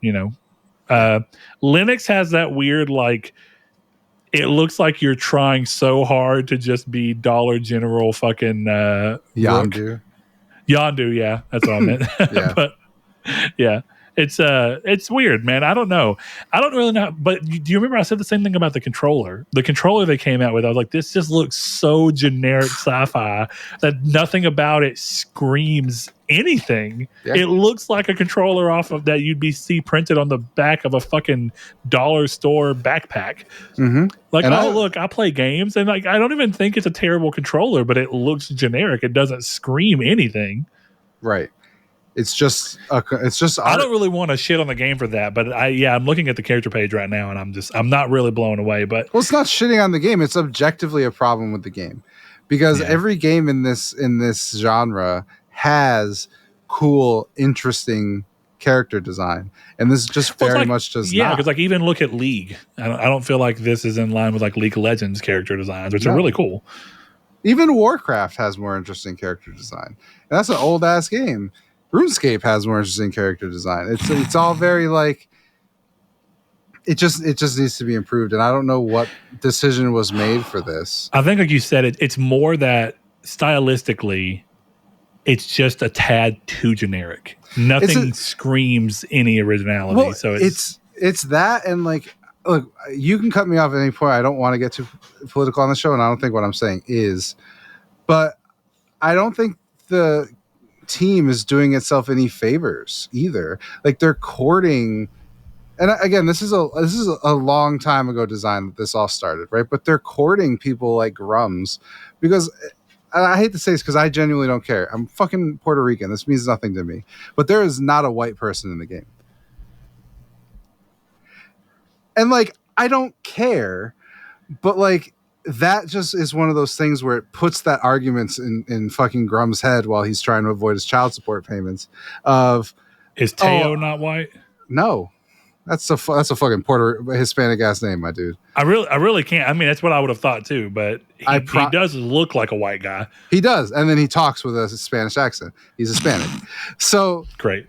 Linux has that weird, like, it looks like you're trying so hard to just be Dollar General fucking Yondu. Yondu, yeah. That's what I meant. Yeah. But yeah. It's weird, man. I don't know. I don't really know. But do you remember I said the same thing about the controller? The controller they came out with, I was like, this just looks so generic sci-fi that nothing about it screams anything. Yeah. It looks like a controller off of that you'd see printed on the back of a fucking dollar store backpack. Mm-hmm. Like, look, I play games, and like I don't even think it's a terrible controller, but it looks generic. It doesn't scream anything. Right. It's just art. I don't really want to shit on the game for that, but I'm looking at the character page right now, and I'm not really blown away. But well, it's not shitting on the game. It's objectively a problem with the game, because every game in this genre has cool, interesting character design, and this just very much does not. Yeah, because like even look at League. I don't feel like this is in line with like League of Legends character designs, which are really cool. Even Warcraft has more interesting character design, and that's an old ass game. RuneScape has more interesting character design. It's all very like it just needs to be improved, and I don't know what decision was made for this. I think, like you said, it's more that stylistically, it's just a tad too generic. Nothing screams any originality. Well, so it's that, and like, look, you can cut me off at any point. I don't want to get too political on the show, and I don't think what I'm saying is, but I don't think the team is doing itself any favors either. Like they're courting, and again, this is a long time ago design that this all started, right? But they're courting people like Grums because, and I hate to say this because I genuinely don't care. I'm fucking Puerto Rican. This means nothing to me. But there is not a white person in the game, and like I don't care, but like. That just is one of those things where it puts that arguments in fucking Grum's head while he's trying to avoid his child support payments. Is Teo not white? No, that's a fucking Hispanic ass name, my dude. I really can't. I mean, that's what I would have thought too. But he does look like a white guy. He does, and then he talks with a Spanish accent. He's Hispanic, so great.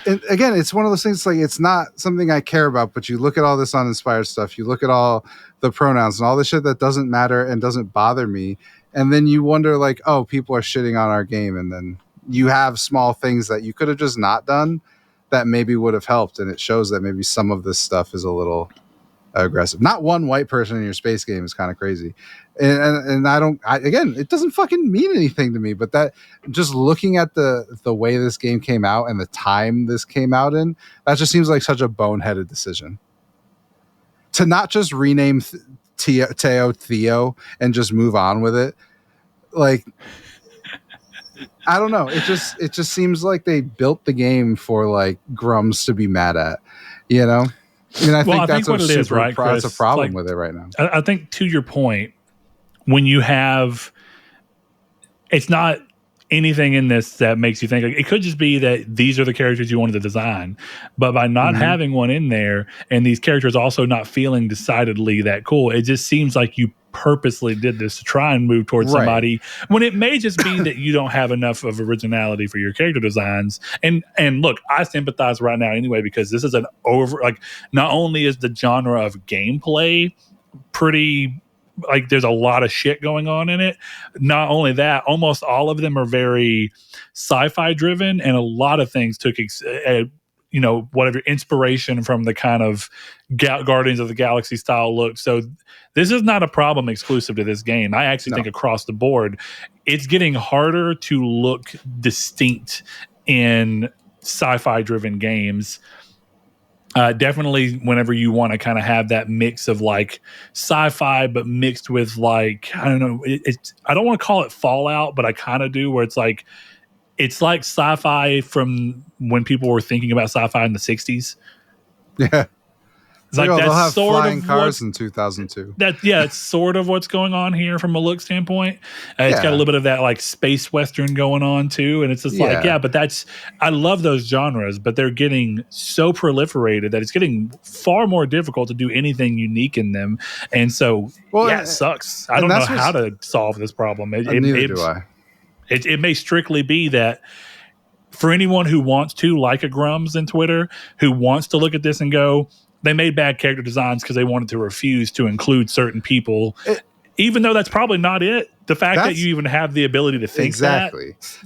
And again, it's one of those things like it's not something I care about, but you look at all this uninspired stuff, you look at all the pronouns and all the shit that doesn't matter and doesn't bother me, and then you wonder like, oh, people are shitting on our game, and then you have small things that you could have just not done that maybe would have helped, and it shows that maybe some of this stuff is a little aggressive. Not one white person in your space game is kind of crazy, and again, it doesn't fucking mean anything to me. But that just looking at the way this game came out and the time this came out in, that just seems like such a boneheaded decision to not just rename Theo and just move on with it. Like, I don't know. It just seems like they built the game for like Grums to be mad at, you know. And I think that's what it is, right? That's a problem with it right now. I think to your point, when you have, it's not anything in this that makes you think, like, it could just be that these are the characters you wanted to design, but by not having one in there and these characters also not feeling decidedly that cool, it just seems like you purposely did this to try and move towards somebody when it may just be that you don't have enough of originality for your character designs. And look, I sympathize right now anyway, because this is not only is the genre of gameplay pretty like there's a lot of shit going on in it. Not only that, almost all of them are very sci-fi driven, and a lot of things took whatever inspiration from the kind of Guardians of the Galaxy style look. So this is not a problem exclusive to this game. I actually think across the board, it's getting harder to look distinct in sci-fi driven games. Definitely whenever you want to kind of have that mix of like sci-fi but mixed with like, I don't know, I don't want to call it Fallout, but I kind of do, where it's like sci-fi from when people were thinking about sci-fi in the 60s. Yeah. It's like they'll have sort flying of cars in 2002. It's sort of what's going on here from a look standpoint. It's got a little bit of that like space western going on too, and it's just but I love those genres, but they're getting so proliferated that it's getting far more difficult to do anything unique in them, and so it sucks. I don't know how to solve this problem. Neither do I. It may strictly be that for anyone who wants to, like a Grums in Twitter, who wants to look at this and go, they made bad character designs because they wanted to refuse to include certain people, even though that's probably not it. The fact that you even have the ability to think that's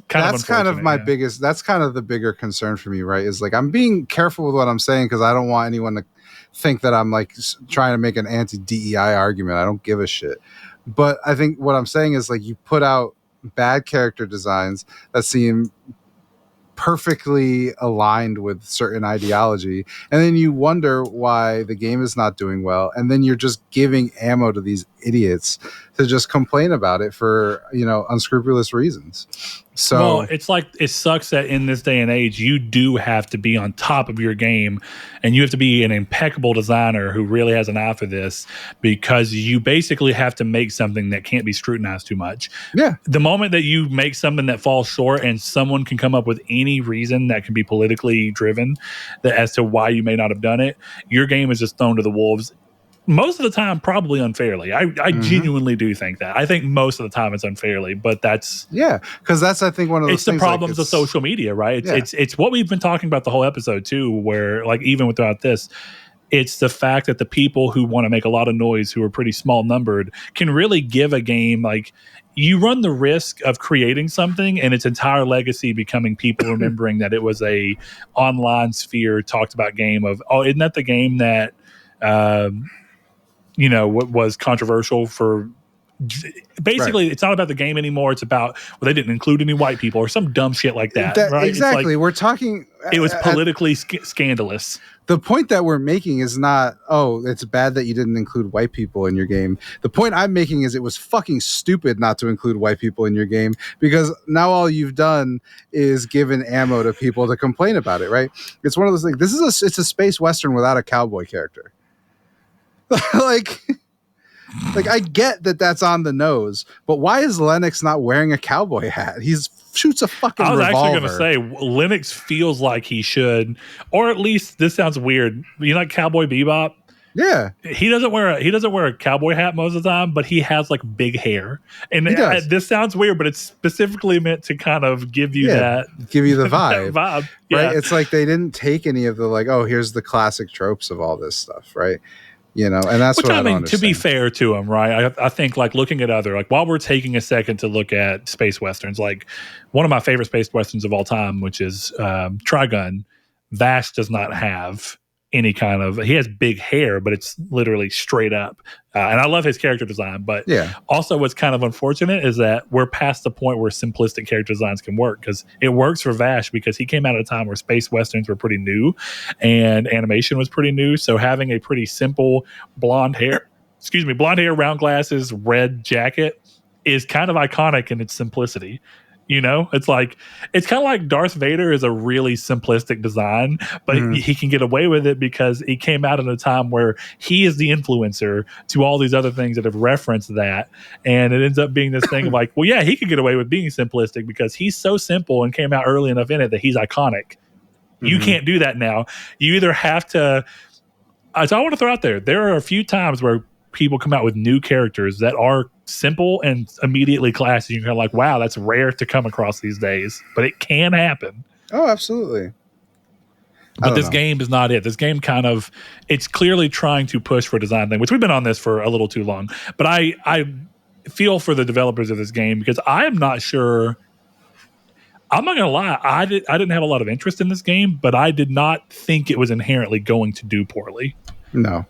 kind of my biggest. That's kind of the bigger concern for me, right? Is like I'm being careful with what I'm saying because I don't want anyone to think that I'm like trying to make an anti-DEI argument. I don't give a shit. But I think what I'm saying is like you put out bad character designs that seem perfectly aligned with certain ideology, and then you wonder why the game is not doing well, and then you're just giving ammo to these idiots to just complain about it for unscrupulous reasons. So it's like it sucks that in this day and age you do have to be on top of your game, and you have to be an impeccable designer who really has an eye for this, because you basically have to make something that can't be scrutinized too much. Yeah. The moment that you make something that falls short and someone can come up with any reason that can be politically driven as to why you may not have done it, your game is just thrown to the wolves. Most of the time, probably unfairly. I genuinely do think that. I think most of the time it's unfairly, but that's because that's I think one of those. It's the problems of social media, right? It's what we've been talking about the whole episode too. Where like even without this, it's the fact that the people who want to make a lot of noise, who are pretty small numbered, can really give a game like. You run the risk of creating something and its entire legacy becoming people remembering that it was a online sphere talked about game of, oh, isn't that the game that what was controversial for basically it's not about the game anymore. It's about, well, they didn't include any white people or some dumb shit like that. Right? Exactly. We're talking. It was politically scandalous. The point that we're making is not, oh, it's bad that you didn't include white people in your game. The point I'm making is it was fucking stupid not to include white people in your game, because now all you've done is given ammo to people to complain about it, right? It's one of those things. It's a space western without a cowboy character. like I get that that's on the nose, but why is Lennox not wearing a cowboy hat? Shoots a fucking revolver. I was actually going to say Lennox feels like he should, or at least this sounds weird. You know, like Cowboy Bebop. Yeah, he doesn't wear a cowboy hat most of the time, but he has like big hair. And this sounds weird, but it's specifically meant to kind of give you the vibe. Right? Yeah. It's like they didn't take any of the like, oh, here's the classic tropes of all this stuff, right? And that's what I mean. To be fair to him, right? I think like looking at other, like while we're taking a second to look at space westerns, like one of my favorite space westerns of all time, which is Trigun, Vash does not have any kind of, he has big hair, but it's literally straight up. And I love his character design, but also what's kind of unfortunate is that we're past the point where simplistic character designs can work, because it works for Vash because he came out at a time where space westerns were pretty new and animation was pretty new. So having a pretty simple blonde hair, round glasses, red jacket is kind of iconic in its simplicity. It's kind of like Darth Vader is a really simplistic design, but he can get away with it because he came out at a time where he is the influencer to all these other things that have referenced that. And it ends up being this thing of like, well, yeah, he could get away with being simplistic because he's so simple and came out early enough in it that he's iconic. You can't do that now. You either have to, so I want to throw out there are a few times where people come out with new characters that are simple and immediately classy. You're kind of like, wow, that's rare to come across these days, but it can happen. Oh, absolutely. But this game is not it. This game it's clearly trying to push for a design thing, which we've been on this for a little too long. But I feel for the developers of this game because I am not sure. I'm not going to lie. I didn't have a lot of interest in this game, but I did not think it was inherently going to do poorly. No.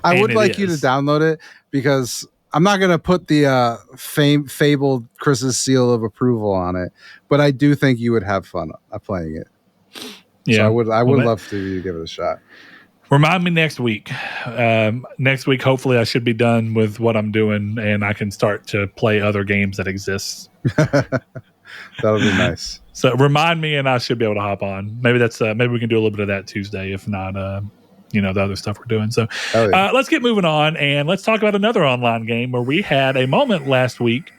I would like you to download it because I'm not going to put the fabled Chris's seal of approval on it, but I do think you would have fun playing it. Yeah, so I would love to give it a shot. Remind me next week. Next week, hopefully, I should be done with what I'm doing, and I can start to play other games that exist. That'll be nice. So remind me, and I should be able to hop on. Maybe maybe we can do a little bit of that Tuesday, if not, the other stuff we're doing. So let's get moving on, and let's talk about another online game where we had a moment last week.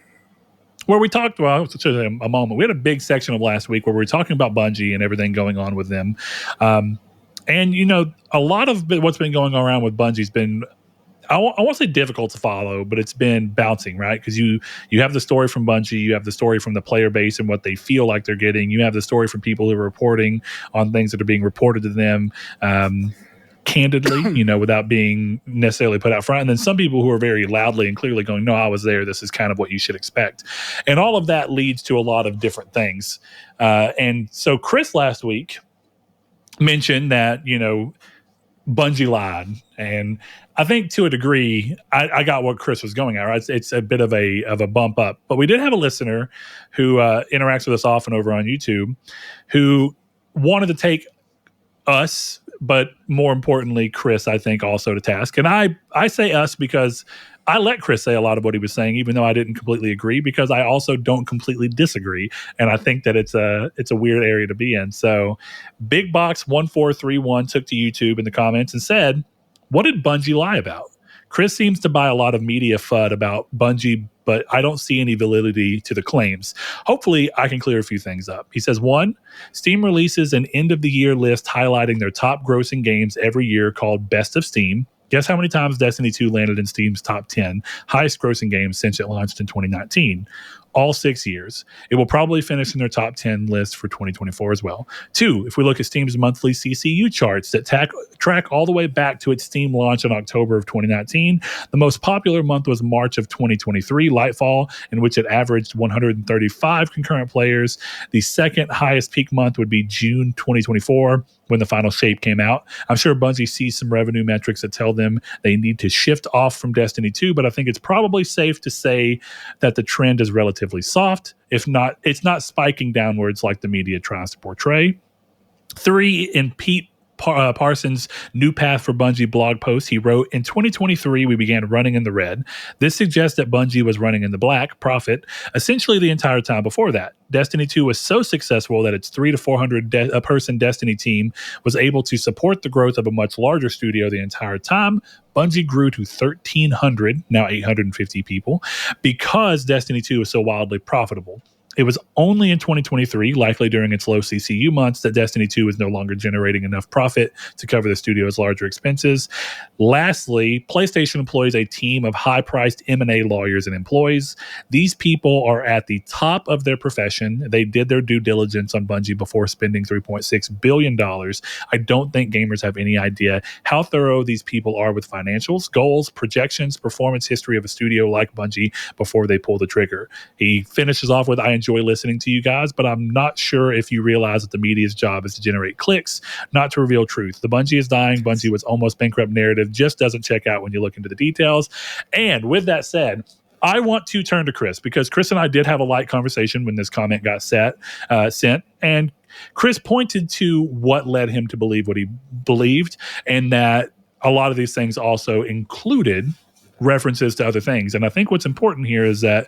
Where we talked about a moment. We had a big section of last week where we were talking about Bungie and everything going on with them. And, a lot of what's been going around with Bungie's been, I won't say difficult to follow, but it's been bouncing, right? Because you have the story from Bungie, you have the story from the player base and what they feel like they're getting. You have the story from people who are reporting on things that are being reported to them. Candidly, without being necessarily put out front. And then some people who are very loudly and clearly going, no, I was there. This is kind of what you should expect. And all of that leads to a lot of different things. And so Chris last week mentioned that, Bungie lied. And I think to a degree, I got what Chris was going at, right? It's a bit of a bump up. But we did have a listener who interacts with us often over on YouTube who wanted to take us, but more importantly, Chris, I think, also to task. And I say us because I let Chris say a lot of what he was saying, even though I didn't completely agree, because I also don't completely disagree. And I think that it's a weird area to be in. So Big Box 1431 took to YouTube in the comments and said, what did Bungie lie about? Chris seems to buy a lot of media FUD about Bungie, but I don't see any validity to the claims. Hopefully, I can clear a few things up. He says, 1, Steam releases an end-of-the-year list highlighting their top grossing games every year called Best of Steam. Guess how many times Destiny 2 landed in Steam's top 10 highest grossing games since it launched in 2019? All 6 years. It will probably finish in their top 10 list for 2024 as well. 2, if we look at Steam's monthly CCU charts that track all the way back to its Steam launch in October of 2019, the most popular month was March of 2023, Lightfall, in which it averaged 135 concurrent players. The second highest peak month would be June 2024, when the final shape came out. I'm sure Bungie sees some revenue metrics that tell them they need to shift off from Destiny 2, but I think it's probably safe to say that the trend is relatively soft. If not, it's not spiking downwards like the media tries to portray. 3, in Pete Parsons' New Path for Bungie blog post, he wrote, in 2023, we began running in the red. This suggests that Bungie was running in the black, profit, essentially the entire time before that. Destiny 2 was so successful that its 300 to 400 person Destiny team was able to support the growth of a much larger studio the entire time. Bungie grew to 1,300, now 850 people, because Destiny 2 was so wildly profitable. It was only in 2023, likely during its low CCU months, that Destiny 2 was no longer generating enough profit to cover the studio's larger expenses. Lastly, PlayStation employs a team of high-priced M&A lawyers and employees. These people are at the top of their profession. They did their due diligence on Bungie before spending $3.6 billion. I don't think gamers have any idea how thorough these people are with financials, goals, projections, performance history of a studio like Bungie before they pull the trigger. He finishes off with, I enjoy listening to you guys, but I'm not sure if you realize that the media's job is to generate clicks, not to reveal truth. The Bungie is dying, Bungie was almost bankrupt narrative just doesn't check out when you look into the details. And with that said, I want to turn to Chris, because Chris and I did have a light conversation when this comment got sent, and Chris pointed to what led him to believe what he believed, and that a lot of these things also included references to other things. And I think what's important here is that,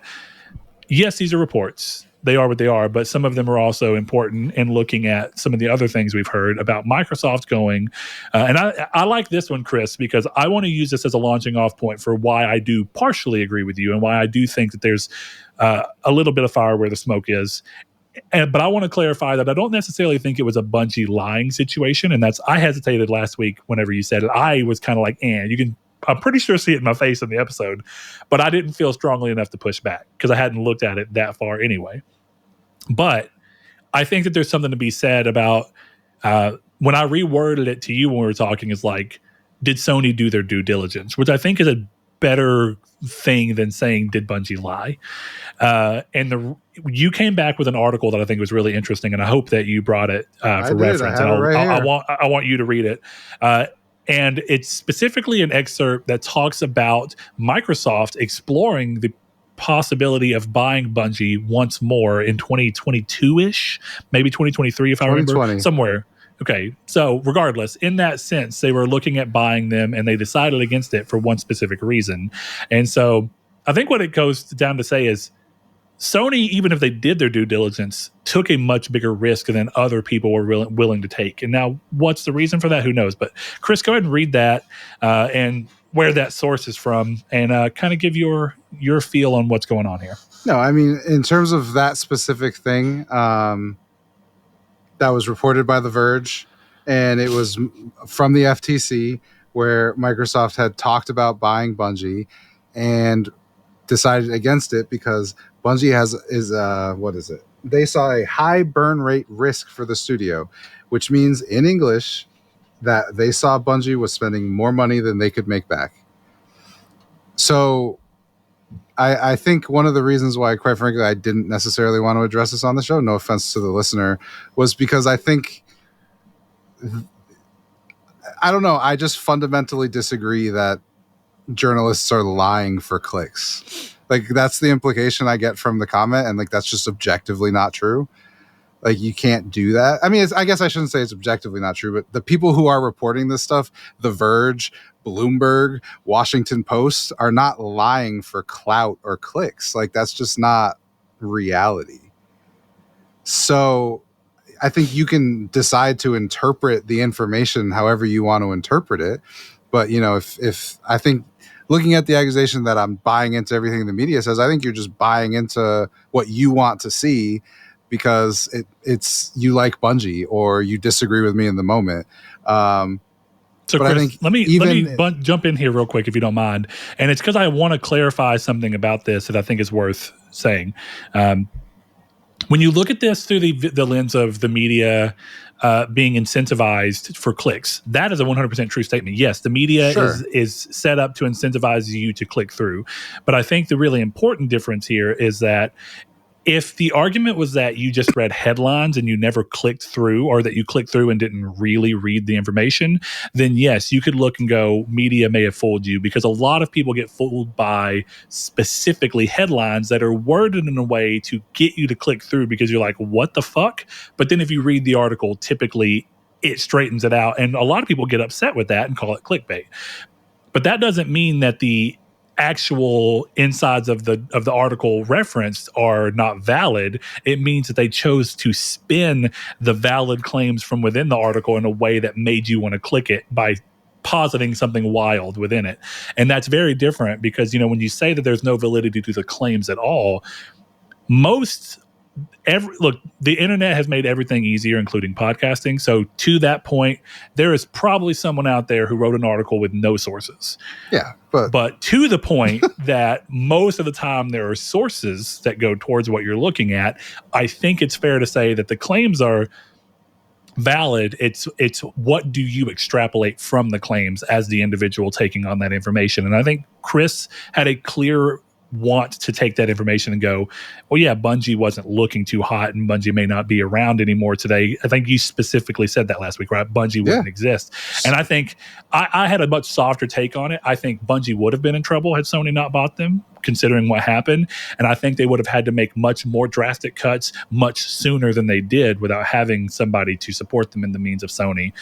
yes, these are reports. They are what they are, but some of them are also important in looking at some of the other things we've heard about Microsoft going. And I like this one, Chris, because I want to use this as a launching off point for why I do partially agree with you and why I do think that there's a little bit of fire where the smoke is. But I want to clarify that I don't necessarily think it was a Bungie lying situation. And I hesitated last week whenever you said it. I was kind of like, I'm pretty sure see it in my face in the episode, but I didn't feel strongly enough to push back because I hadn't looked at it that far anyway. But I think that there's something to be said about when I reworded it to you when we were talking, is like, did Sony do their due diligence? Which I think is a better thing than saying, did Bungie lie? And you came back with an article that I think was really interesting, and I hope that you brought it for reference. I have it right here. I want you to read it. And it's specifically an excerpt that talks about Microsoft exploring the possibility of buying Bungie once more in 2022-ish, maybe 2023 if I remember, somewhere. Okay, so regardless, in that sense, they were looking at buying them and they decided against it for one specific reason. And so I think what it goes down to say is Sony, even if they did their due diligence, took a much bigger risk than other people were willing to take. And now what's the reason for that? Who knows? But Chris, go ahead and read that and where that source is from and kind of give your feel on what's going on here. No, I mean, in terms of that specific thing, that was reported by The Verge, and it was from the FTC, where Microsoft had talked about buying Bungie and decided against it because Bungie they saw a high burn rate risk for the studio, which means in English that they saw Bungie was spending more money than they could make back. So I think one of the reasons why, quite frankly, I didn't necessarily want to address this on the show, no offense to the listener, was because I think, I don't know, I just fundamentally disagree that journalists are lying for clicks. Like, that's the implication I get from the comment, and like that's just objectively not true. Like, you can't do that. I mean, I guess I shouldn't say it's objectively not true, but the people who are reporting this stuff, The Verge, Bloomberg, Washington Post, are not lying for clout or clicks. Like, that's just not reality. So I think you can decide to interpret the information however you want to interpret it. But, you know, if I think looking at the accusation that I'm buying into everything the media says, I think you're just buying into what you want to see because it's you like Bungie or you disagree with me in the moment. So, Chris, let me jump in here real quick, if you don't mind. And it's because I want to clarify something about this that I think is worth saying. When you look at this through the lens of the media being incentivized for clicks, that is a 100% true statement. Yes, the media is set up to incentivize you to click through. But I think the really important difference here is that if the argument was that you just read headlines and you never clicked through, or that you clicked through and didn't really read the information, then yes, you could look and go, media may have fooled you, because a lot of people get fooled by specifically headlines that are worded in a way to get you to click through because you're like, what the fuck? But then if you read the article, typically it straightens it out. And a lot of people get upset with that and call it clickbait. But that doesn't mean that the actual insides of the article referenced are not valid. It means that they chose to spin the valid claims from within the article in a way that made you want to click it by positing something wild within it. And that's very different because, you know, when you say that there's no validity to the claims at all, look, the internet has made everything easier, including podcasting. So to that point, there is probably someone out there who wrote an article with no sources. Yeah. But to the point that most of the time there are sources that go towards what you're looking at, I think it's fair to say that the claims are valid. It's what do you extrapolate from the claims as the individual taking on that information. And I think Chris had a clear want to take that information and go, well, yeah, Bungie wasn't looking too hot and Bungie may not be around anymore today. I think you specifically said that last week, right? Bungie wouldn't exist. And I think I had a much softer take on it. I think Bungie would have been in trouble had Sony not bought them, considering what happened. And I think they would have had to make much more drastic cuts much sooner than they did without having somebody to support them in the means of Sony.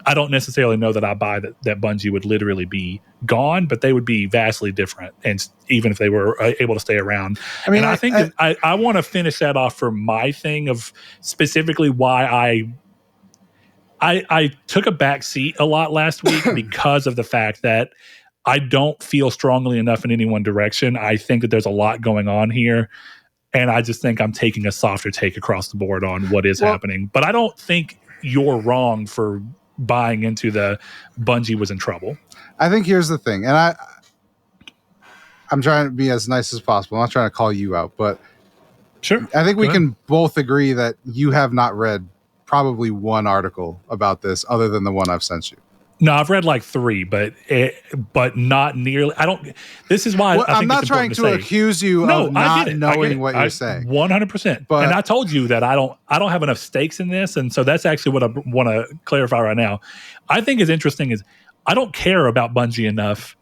I don't necessarily know that I buy that Bungie would literally be gone, but they would be vastly different. And even if they were able to stay around. I mean, and I think I want to finish that off for my thing of specifically why I took a back seat a lot last week because of the fact that I don't feel strongly enough in any one direction. I think that there's a lot going on here. And I just think I'm taking a softer take across the board on what is happening. But I don't think you're wrong for buying into the Bungie was in trouble. I think here's the thing. And I'm trying to be as nice as possible. I'm not trying to call you out, but sure. I think we can both agree that you have not read probably one article about this other than the one I've sent you. No, I've read like 3, but not nearly. I don't. This is why I think I'm not it's trying important to say, accuse you no, of not I get it. knowing what you're saying. 100%. But, and I told you that I don't have enough stakes in this, and so that's actually what I want to clarify right now. I think is interesting is I don't care about Bungie enough.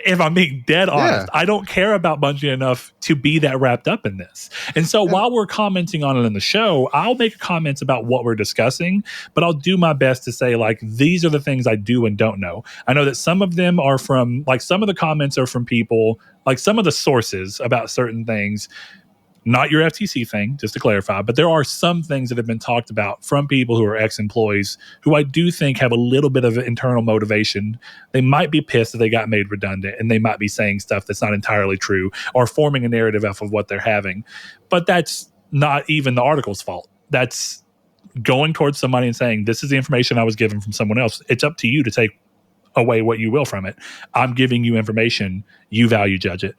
If I'm being dead honest, I don't care about Bungie enough to be that wrapped up in this. And so while we're commenting on it in the show, I'll make comments about what we're discussing, but I'll do my best to say, like, these are the things I do and don't know. I know that some of them are from, like, some of the comments are from people, like some of the sources about certain things. Not your FTC thing, just to clarify, but there are some things that have been talked about from people who are ex-employees who I do think have a little bit of internal motivation. They might be pissed that they got made redundant, and they might be saying stuff that's not entirely true or forming a narrative off of what they're having. But that's not even the article's fault. That's going towards somebody and saying, this is the information I was given from someone else. It's up to you to take away what you will from it. I'm giving you information. You value judge it.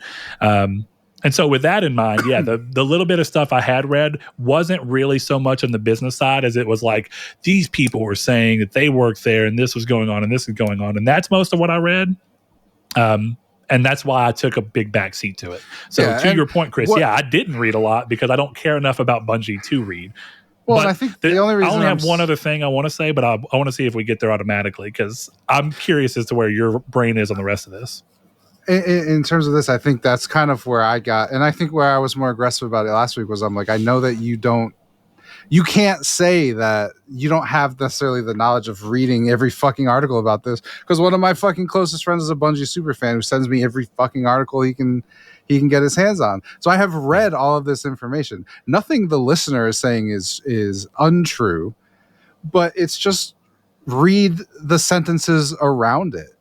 And so with that in mind, yeah, the little bit of stuff I had read wasn't really so much on the business side as it was like, these people were saying that they work there and this was going on and this is going on. And that's most of what I read. And that's why I took a big backseat to it. So to your point, Chris, I didn't read a lot because I don't care enough about Bungie to read. Well, and I think the only reason I only have one other thing I want to say, but I want to see if we get there automatically because I'm curious as to where your brain is on the rest of this. In terms of this, I think that's kind of where I got, and I think where I was more aggressive about it last week was I'm like, I know that you can't say that you don't have necessarily the knowledge of reading every fucking article about this, because one of my fucking closest friends is a Bungie super fan who sends me every fucking article he can get his hands on. So I have read all of this information. Nothing the listener is saying is untrue, but it's just read the sentences around it.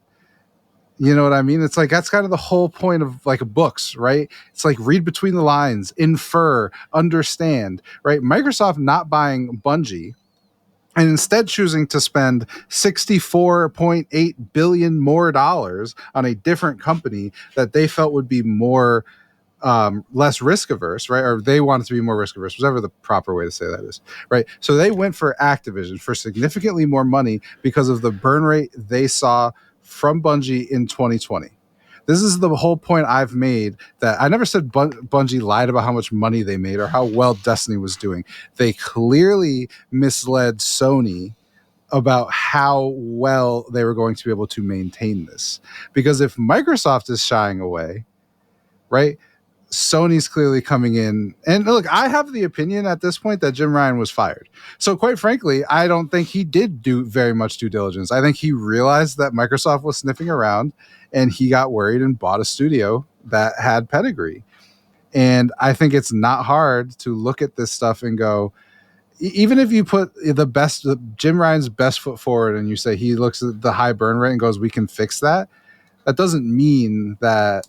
You know what I mean? It's like, that's kind of the whole point of like books, right? It's like read between the lines, infer, understand, right? Microsoft not buying Bungie and instead choosing to spend $64.8 billion more dollars on a different company that they felt would be more less risk averse, right? Or they wanted to be more risk averse, whatever the proper way to say that is, right? So they went for Activision for significantly more money because of the burn rate they saw from Bungie in 2020. This is the whole point I've made, that I never said Bungie lied about how much money they made or how well Destiny was doing. They clearly misled Sony about how well they were going to be able to maintain this. Because if Microsoft is shying away, right, Sony's clearly coming in. And look, I have the opinion at this point that Jim Ryan was fired. So quite frankly, I don't think he did do very much due diligence. I think he realized that Microsoft was sniffing around and he got worried and bought a studio that had pedigree. And I think it's not hard to look at this stuff and go, even if you put Jim Ryan's best foot forward and you say he looks at the high burn rate and goes, we can fix that. That doesn't mean that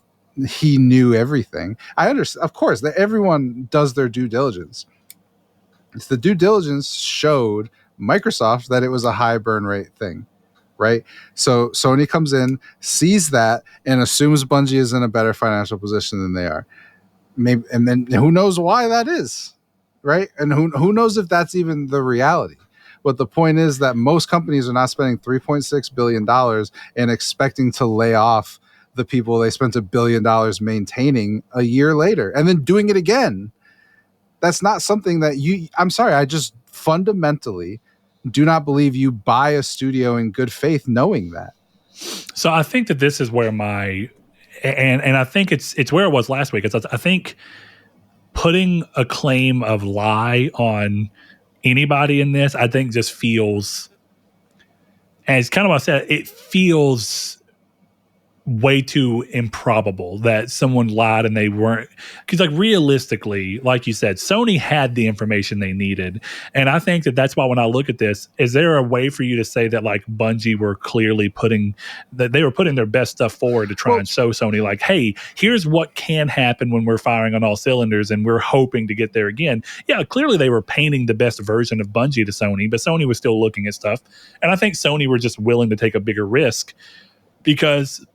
he knew everything. I understand, of course, that everyone does their due diligence. It's the due diligence showed Microsoft that it was a high burn rate thing, right? So Sony comes in, sees that, and assumes Bungie is in a better financial position than they are. Maybe, and then who knows why that is, right? And who knows if that's even the reality. But the point is that most companies are not spending $3.6 billion and expecting to lay off the people they spent $1 billion maintaining a year later and then doing it again. That's not something that I'm sorry, I just fundamentally do not believe you buy a studio in good faith knowing that. So I think that this is where and I think it's where it was last week. I think putting a claim of lie on anybody in this, I think just feels, and it's kind of what I said, it feels way too improbable that someone lied and they weren't, because like realistically, like you said, Sony had the information they needed. And I think that that's why when I look at this, is there a way for you to say that like Bungie were clearly putting their best stuff forward to try and show Sony like, hey, here's what can happen when we're firing on all cylinders and we're hoping to get there again. Yeah, clearly they were painting the best version of Bungie to Sony, but Sony was still looking at stuff. And I think Sony were just willing to take a bigger risk, because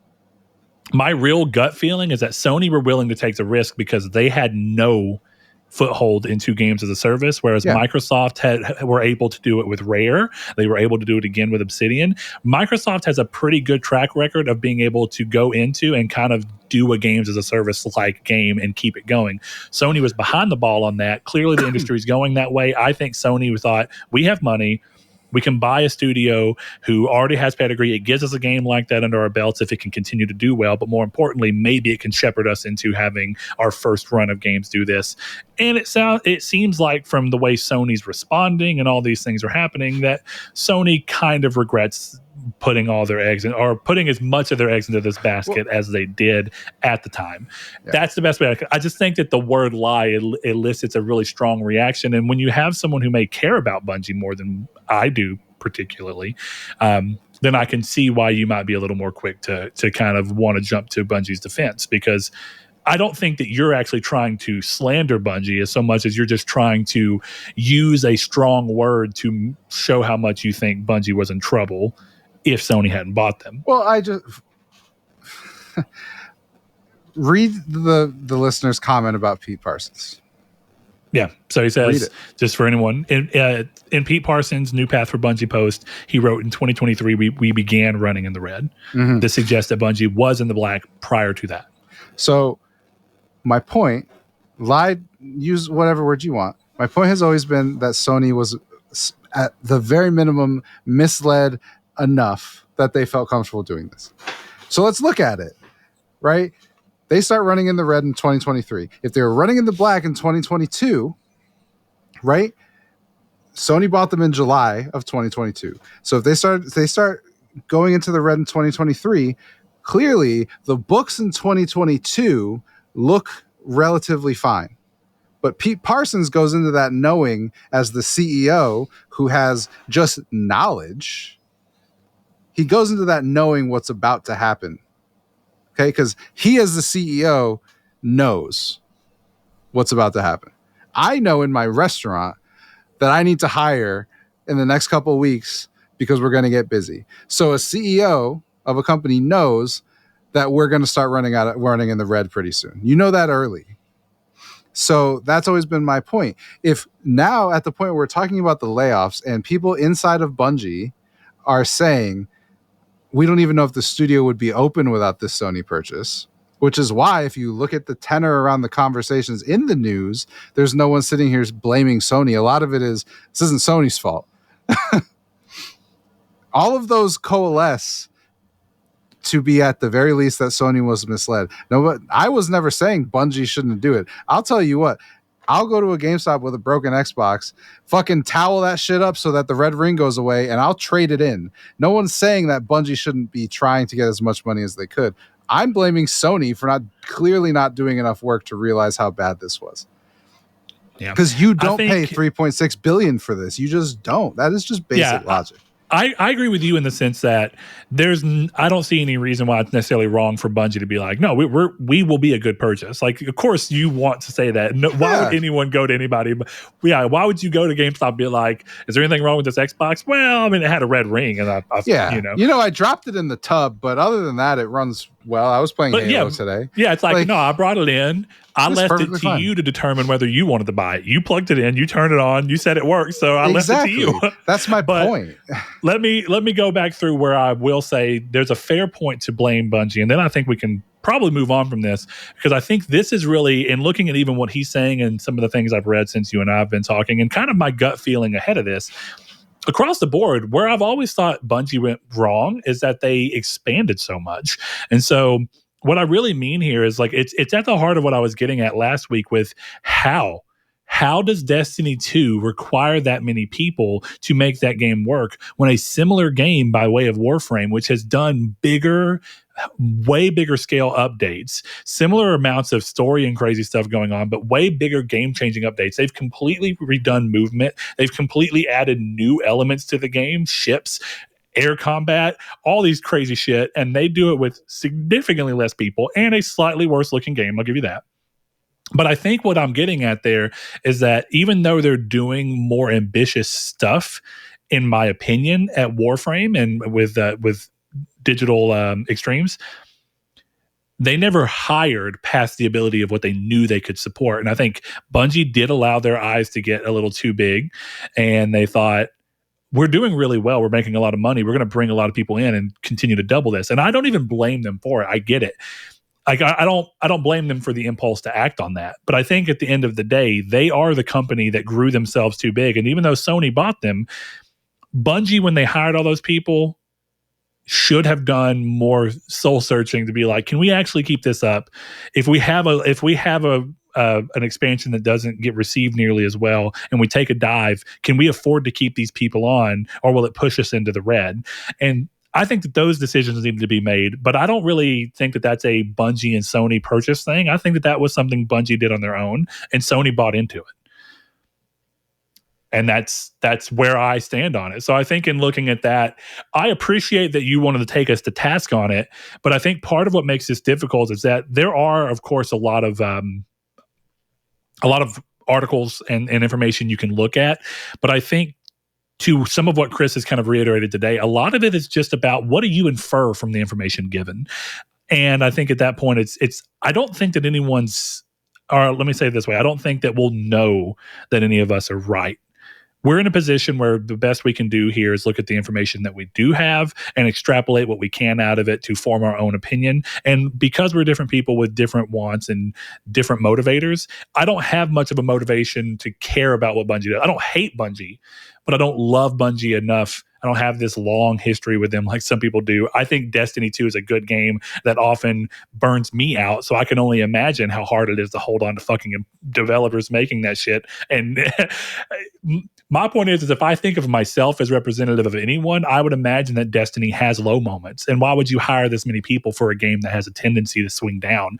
my real gut feeling is that Sony were willing to take the risk because they had no foothold into games as a service, whereas Yeah. Microsoft were able to do it with Rare. They were able to do it again with Obsidian. Microsoft has a pretty good track record of being able to go into and kind of do a games as a service like game and keep it going. Sony was behind the ball on that. Clearly the industry is going that way. I think Sony thought, we have money, we can buy a studio who already has pedigree. It gives us a game like that under our belts if it can continue to do well. But more importantly, maybe it can shepherd us into having our first run of games do this. And it seems like from the way Sony's responding and all these things are happening that Sony kind of regrets putting all their eggs in, or putting as much of their eggs into this basket as they did at the time. Yeah. That's the best way. I just think that the word lie elicits a really strong reaction. And when you have someone who may care about Bungie more than I do particularly, then I can see why you might be a little more quick to kind of want to jump to Bungie's defense, because I don't think that you're actually trying to slander Bungie as so much as you're just trying to use a strong word to show how much you think Bungie was in trouble if Sony hadn't bought them. Well, I just read the listener's comment about Pete Parsons. Yeah, so he says, just for anyone, in Pete Parsons' New Path for Bungie post, he wrote, in 2023, we began running in the red. Mm-hmm. This suggests that Bungie was in the black prior to that. So my point, use whatever word you want. My point has always been that Sony was, at the very minimum, misled enough that they felt comfortable doing this. So let's look at it, right? They start running in the red in 2023. If they were running in the black in 2022, right? Sony bought them in July of 2022. So if they start going into the red in 2023, clearly the books in 2022 look relatively fine. But Pete Parsons goes into that knowing, as the CEO who has just knowledge, he goes into that knowing what's about to happen. Okay, because he, as the CEO, knows what's about to happen. I know in my restaurant that I need to hire in the next couple of weeks because we're going to get busy. So a CEO of a company knows that we're going to start running in the red pretty soon. You know that early. So that's always been my point. If now at the point where we're talking about the layoffs and people inside of Bungie are saying, we don't even know if the studio would be open without this Sony purchase, which is why if you look at the tenor around the conversations in the news, there's no one sitting here blaming Sony. A lot of it is, this isn't Sony's fault. All of those coalesce to be at the very least that Sony was misled. No, but I was never saying Bungie shouldn't do it. I'll tell you what, I'll go to a GameStop with a broken Xbox, fucking towel that shit up so that the red ring goes away, and I'll trade it in. No one's saying that Bungie shouldn't be trying to get as much money as they could. I'm blaming Sony for clearly not doing enough work to realize how bad this was. Yeah, because you don't pay $3.6 billion for this. You just don't. That is just basic logic. I agree with you in the sense that I don't see any reason why it's necessarily wrong for Bungie to be like, no, we will be a good purchase. Like, of course you want to say that. No, why would anyone go to anybody? Yeah, why would you go to GameStop and be like, is there anything wrong with this Xbox? Well, I mean, it had a red ring, and I dropped it in the tub, but other than that, it runs well. I was playing Halo today. Yeah, it's like, no, I brought it in. I left it to you to determine whether you wanted to buy it. You plugged it in, you turned it on, you said it worked, so I left it to you. That's my point. Let me go back through where I will say there's a fair point to blame Bungie, and then I think we can probably move on from this, because I think this is really, in looking at even what he's saying and some of the things I've read since you and I have been talking, and kind of my gut feeling ahead of this, across the board, where I've always thought Bungie went wrong is that they expanded so much. And so what I really mean here is, like, it's at the heart of what I was getting at last week with how does Destiny 2 require that many people to make that game work when a similar game by way of Warframe, which has done way bigger scale updates, similar amounts of story and crazy stuff going on, but way bigger game-changing updates. They've completely redone movement. They've completely added new elements to the game, ships, air combat, all these crazy shit, and they do it with significantly less people and a slightly worse looking game. I'll give you that. But I think what I'm getting at there is that even though they're doing more ambitious stuff, in my opinion, at Warframe and with Digital Extremes, they never hired past the ability of what they knew they could support. And I think Bungie did allow their eyes to get a little too big, and they thought, we're doing really well. We're making a lot of money. We're going to bring a lot of people in and continue to double this. And I don't even blame them for it. I get it. I don't blame them for the impulse to act on that. But I think at the end of the day, they are the company that grew themselves too big. And even though Sony bought them, Bungie, when they hired all those people, should have done more soul searching to be like, can we actually keep this up? If we have an expansion that doesn't get received nearly as well, and we take a dive, can we afford to keep these people on, or will it push us into the red? And I think that those decisions need to be made, but I don't really think that that's a Bungie and Sony purchase thing. I think that that was something Bungie did on their own, and Sony bought into it. And that's where I stand on it. So I think in looking at that, I appreciate that you wanted to take us to task on it, but I think part of what makes this difficult is that there are, of course, a lot of articles and information you can look at, but I think to some of what Chris has kind of reiterated today, a lot of it is just about what do you infer from the information given. And I think at that point, it's I don't think that anyone's, or let me say it this way, I don't think that we'll know that any of us are right. We're in a position where the best we can do here is look at the information that we do have and extrapolate what we can out of it to form our own opinion. And because we're different people with different wants and different motivators, I don't have much of a motivation to care about what Bungie does. I don't hate Bungie, but I don't love Bungie enough. I don't have this long history with them like some people do. I think Destiny 2 is a good game that often burns me out. So I can only imagine how hard it is to hold on to fucking developers making that shit. And my point is if I think of myself as representative of anyone, I would imagine that Destiny has low moments. And why would you hire this many people for a game that has a tendency to swing down?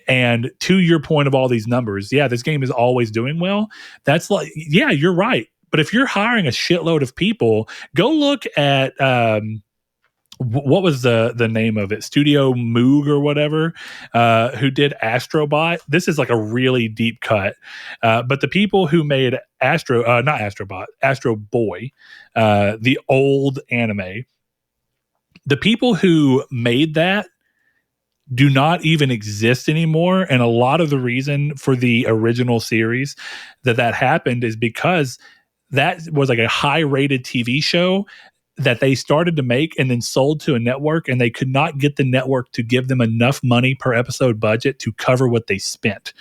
And to your point of all these numbers, yeah, this game is always doing well. That's like, yeah, you're right. But if you're hiring a shitload of people, go look at what was the name of it? Studio Moog or whatever, who did Astrobot. This is like a really deep cut. But the people who made not Astrobot, Astro Boy, the old anime, the people who made that do not even exist anymore. And a lot of the reason for the original series that happened is because that was like a high-rated TV show that they started to make and then sold to a network, and they could not get the network to give them enough money per episode budget to cover what they spent.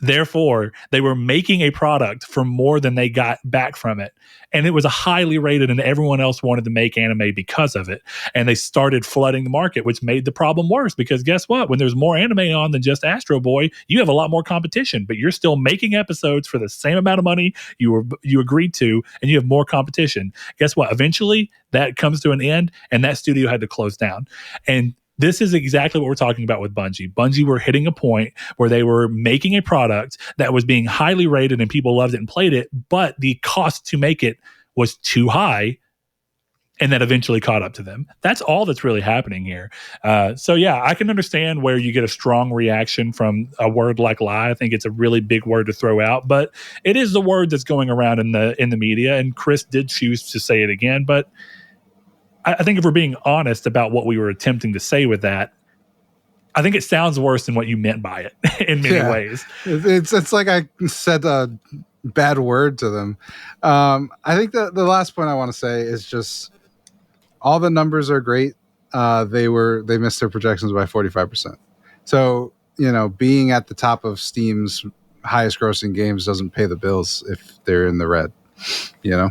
Therefore, they were making a product for more than they got back from it. And it was a highly rated, and everyone else wanted to make anime because of it. And they started flooding the market, which made the problem worse because guess what? When there's more anime on than just Astro Boy, you have a lot more competition, but you're still making episodes for the same amount of money you agreed to, and you have more competition. Guess what? Eventually, that comes to an end, and that studio had to close down. And this is exactly what we're talking about with Bungie. Bungie were hitting a point where they were making a product that was being highly rated and people loved it and played it, but the cost to make it was too high, and that eventually caught up to them. That's all that's really happening here. So yeah, I can understand where you get a strong reaction from a word like lie. I think it's a really big word to throw out, but it is the word that's going around in the media, and Chris did choose to say it again, but I think if we're being honest about what we were attempting to say with that, I think it sounds worse than what you meant by it in many ways. It's like I said a bad word to them. I think that the last point I want to say is just all the numbers are great. They missed their projections by 45%. So, being at the top of Steam's highest grossing games doesn't pay the bills if they're in the red, Yeah.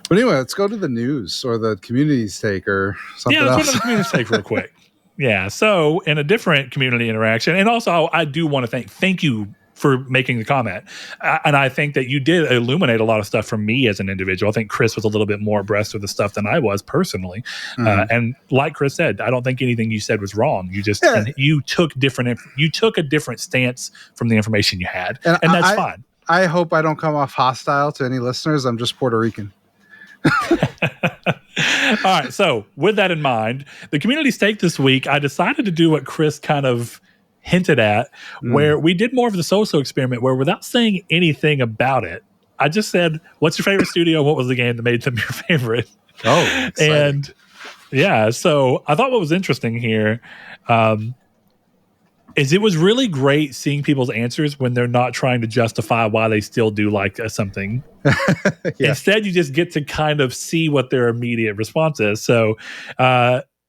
But anyway, let's go to the news or the community's take or something else. Yeah, let's go to the community's take real quick. Yeah, so in a different community interaction, and also I do want to thank you for making the comment. And I think that you did illuminate a lot of stuff from me as an individual. I think Chris was a little bit more abreast of the stuff than I was personally. And like Chris said, I don't think anything you said was wrong. You just you took a different stance from the information you had, and that's fine. I hope I don't come off hostile to any listeners. I'm just Puerto Rican. All right, so with that in mind, the community stake this week, I decided to do what Chris kind of hinted at, where we did more of the social experiment, where without saying anything about it, I just said, what's your favorite studio? What was the game that made them your favorite? Oh, exciting. And Yeah. So I thought what was interesting here is it was really great seeing people's answers when they're not trying to justify why they still do like something. Yeah. Instead, you just get to kind of see what their immediate response is. So,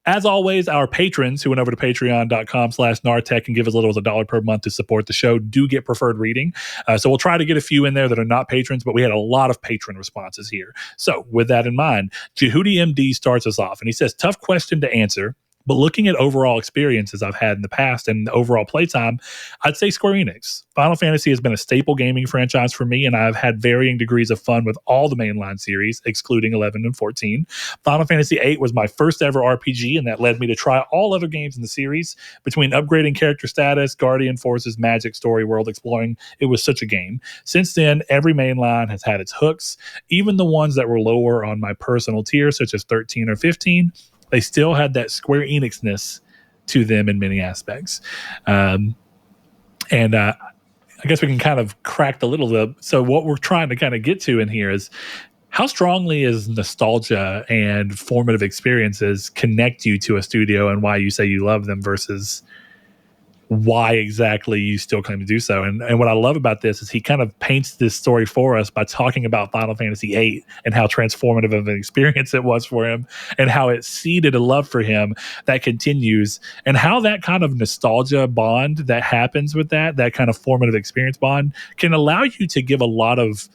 as always, our patrons who went over to patreon.com/nartech and give as little as $1 per month to support the show do get preferred reading. So we'll try to get a few in there that are not patrons, but we had a lot of patron responses here. So with that in mind, Jehudi MD starts us off and he says, tough question to answer. But looking at overall experiences I've had in the past and overall playtime, I'd say Square Enix. Final Fantasy has been a staple gaming franchise for me, and I've had varying degrees of fun with all the mainline series, excluding 11 and 14. Final Fantasy VIII was my first ever RPG, and that led me to try all other games in the series. Between upgrading character status, Guardian Forces, Magic, story, world exploring, it was such a game. Since then, every mainline has had its hooks, even the ones that were lower on my personal tier, such as 13 or 15. They still had that Square Enix-ness to them in many aspects. I guess we can kind of crack the little. So what we're trying to kind of get to in here is how strongly is nostalgia and formative experiences connect you to a studio and why you say you love them versus why exactly you still claim to do so. And what I love about this is he kind of paints this story for us by talking about Final Fantasy VIII and how transformative of an experience it was for him and how it seeded a love for him that continues and how that kind of nostalgia bond that happens with that kind of formative experience bond can allow you to give a lot of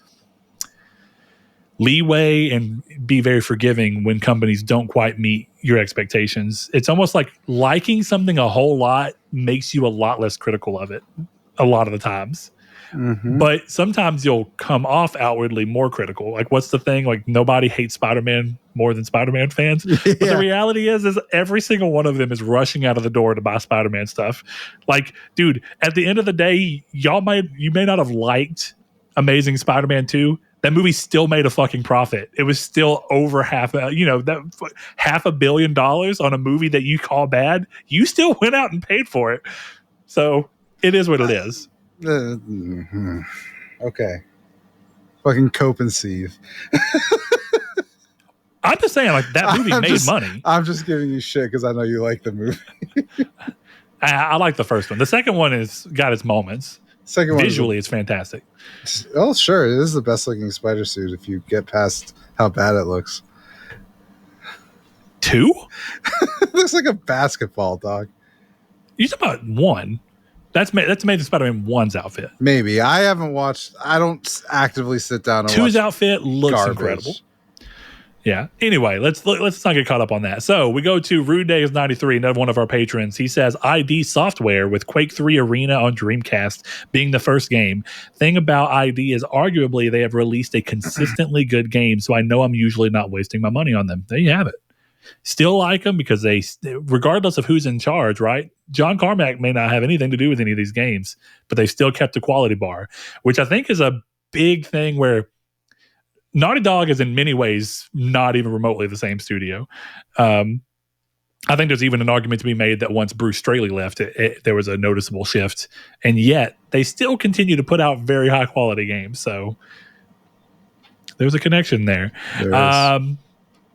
leeway and be very forgiving when companies don't quite meet your expectations. It's almost like liking something a whole lot makes you a lot less critical of it a lot of the times. Mm-hmm. But sometimes you'll come off outwardly more critical. Like, what's the thing? Like, nobody hates Spider-Man more than Spider-Man fans. Yeah. But the reality is every single one of them is rushing out of the door to buy Spider-Man stuff. Like, dude, at the end of the day, you may not have liked Amazing Spider-Man 2. That movie still made a fucking profit. It was still over $500 million on a movie that you call bad. You still went out and paid for it. So it is what it is. Okay. Fucking cope and seethe. I'm just saying, like, that movie made money. I'm just giving you shit because I know you like the movie. I like the first one. The second one has got its moments. Visually, it's fantastic. Oh, sure. It is the best looking spider suit if you get past how bad it looks. 2? It looks like a basketball, dog. You talking about 1? That's Amazing Spider-Man 1's outfit. Maybe. I haven't watched. I don't actively sit down and 2's watch outfit looks incredible. Yeah. Anyway, let's not get caught up on that. So we go to Rude Days 93, another one of our patrons. He says ID Software with Quake 3 Arena on Dreamcast being the first game. Thing about ID is arguably they have released a consistently good game, so I know I'm usually not wasting my money on them. There you have it. Still like them because they, regardless of who's in charge, right? John Carmack may not have anything to do with any of these games, but they've still kept a quality bar, which I think is a big thing where Naughty Dog is in many ways not even remotely the same studio. I think there's even an argument to be made that once Bruce Straley left, there was a noticeable shift, and yet they still continue to put out very high quality games. So there's a connection there.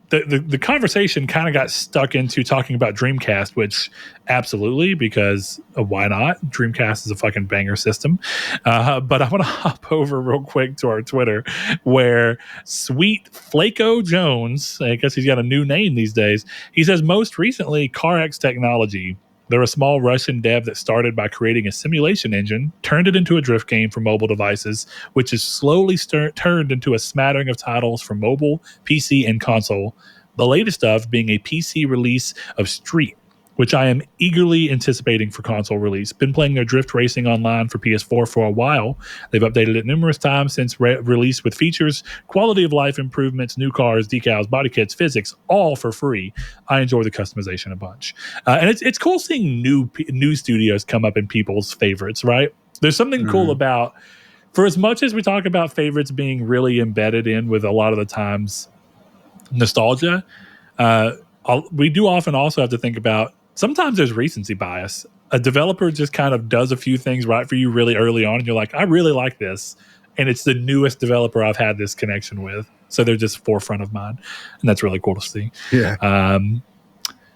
The conversation kind of got stuck into talking about Dreamcast, which absolutely, because why not? Dreamcast is a fucking banger system. But I want to hop over real quick to our Twitter where Sweet Flaco Jones, I guess he's got a new name these days. He says, most recently, CarX Technology. They're a small Russian dev that started by creating a simulation engine, turned it into a drift game for mobile devices, which is slowly turned into a smattering of titles for mobile, PC, and console. The latest of being a PC release of Street, which I am eagerly anticipating for console release. Been playing their drift racing online for PS4 for a while. They've updated it numerous times since release with features, quality of life improvements, new cars, decals, body kits, physics, all for free. I enjoy the customization a bunch. And it's cool seeing new studios come up in people's favorites, right? There's something cool about, for as much as we talk about favorites being really embedded in with a lot of the times nostalgia, we do often also have to think about sometimes there's recency bias. A developer just kind of does a few things right for you really early on, and you're like, I really like this, and it's the newest developer I've had this connection with. So they're just forefront of mind, and that's really cool to see. Yeah.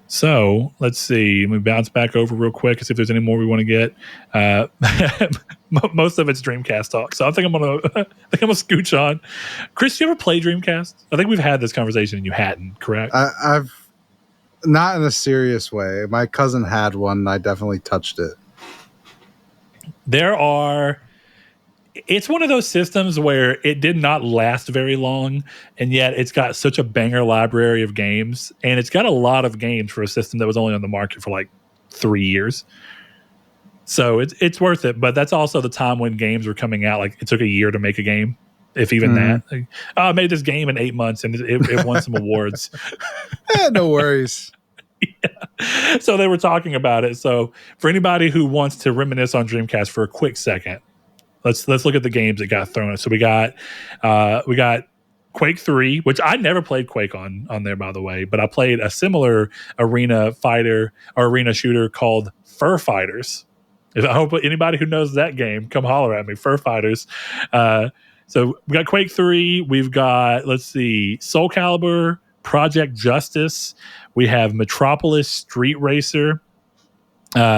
So let's see. Let me bounce back over real quick and see if there's any more we want to get. Most of it's Dreamcast talk, so I think I'm gonna scooch on. Chris, you ever play Dreamcast? I think we've had this conversation and you hadn't, correct? I've not in a serious way. My cousin had one, and I definitely touched it. It's one of those systems where it did not last very long, and yet it's got such a banger library of games, and it's got a lot of games for a system that was only on the market for like 3 years. So it's worth it, but that's also the time when games were coming out. Like, it took a year to make a game, if even that. Like, I made this game in 8 months, and it won some awards. No worries. Yeah. So they were talking about it. So for anybody who wants to reminisce on Dreamcast for a quick second, let's look at the games that got thrown. So we got Quake 3, which I never played Quake on there, by the way, but I played a similar arena fighter or arena shooter called Fur Fighters. I hope anybody who knows that game, come holler at me. Fur Fighters. So we got Quake 3. We've got, let's see, Soul Calibur, Project Justice. We have Metropolis Street Racer,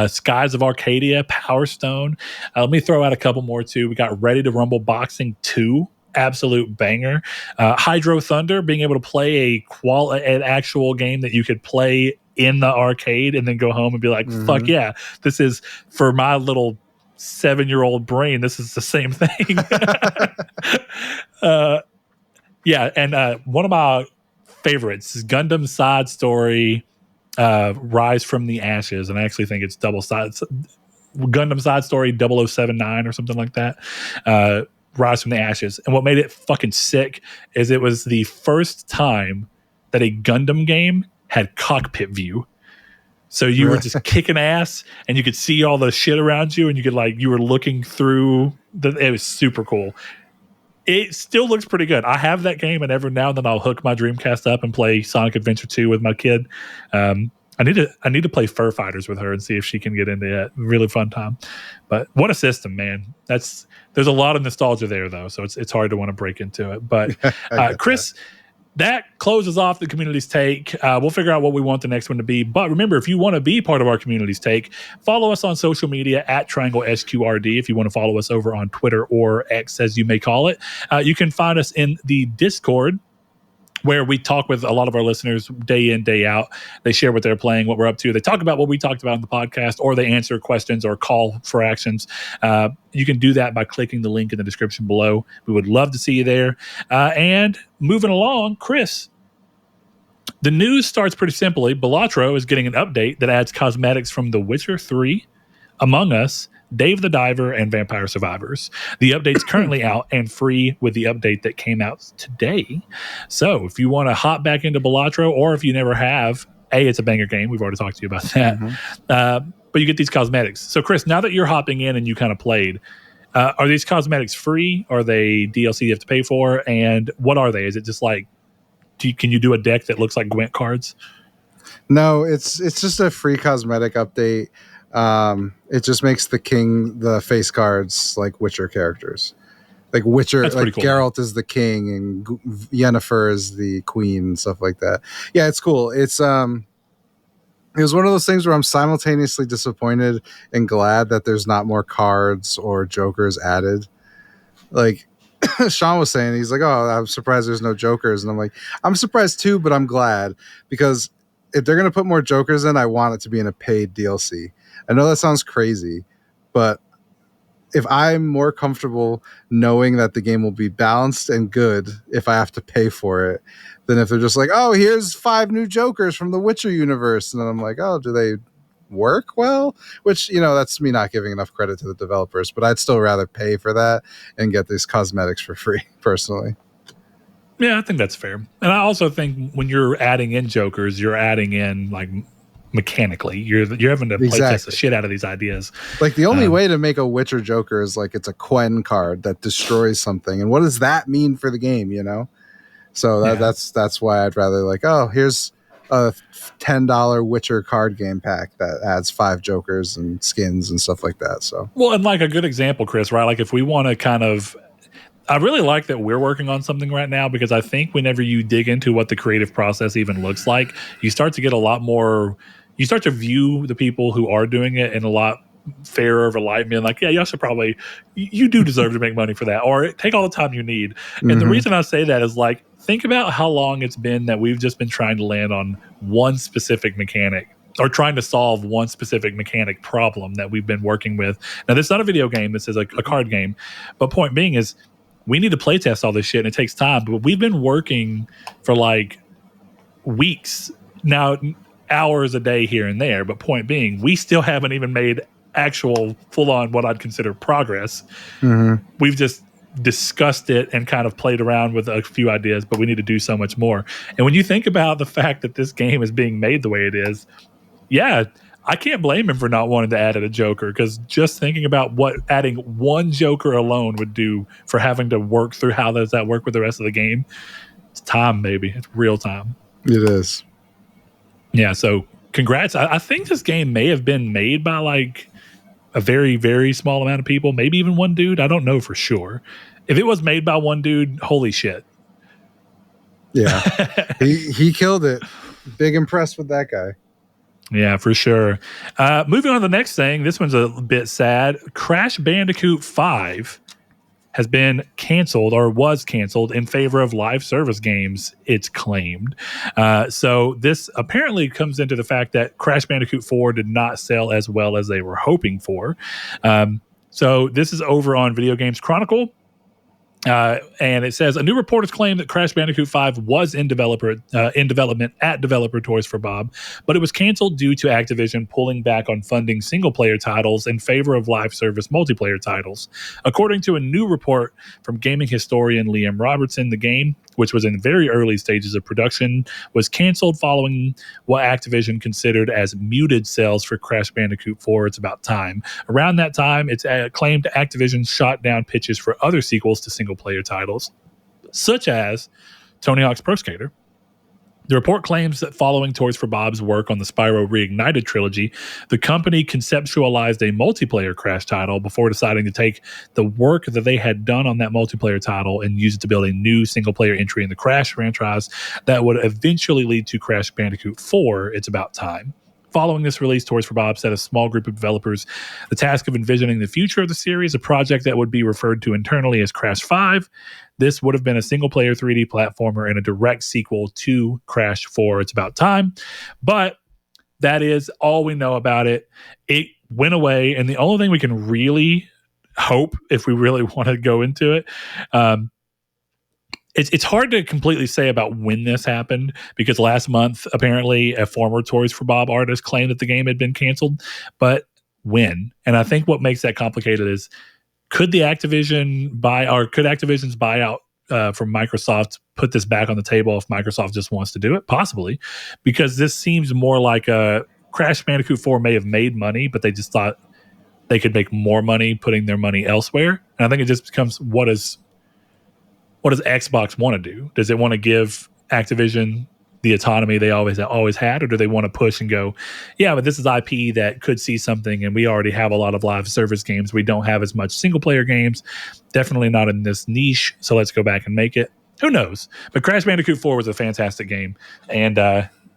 Skies of Arcadia, Power Stone. Let me throw out a couple more too. We got Ready to Rumble Boxing 2, absolute banger. Hydro Thunder, being able to play an actual game that you could play in the arcade and then go home and be like, fuck yeah, this is for my little 7-year-old brain. This is the same thing. Yeah, and one of my favorites is Gundam Side Story, Rise from the Ashes, and I actually think it's Gundam Side Story 0079 or something like that. Rise from the Ashes. And what made it fucking sick is it was the first time that a Gundam game had cockpit view. So you were just kicking ass, and you could see all the shit around you, and you were looking through. It was super cool. It still looks pretty good. I have that game, and every now and then I'll hook my Dreamcast up and play Sonic Adventure 2 with my kid. I need to play Fur Fighters with her and see if she can get into it. Really fun time. But what a system, man. There's a lot of nostalgia there, though, so it's hard to want to break into it. But Chris, that closes off the community's take. We'll figure out what we want the next one to be. But remember, if you want to be part of our community's take, follow us on social media at Triangle SQRD. If you want to follow us over on Twitter or X, as you may call it, you can find us in the Discord, where we talk with a lot of our listeners day in, day out. They share what they're playing, what we're up to. They talk about what we talked about in the podcast, or they answer questions or call for actions. You can do that by clicking the link in the description below. We would love to see you there. And moving along, Chris, the news starts pretty simply. Balatro is getting an update that adds cosmetics from The Witcher 3, Among Us, Dave the Diver, and Vampire Survivors. The update's currently out and free with the update that came out today. So if you want to hop back into Balatro, or if you never have, it's a banger game. We've already talked to you about that. But you get these cosmetics. So Chris, now that you're hopping in and you kind of played, are these cosmetics free? Are they DLC you have to pay for? And what are they? Is it just like, can you do a deck that looks like Gwent cards? No, it's just a free cosmetic update. It just makes the face cards like Witcher characters. Like Witcher, that's like cool. Geralt is the king and Yennefer is the queen and stuff like that. Yeah, it's cool. It was one of those things where I'm simultaneously disappointed and glad that there's not more cards or jokers added. Like Sean was saying, he's like, "Oh, I'm surprised there's no jokers," and I'm like, "I'm surprised too, but I'm glad, because if they're gonna put more jokers in, I want it to be in a paid DLC." I know that sounds crazy, but if I'm more comfortable knowing that the game will be balanced and good if I have to pay for it, than if they're just like, "Oh, here's 5 new Jokers from the Witcher universe," and then I'm like, "Oh, do they work well?" Which, that's me not giving enough credit to the developers, but I'd still rather pay for that and get these cosmetics for free, personally. Yeah, I think that's fair. And I also think when you're adding in Jokers, you're adding in like mechanically. You're having to playtest the shit out of these ideas. Like the only way to make a Witcher Joker is like it's a Quen card that destroys something. And what does that mean for the game, So that's why I'd rather like, oh, here's a $10 Witcher card game pack that adds 5 Jokers and skins and stuff like that. So, well, and like a good example, Chris, right? Like if we want to kind of, I really like that we're working on something right now, because I think whenever you dig into what the creative process even looks like, you start to get a lot more, you start to view the people who are doing it in a lot fairer of a light, being like, yeah, y'all should probably, you do deserve to make money for that, or take all the time you need. And the reason I say that is, like, think about how long it's been that we've just been trying to land on one specific mechanic, or trying to solve one specific mechanic problem that we've been working with. Now, this is not a video game, this is a card game, but point being is, we need to play test all this shit, and it takes time. But we've been working for like weeks now, hours a day here and there. But point being, we still haven't even made actual full-on what I'd consider progress. We've just discussed it and kind of played around with a few ideas, but we need to do so much more. And when you think about the fact that this game is being made the way it is, yeah, I can't blame him for not wanting to add a Joker, because just thinking about what adding one Joker alone would do for having to work through how does that work with the rest of the game, it's time, baby. It's real time. It is. Yeah, so congrats. I think this game may have been made by like a very, very small amount of people, maybe even one dude. I don't know for sure. If it was made by one dude, holy shit. Yeah, he killed it. Big impressed with that guy. Yeah, for sure. Moving on to the next thing. This one's a bit sad. Crash Bandicoot 5 has been canceled, or was canceled, in favor of live service games, it's claimed. So this apparently comes into the fact that Crash Bandicoot 4 did not sell as well as they were hoping for. So this is over on Video Games Chronicle. And it says, a new report has claimed that Crash Bandicoot 5 was in development at developer Toys for Bob, but it was canceled due to Activision pulling back on funding single-player titles in favor of live service multiplayer titles. According to a new report from gaming historian Liam Robertson, the game, which was in very early stages of production, was canceled following what Activision considered as muted sales for Crash Bandicoot 4, It's About Time. Around that time, it's claimed Activision shot down pitches for other sequels to single-player titles, such as Tony Hawk's Pro Skater. The report claims that following Toys for Bob's work on the Spyro Reignited trilogy, the company conceptualized a multiplayer Crash title before deciding to take the work that they had done on that multiplayer title and use it to build a new single-player entry in the Crash franchise that would eventually lead to Crash Bandicoot 4, It's About Time. Following this release, Toys for Bob set a small group of developers the task of envisioning the future of the series, a project that would be referred to internally as Crash 5. This would have been a single-player 3D platformer and a direct sequel to Crash 4, It's About Time. But that is all we know about it. It went away, and the only thing we can really hope, if we really want to go into it, it's hard to completely say about when this happened, because last month, apparently, a former Toys for Bob artist claimed that the game had been canceled. But when? And I think what makes that complicated is, could Activision's buyout from Microsoft put this back on the table if Microsoft just wants to do it? Possibly, because this seems more like a Crash Bandicoot 4 may have made money, but they just thought they could make more money putting their money elsewhere. And I think it just becomes, what does Xbox want to do? Does it want to give Activision the autonomy they always had, or do they want to push and go, yeah, but this is IP that could see something, and we already have a lot of live service games. We don't have as much single player games, definitely not in this niche, so let's go back and make it. Who knows? But Crash Bandicoot 4 was a fantastic game, and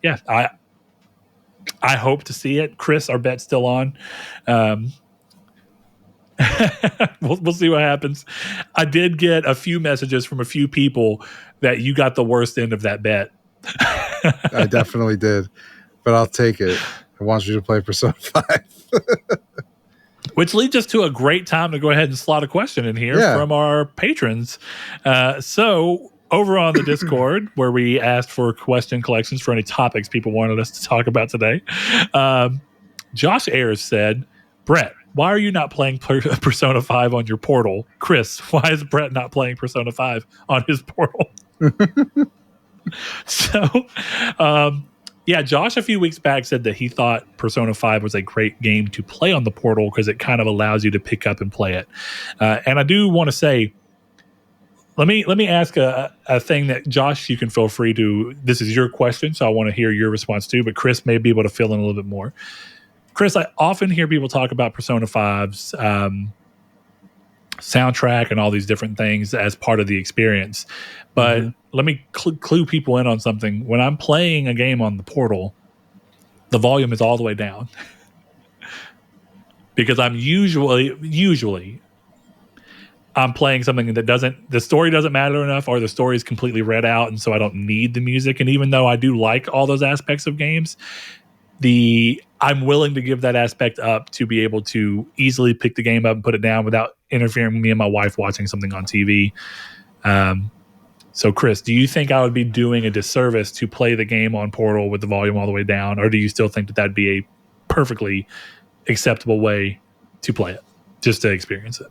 yeah, I hope to see it. Chris, our bet's still on. We'll see what happens. I did get a few messages from a few people that you got the worst end of that bet. I definitely did, but I'll take it. I want you to play Persona 5. Which leads us to a great time to go ahead and slot a question in here from our patrons. So over on the Discord, where we asked for question collections for any topics people wanted us to talk about today, Josh Ayers said, Brett, why are you not playing Persona 5 on your Portal? Chris, why is Brett not playing Persona 5 on his Portal? So, yeah, Josh a few weeks back said that he thought Persona 5 was a great game to play on the Portal because it kind of allows you to pick up and play it. And I do want to say, let me ask a thing that, Josh, you can feel free to, this is your question, so I want to hear your response too, but Chris may be able to fill in a little bit more. Chris, I often hear people talk about Persona 5's soundtrack and all these different things as part of the experience. But let me clue people in on something. When I'm playing a game on the Portal, the volume is all the way down because I'm usually I'm playing something that the story doesn't matter enough, or the story is completely read out, and so I don't need the music. And even though I do like all those aspects of games, I'm willing to give that aspect up to be able to easily pick the game up and put it down without interfering with me and my wife watching something on TV. So, Chris, do you think I would be doing a disservice to play the game on Portal with the volume all the way down, or do you still think that that'd be a perfectly acceptable way to play it, just to experience it?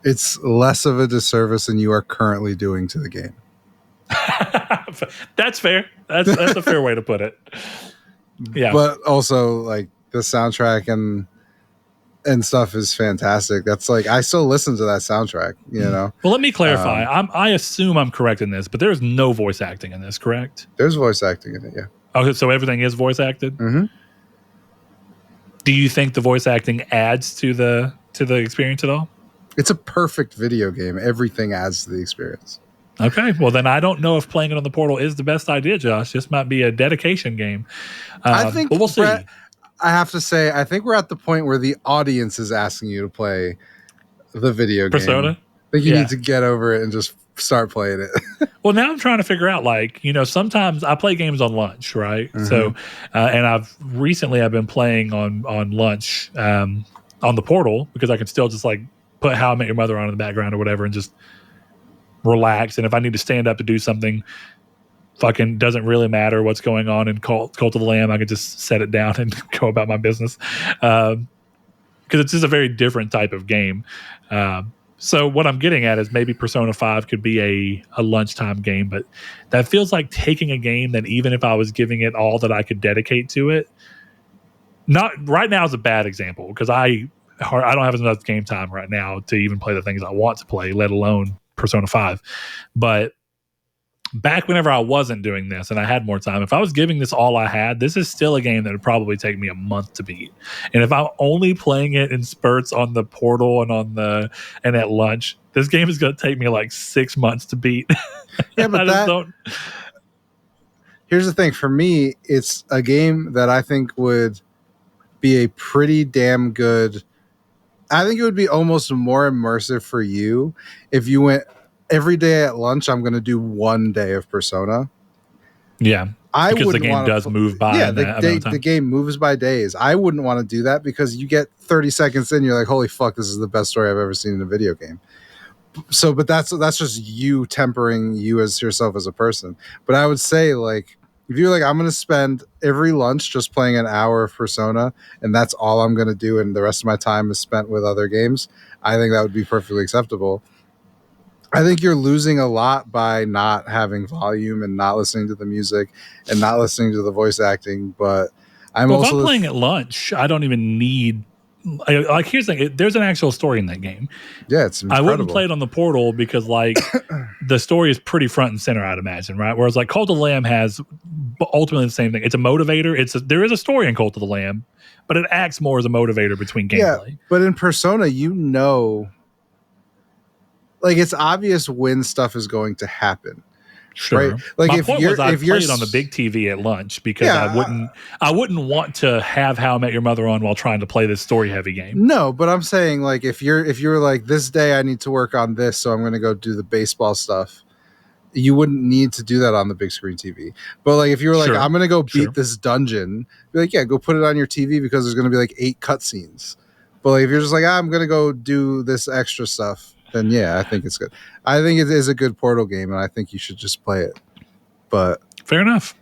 It's less of a disservice than you are currently doing to the game. That's fair. That's a fair way to put it. Yeah. But also, like, the soundtrack and stuff is fantastic. That's like, I still listen to that soundtrack, you know? Well, let me clarify. I assume I'm correct in this, but there's no voice acting in this, correct? There's voice acting in it, yeah. Okay, so everything is voice acted? Mm-hmm. Do you think the voice acting adds to the experience at all? It's a perfect video game. Everything adds to the experience. Okay, well then I don't know if playing it on the Portal is the best idea, Josh. This might be a dedication game. I think, but we'll see. Brett, I have to say, I think we're at the point where the audience is asking you to play the video Persona? game. I think you need to get over it and just start playing it. Well, now I'm trying to figure out, like, you know, sometimes I play games on lunch, right? Mm-hmm. So, and I've been playing on lunch on the Portal because I can still just like put How I Met Your Mother on in the background or whatever and just relax. And if I need to stand up to do something, fucking doesn't really matter what's going on in Cult of the Lamb. I could just set it down and go about my business because it's just a very different type of game. So what I'm getting at is maybe Persona 5 could be a lunchtime game, but that feels like taking a game that even if I was giving it all that I could dedicate to it, not right now is a bad example because I don't have enough game time right now to even play the things I want to play, let alone Persona 5. But back whenever I wasn't doing this and I had more time, if I was giving this all I had, this is still a game that would probably take me a month to beat. And if I'm only playing it in spurts on the Portal and at lunch, this game is going to take me like 6 months to beat. Yeah, but here's the thing. For me, it's a game that I think would be a pretty damn good. I think it would be almost more immersive for you if you went every day at lunch. I'm going to do 1 day of Persona. Yeah, because the game does move by. Yeah, the game moves by days. I wouldn't want to do that because you get 30 seconds in, you're like, holy fuck, this is the best story I've ever seen in a video game. So, but that's just you tempering you as yourself as a person. But I would say, like, if you're like, I'm going to spend every lunch just playing an hour of Persona, and that's all I'm going to do, and the rest of my time is spent with other games, I think that would be perfectly acceptable. I think you're losing a lot by not having volume and not listening to the music and not listening to the voice acting. But if I'm playing at lunch, I don't even need. Like, here's the thing: there's an actual story in that game. Yeah, it's incredible. I wouldn't play it on the Portal because, like, the story is pretty front and center, I'd imagine, right? Whereas, like, Cult of the Lamb has ultimately the same thing. It's a motivator. There is a story in Cult of the Lamb, but it acts more as a motivator between gameplay. Yeah, but in Persona, like, it's obvious when stuff is going to happen. Sure. Right? Like, my point was I played it on the big TV at lunch because I wouldn't want to have How I Met Your Mother on while trying to play this story heavy game. No, but I'm saying, like, if you're like, this day I need to work on this, so I'm going to go do the baseball stuff, you wouldn't need to do that on the big screen TV. But, like, if you were like, I'm going to go beat this dungeon, be like, yeah, go put it on your TV because there's going to be like 8 cutscenes. But, like, if you're just like, I'm going to go do this extra stuff, then yeah, I think it's good. I think it is a good Portal game, and I think you should just play it. But fair enough.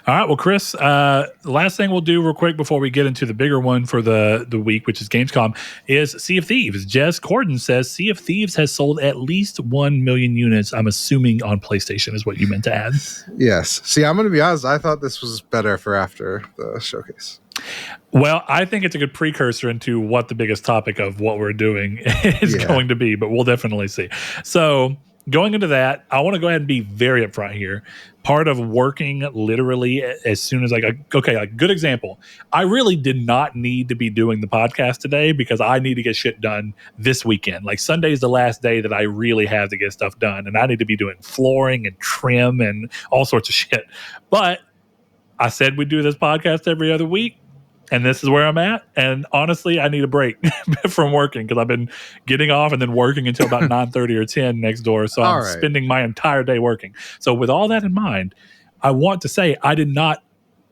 All right, well, Chris, the last thing we'll do real quick before we get into the bigger one for the week, which is Gamescom, is Sea of Thieves. Jez Corden says Sea of Thieves has sold at least 1 million units. I'm assuming on PlayStation is what you meant to add. Yes. See, I'm going to be honest. I thought this was better for after the showcase. Well, I think it's a good precursor into what the biggest topic of what we're doing is going to be, but we'll definitely see. So going into that, I want to go ahead and be very upfront here. Part of working literally as soon as like, good example. I really did not need to be doing the podcast today because I need to get shit done this weekend. Like Sunday is the last day that I really have to get stuff done, and I need to be doing flooring and trim and all sorts of shit. But I said we'd do this podcast every other week. And this is where I'm at. And honestly, I need a break from working because I've been getting off and then working until about 9:30 or 10 next door. So I'm spending my entire day working. So with all that in mind, I want to say I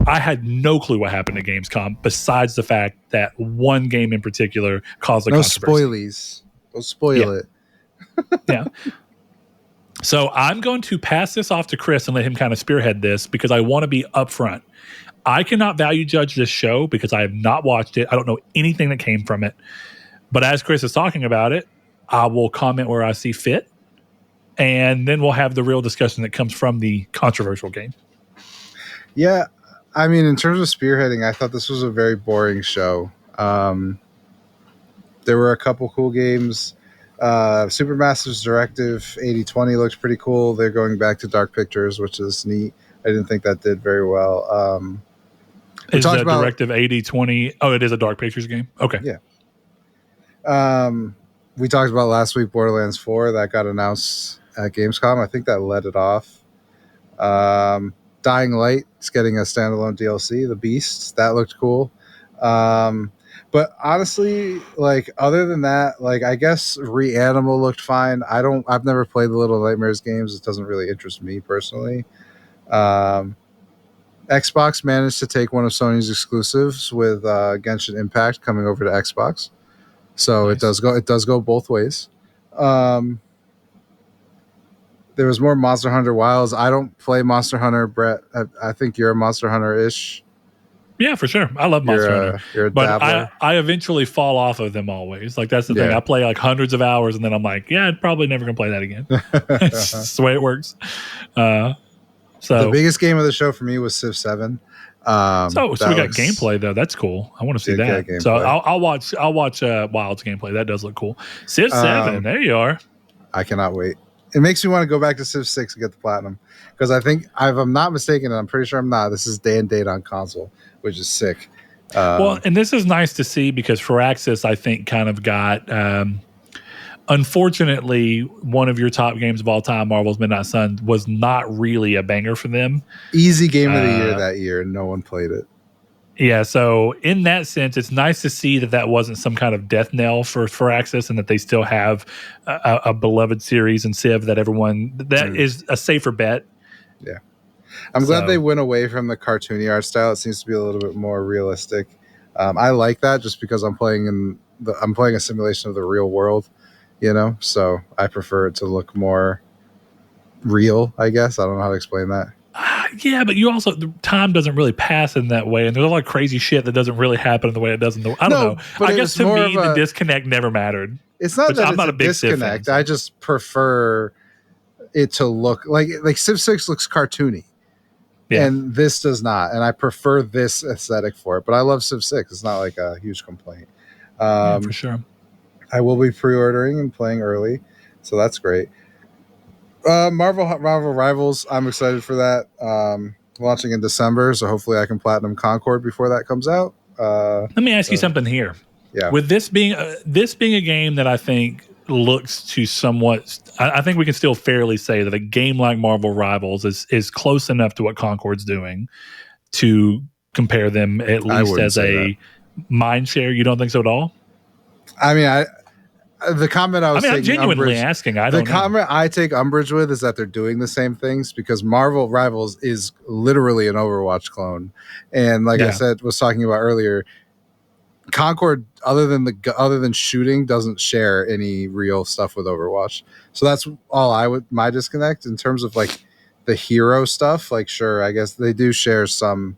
had no clue what happened at Gamescom besides the fact that one game in particular caused a controversy. Spoilies. Don't spoil it. Yeah. So I'm going to pass this off to Chris and let him kind of spearhead this because I want to be upfront. I cannot value judge this show because I have not watched it. I don't know anything that came from it. But as Chris is talking about it, I will comment where I see fit. And then we'll have the real discussion that comes from the controversial game. Yeah. I mean, in terms of spearheading, I thought this was a very boring show. There were a couple cool games. Supermassive's Directive 8020 looks pretty cool. They're going back to Dark Pictures, which is neat. I didn't think that did very well. Is that Directive 8020? Oh, it is a Dark Pictures game? Okay. Yeah. We talked about last week Borderlands 4 that got announced at Gamescom. I think that led it off. Dying Light is getting a standalone DLC, The Beasts. That looked cool. But honestly, like other than that, like I guess Reanimal looked fine. I've never played the Little Nightmares games. It doesn't really interest me personally. Xbox managed to take one of Sony's exclusives with Genshin Impact coming over to Xbox, so nice. It does go both ways. There was more Monster Hunter Wilds. I don't play Monster Hunter, Brett. I think you're a Monster Hunter-ish. Yeah, for sure. I love Monster Hunter. You're a but dabbler. I eventually fall off of them always. Like that's the thing. I play like hundreds of hours and then I'm like, yeah, I'm probably never gonna play that again. It's the way it works. So the biggest game of the show for me was Civ 7. So we got gameplay though. That's cool. I want to see that. So I'll watch Wild's gameplay. That does look cool. Civ 7. There you are. I cannot wait. It makes me want to go back to Civ 6 and get the platinum because I think, if I'm not mistaken, and I'm pretty sure I'm not, this is day and date on console, which is sick. Well, and this is nice to see because Firaxis, I think, kind of got. Unfortunately, one of your top games of all time, Marvel's Midnight Sun, was not really a banger for them. Easy game of the year that year, and no one played it. Yeah, so in that sense, it's nice to see that wasn't some kind of death knell for Firaxis and that they still have a beloved series in Civ that is a safer bet. Yeah. I'm glad they went away from the cartoony art style. It seems to be a little bit more realistic. I like that just because I'm playing a simulation of the real world. So I prefer it to look more real, I guess. I don't know how to explain that. Yeah, but the time doesn't really pass in that way, and there's a lot of crazy shit that doesn't really happen in the way it does in the. I don't know. I guess to me, the disconnect never mattered. It's not that I'm not a big disconnect. I just prefer it to look like Civ 6 looks cartoony, and this does not, and I prefer this aesthetic for it. But I love Civ 6. It's not like a huge complaint. For sure. I will be pre-ordering and playing early, so that's great. Marvel Rivals, I'm excited for that. Launching in December, so hopefully I can platinum Concord before that comes out. Let me ask you something here. Yeah. With this being a game that I think looks to somewhat, I think we can still fairly say that a game like Marvel Rivals is close enough to what Concord's doing to compare them at least as a mind share. You don't think so at all? I mean, the comment I'm genuinely asking. The comment I take umbrage with is that they're doing the same things because Marvel Rivals is literally an Overwatch clone, and I was talking about earlier, Concord, other than shooting, doesn't share any real stuff with Overwatch. So that's all my disconnect in terms of like the hero stuff. Like, sure, I guess they do share some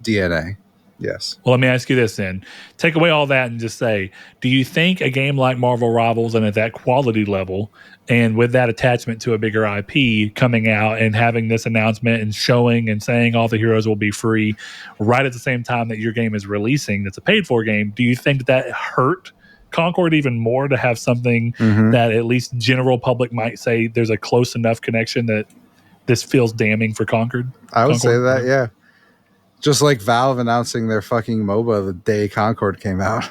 DNA. Yes. Well, let me ask you this then. Take away all that and just say, do you think a game like Marvel Rivals and at that quality level and with that attachment to a bigger IP coming out and having this announcement and showing and saying all the heroes will be free right at the same time that your game is releasing, that's a paid for game, do you think that hurt Concord even more to have something that at least general public might say there's a close enough connection that this feels damning for Concord? I would say that, yeah. Just like Valve announcing their fucking MOBA the day Concord came out.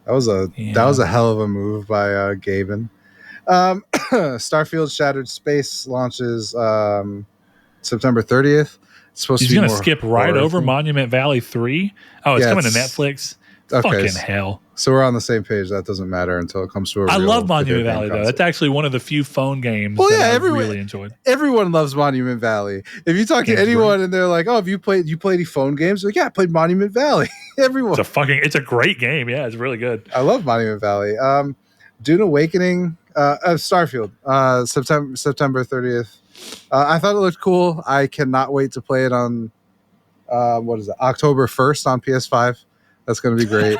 That was a hell of a move by Gaben. Starfield Shattered Space launches September 30th. It's supposed to be going to skip right over Monument Valley 3. Oh, it's coming to Netflix. Okay, fucking hell. So we're on the same page. That doesn't matter until it comes to a I love Monument Valley, though. That's actually one of the few phone games that I really enjoyed. Everyone loves Monument Valley. If you talk to anyone and they're like, oh, have you played any phone games? Like, yeah, I played Monument Valley. Everyone. It's a great game. Yeah, it's really good. I love Monument Valley. Dune Awakening, Starfield, September 30th. I thought it looked cool. I cannot wait to play it on, October 1st on PS5. That's going to be great.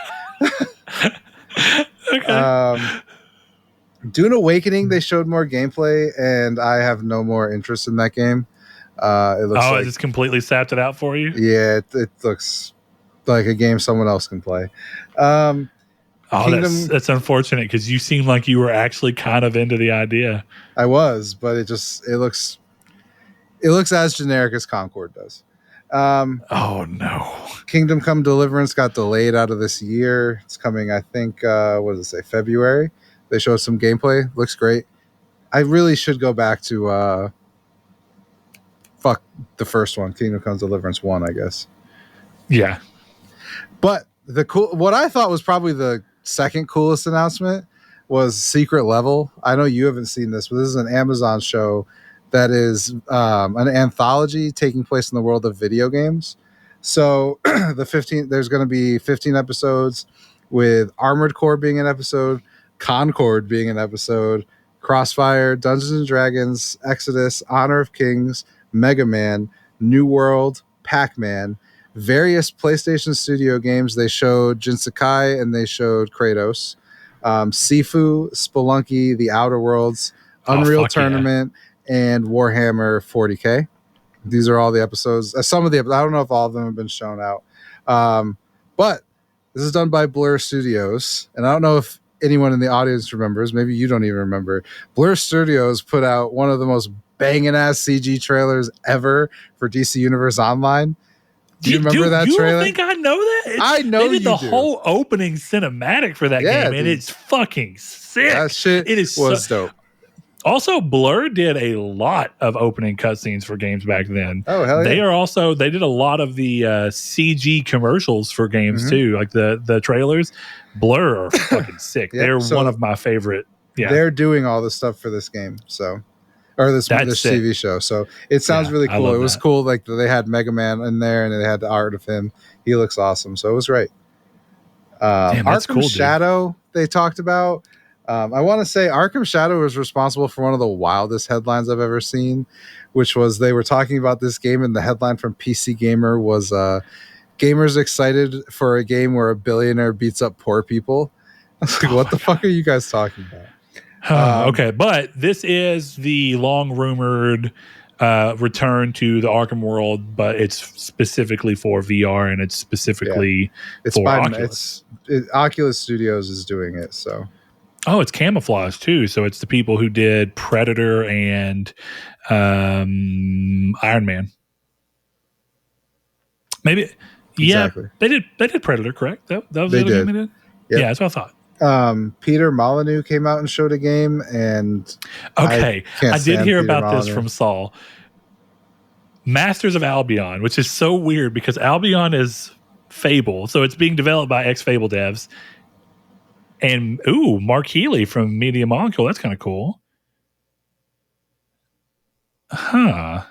Okay. Dune Awakening, they showed more gameplay, and I have no more interest in that game. It looks like it's completely sapped it out for you? Yeah, it looks like a game someone else can play. That's unfortunate because you seem like you were actually kind of into the idea. I was, but it looks as generic as Concord does. Oh no! Kingdom Come Deliverance got delayed out of this year. It's coming, I think. What does it say? February. They showed some gameplay. Looks great. I really should go back to the first one, Kingdom Come Deliverance 1, I guess. Yeah. But what I thought was probably the second coolest announcement was Secret Level. I know you haven't seen this, but this is an Amazon show that is an anthology taking place in the world of video games. So there's going to be 15 episodes with Armored Core being an episode, Concord being an episode, Crossfire, Dungeons and Dragons, Exodus, Honor of Kings, Mega Man, New World, Pac-Man, various PlayStation Studio games. They showed Jinsakai and they showed Kratos, Sifu, Spelunky, The Outer Worlds, Unreal Tournament, and Warhammer 40K. These are all the episodes. Some of the, I don't know if all of them have been shown out. But this is done by Blur Studios. And I don't know if anyone in the audience remembers. Maybe you don't even remember. Blur Studios put out one of the most banging ass CG trailers ever for DC Universe Online. Do you remember that trailer? You think I know that? I know you do. They did the whole opening cinematic for that game, and it's fucking sick. That shit was dope. Also, Blur did a lot of opening cutscenes for games back then. Oh, hell yeah. They did a lot of the CG commercials for games too, like the trailers. Blur are fucking sick. They're one of my favorite. Yeah. They're doing all the stuff for this game, or this TV show. So it sounds really cool. It was cool. Like they had Mega Man in there and they had the art of him. He looks awesome. So it was right. Arkham cool, Shadow, they talked about. I want to say Arkham Shadow was responsible for one of the wildest headlines I've ever seen, which was they were talking about this game, and the headline from PC Gamer was gamers excited for a game where a billionaire beats up poor people. I was like, what the fuck are you guys talking about? Okay, but this is the long rumored return to the Arkham world, but it's specifically for VR and it's specifically for Oculus. Oculus Studios is doing it, so. Oh, it's camouflage too. So it's the people who did Predator and Iron Man. Maybe, exactly. Yeah, they did Predator, correct? That was the other game they did. Yep. Yeah, that's what I thought. Peter Molyneux came out and showed a game, and I did hear about this from Saul. Masters of Albion, which is so weird because Albion is Fable, so it's being developed by ex-Fable devs. And Mark Healy from Media Molecule, that's kind of cool. Huh.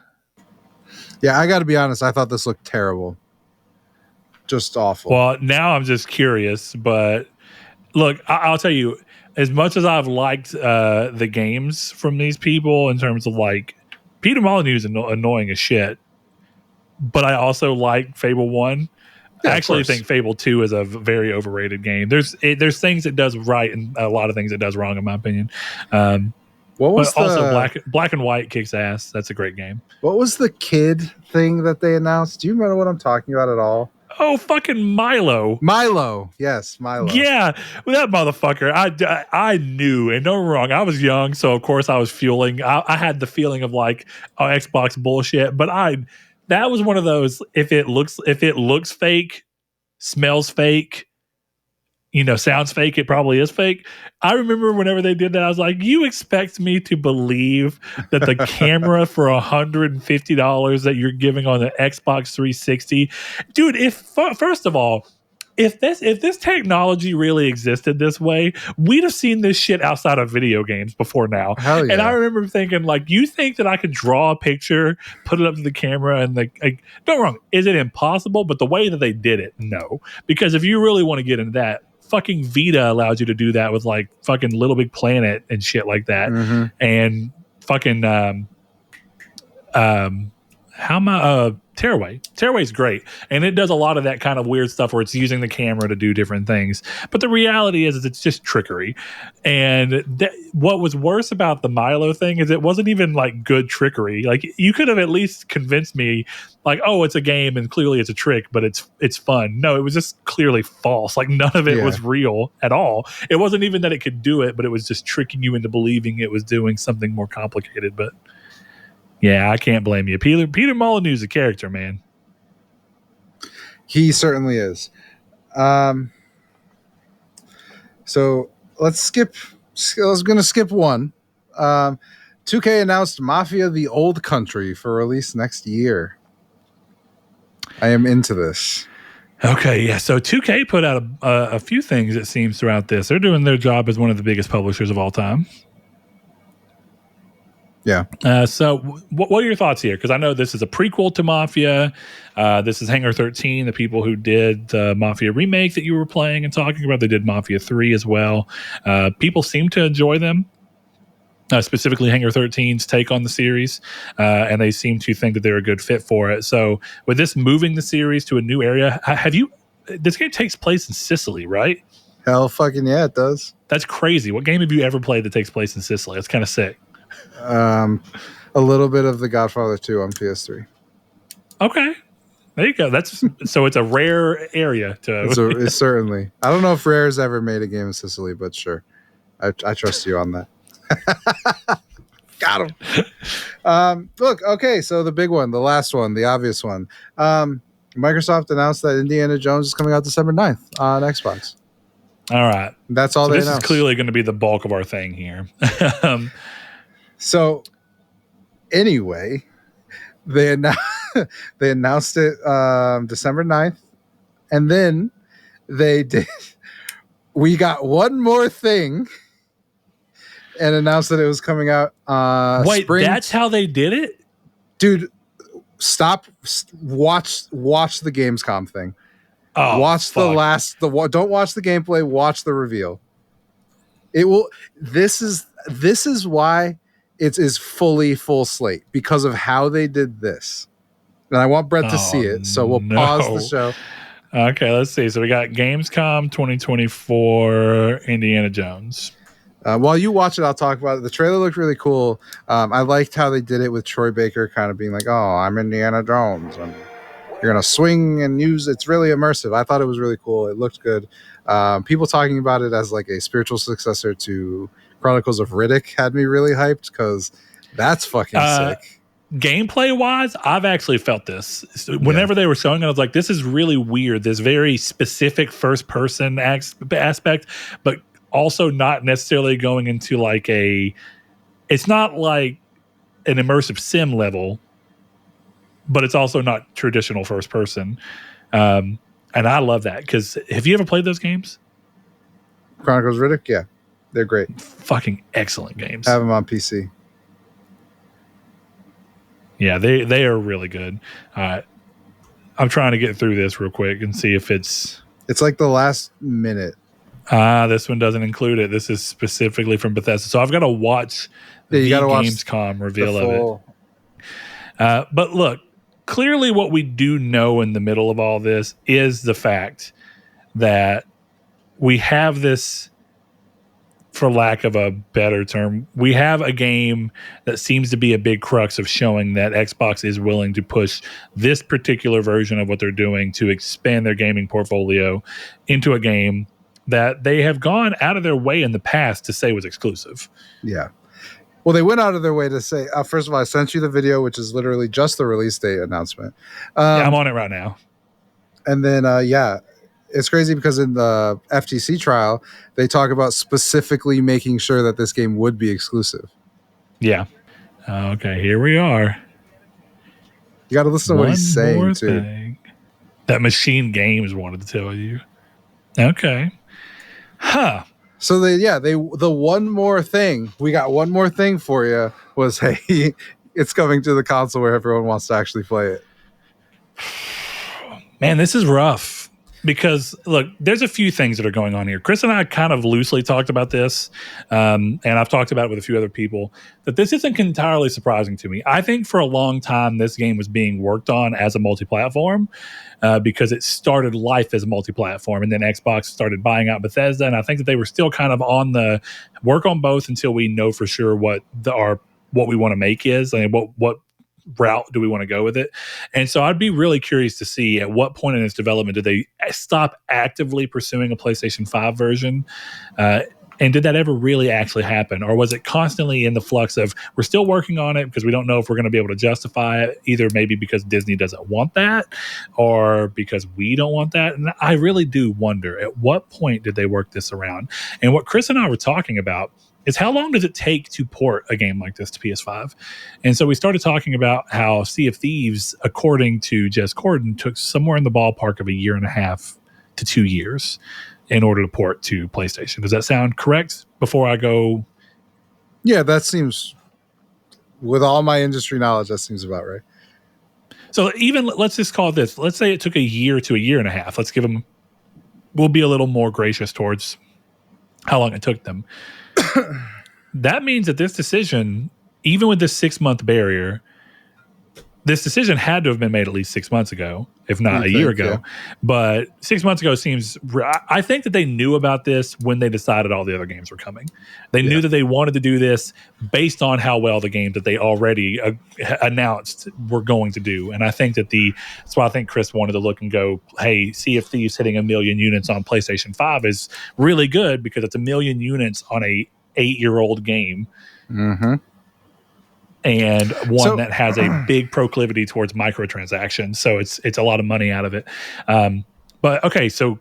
Yeah, I got to be honest, I thought this looked terrible. Just awful. Well, now I'm just curious, but look, I'll tell you, as much as I've liked the games from these people in terms of like, Peter Molyneux is annoying as shit, but I also like Fable 1. I actually think Fable 2 is a very overrated game. There's things it does right and a lot of things it does wrong, in my opinion. Also Black and White kicks ass. That's a great game. What was the kid thing that they announced? Do you remember what I'm talking about at all? Oh, fucking Milo. Milo. Yes, Milo. Yeah, well, that motherfucker. I knew, and don't get me wrong, I was young, so of course I was fueling. I had the feeling of like, oh, Xbox bullshit, but that was one of those. If it looks fake, smells fake, sounds fake, it probably is fake. I remember whenever they did that, I was like, you expect me to believe that the camera for $150 that you're giving on the Xbox 360, dude, first of all, if this technology really existed this way, we'd have seen this shit outside of video games before now. Hell yeah. And I remember thinking, like, you think that I could draw a picture, put it up to the camera, and don't get me wrong, is it impossible? But the way that they did it, no. Because if you really want to get into that, fucking Vita allows you to do that with like fucking Little Big Planet and shit like that. Mm-hmm. And fucking Tearaway. Tearaway's great, and it does a lot of that kind of weird stuff where it's using the camera to do different things. But the reality is it's just trickery. And what was worse about the Milo thing is it wasn't even like good trickery. Like, you could have at least convinced me, like, oh, it's a game and clearly it's a trick, but it's fun. No, it was just clearly false. Like, none of it was real at all. It wasn't even that it could do it, but it was just tricking you into believing it was doing something more complicated. But yeah, I can't blame you. Peter Molyneux's a character, man. He certainly is. So let's skip. I was going to skip one. 2K announced Mafia: The Old Country for release next year. I am into this. Okay, yeah. So 2K put out a few things, it seems, throughout this. They're doing their job as one of the biggest publishers of all time. Yeah. So what are your thoughts here? Because I know this is a prequel to Mafia. This is Hangar 13, the people who did the Mafia remake that you were playing and talking about. They did Mafia 3 as well. People seem to enjoy them, specifically Hangar 13's take on the series, and they seem to think that they're a good fit for it. So with this moving the series to a new area, this game takes place in Sicily, right? Hell fucking yeah, it does. That's crazy. What game have you ever played that takes place in Sicily? That's kind of sick. A little bit of The Godfather 2 on PS3. Okay, there you go. So it's a rare area to. It's certainly. I don't know if Rare's ever made a game in Sicily, but sure, I trust you on that. Got him. Look, okay. So the big one, the last one, the obvious one. Microsoft announced that Indiana Jones is coming out December 9th on Xbox. All right, that's all. This is clearly going to be the bulk of our thing here. So, anyway, they announced it December 9th, and then we got one more thing and announced that it was coming out Wait, spring. that's how they did it? Dude, watch the Gamescom thing. Oh, watch fuck. don't watch the gameplay, watch the reveal. It will this is why it is full slate, because of how they did this. And I want Brett to see it, so we'll pause the show. Okay, let's see. So we got Gamescom 2024, Indiana Jones. While you watch it, I'll talk about it. The trailer looked really cool. I liked how they did it with Troy Baker kind of being like, oh, I'm Indiana Jones. And you're going to swing and use. It's really immersive. I thought it was really cool. It looked good. People talking about it as like a spiritual successor to Chronicles of Riddick had me really hyped, because that's fucking sick. Gameplay wise, I've actually felt this. Whenever they were showing it, I was like, this is really weird. This very specific first person aspect, but also not necessarily going into like it's not like an immersive sim level, but it's also not traditional first person. And I love that, because have you ever played those games? Chronicles of Riddick? Yeah, they're great. Fucking excellent games. Have them on PC. Yeah, they are really good. I'm trying to get through this real quick and see if it's like the last minute. This one doesn't include it. This is specifically from Bethesda. So I've got to watch the Gamescom reveal of it. But look, clearly what we do know in the middle of all this is the fact that we have this for lack of a better term, we have a game that seems to be a big crux of showing that Xbox is willing to push this particular version of what they're doing to expand their gaming portfolio into a game that they have gone out of their way in the past to say was exclusive. Yeah. Well, they went out of their way to say, first of all, I sent you the video, which is literally just the release date announcement. Yeah, I'm on it right now. And then, it's crazy because in the FTC trial, they talk about specifically making sure that this game would be exclusive. Yeah. Okay, here we are. You got to listen to what he's saying, too. That Machine Games wanted to tell you. Okay. Huh. So the one more thing, we got one more thing for you was, hey, it's coming to the console where everyone wants to actually play it. Man, this is rough because look, there's a few things that are going on here. Chris and I kind of loosely talked about this, and I've talked about it with a few other people, that this isn't entirely surprising to me. I think for a long time, this game was being worked on as a multi-platform because it started life as a multi-platform, and then Xbox started buying out Bethesda, and I think that they were still kind of on the work on both until we know for sure what we want to make is, and what route do we want to go with it. And so I'd be really curious to see at what point in its development did they stop actively pursuing a PlayStation 5 version, and did that ever really actually happen, or was it constantly in the flux of we're still working on it because we don't know if we're going to be able to justify it, either maybe because Disney doesn't want that or because we don't want that. And I really do wonder at what point did they work this around. And what Chris and I were talking about is how long does it take to port a game like this to PS5? And so we started talking about how Sea of Thieves, according to Jez Corden, took somewhere in the ballpark of 1.5 to 2 years in order to port to PlayStation. Does that sound correct before I go? Yeah, that seems, with all my industry knowledge, that seems about right. So even, let's just call it this. Let's say it took 1 year to 1.5 years. We'll be a little more gracious towards how long it took them. That means that this decision, even with this 6-month barrier, this decision had to have been made at least 6 months ago, if not a year ago. Yeah. But 6 months ago seems, I think that they knew about this when they decided all the other games were coming. They knew that they wanted to do this based on how well the games that they already announced were going to do. And I think that that's why I think Chris wanted to look and go, hey, Sea of Thieves hitting 1 million units on PlayStation 5 is really good because it's 1 million units on a 8-year-old game. Mm-hmm. And one that has a big proclivity towards microtransactions. So it's a lot of money out of it. But okay, so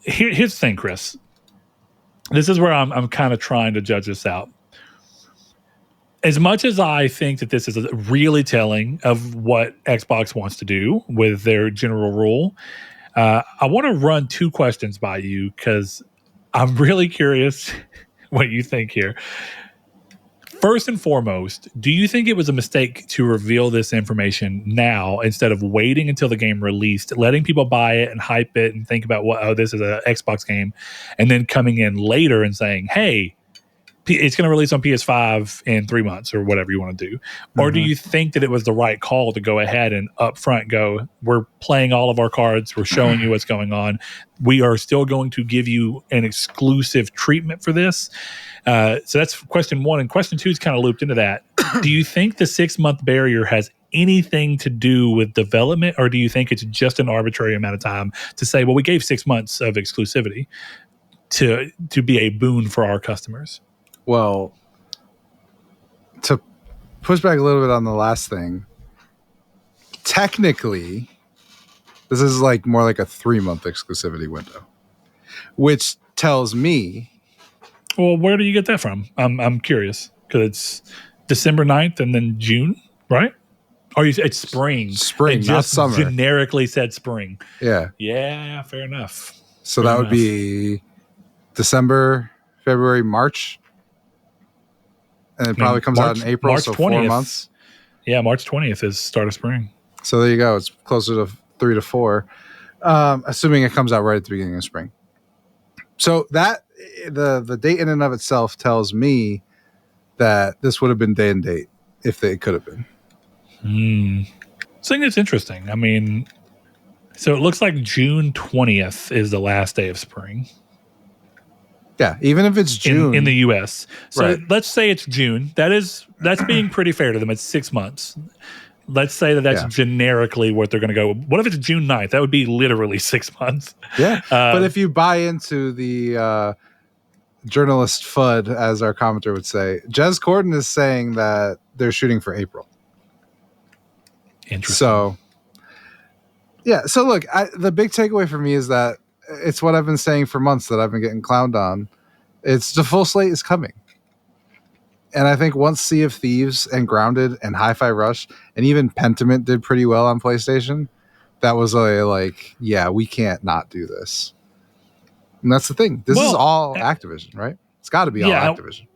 here's the thing, Chris. This is where I'm kind of trying to judge this out. As much as I think that this is really telling of what Xbox wants to do with their general rule, I want to run 2 questions by you because I'm really curious what you think here. First and foremost, do you think it was a mistake to reveal this information now instead of waiting until the game released, letting people buy it and hype it and think about this is an Xbox game, and then coming in later and saying, hey, it's going to release on PS5 in 3 months or whatever you want to do? Mm-hmm. Or do you think that it was the right call to go ahead and upfront go, we're playing all of our cards, we're showing you what's going on, we are still going to give you an exclusive treatment for this? So that's question 1. And question 2 is kind of looped into that. Do you think the 6-month barrier has anything to do with development, or do you think it's just an arbitrary amount of time to say, well, we gave 6 months of exclusivity to be a boon for our customers? Well, to push back a little bit on the last thing, technically, this is more like a 3-month exclusivity window, which tells me. Well, where do you get that from? I'm curious because it's December 9th and then June, right? Or it's spring. Spring, not summer. Generically said spring. Yeah. Yeah, fair enough. So that would be December, February, March. And it probably comes out in April, March so 20th. 4 months. Yeah, March 20th is start of spring. So there you go. It's closer to 3 to 4, assuming it comes out right at the beginning of spring. So that the date in and of itself tells me that this would have been day and date if they could have been. So I think it's interesting. I mean, so it looks like June 20th is the last day of spring. Yeah, even if it's June in the US. So Right. let's say it's June. That's being pretty fair to them. It's 6 months. Let's say that's Yeah. generically what they're going to go. What if it's June 9th? That would be literally 6 months. Yeah. But if you buy into the journalist FUD, as our commenter would say, Jez Corden is saying that they're shooting for April. Interesting. So, yeah. So look, the big takeaway for me is that it's what I've been saying for months that I've been getting clowned on. It's the full slate is coming. And I think once Sea of Thieves and Grounded and Hi-Fi Rush and even Pentiment did pretty well on PlayStation, that was yeah, we can't not do this. And that's the thing. This is all Activision, right? It's got to be all Activision.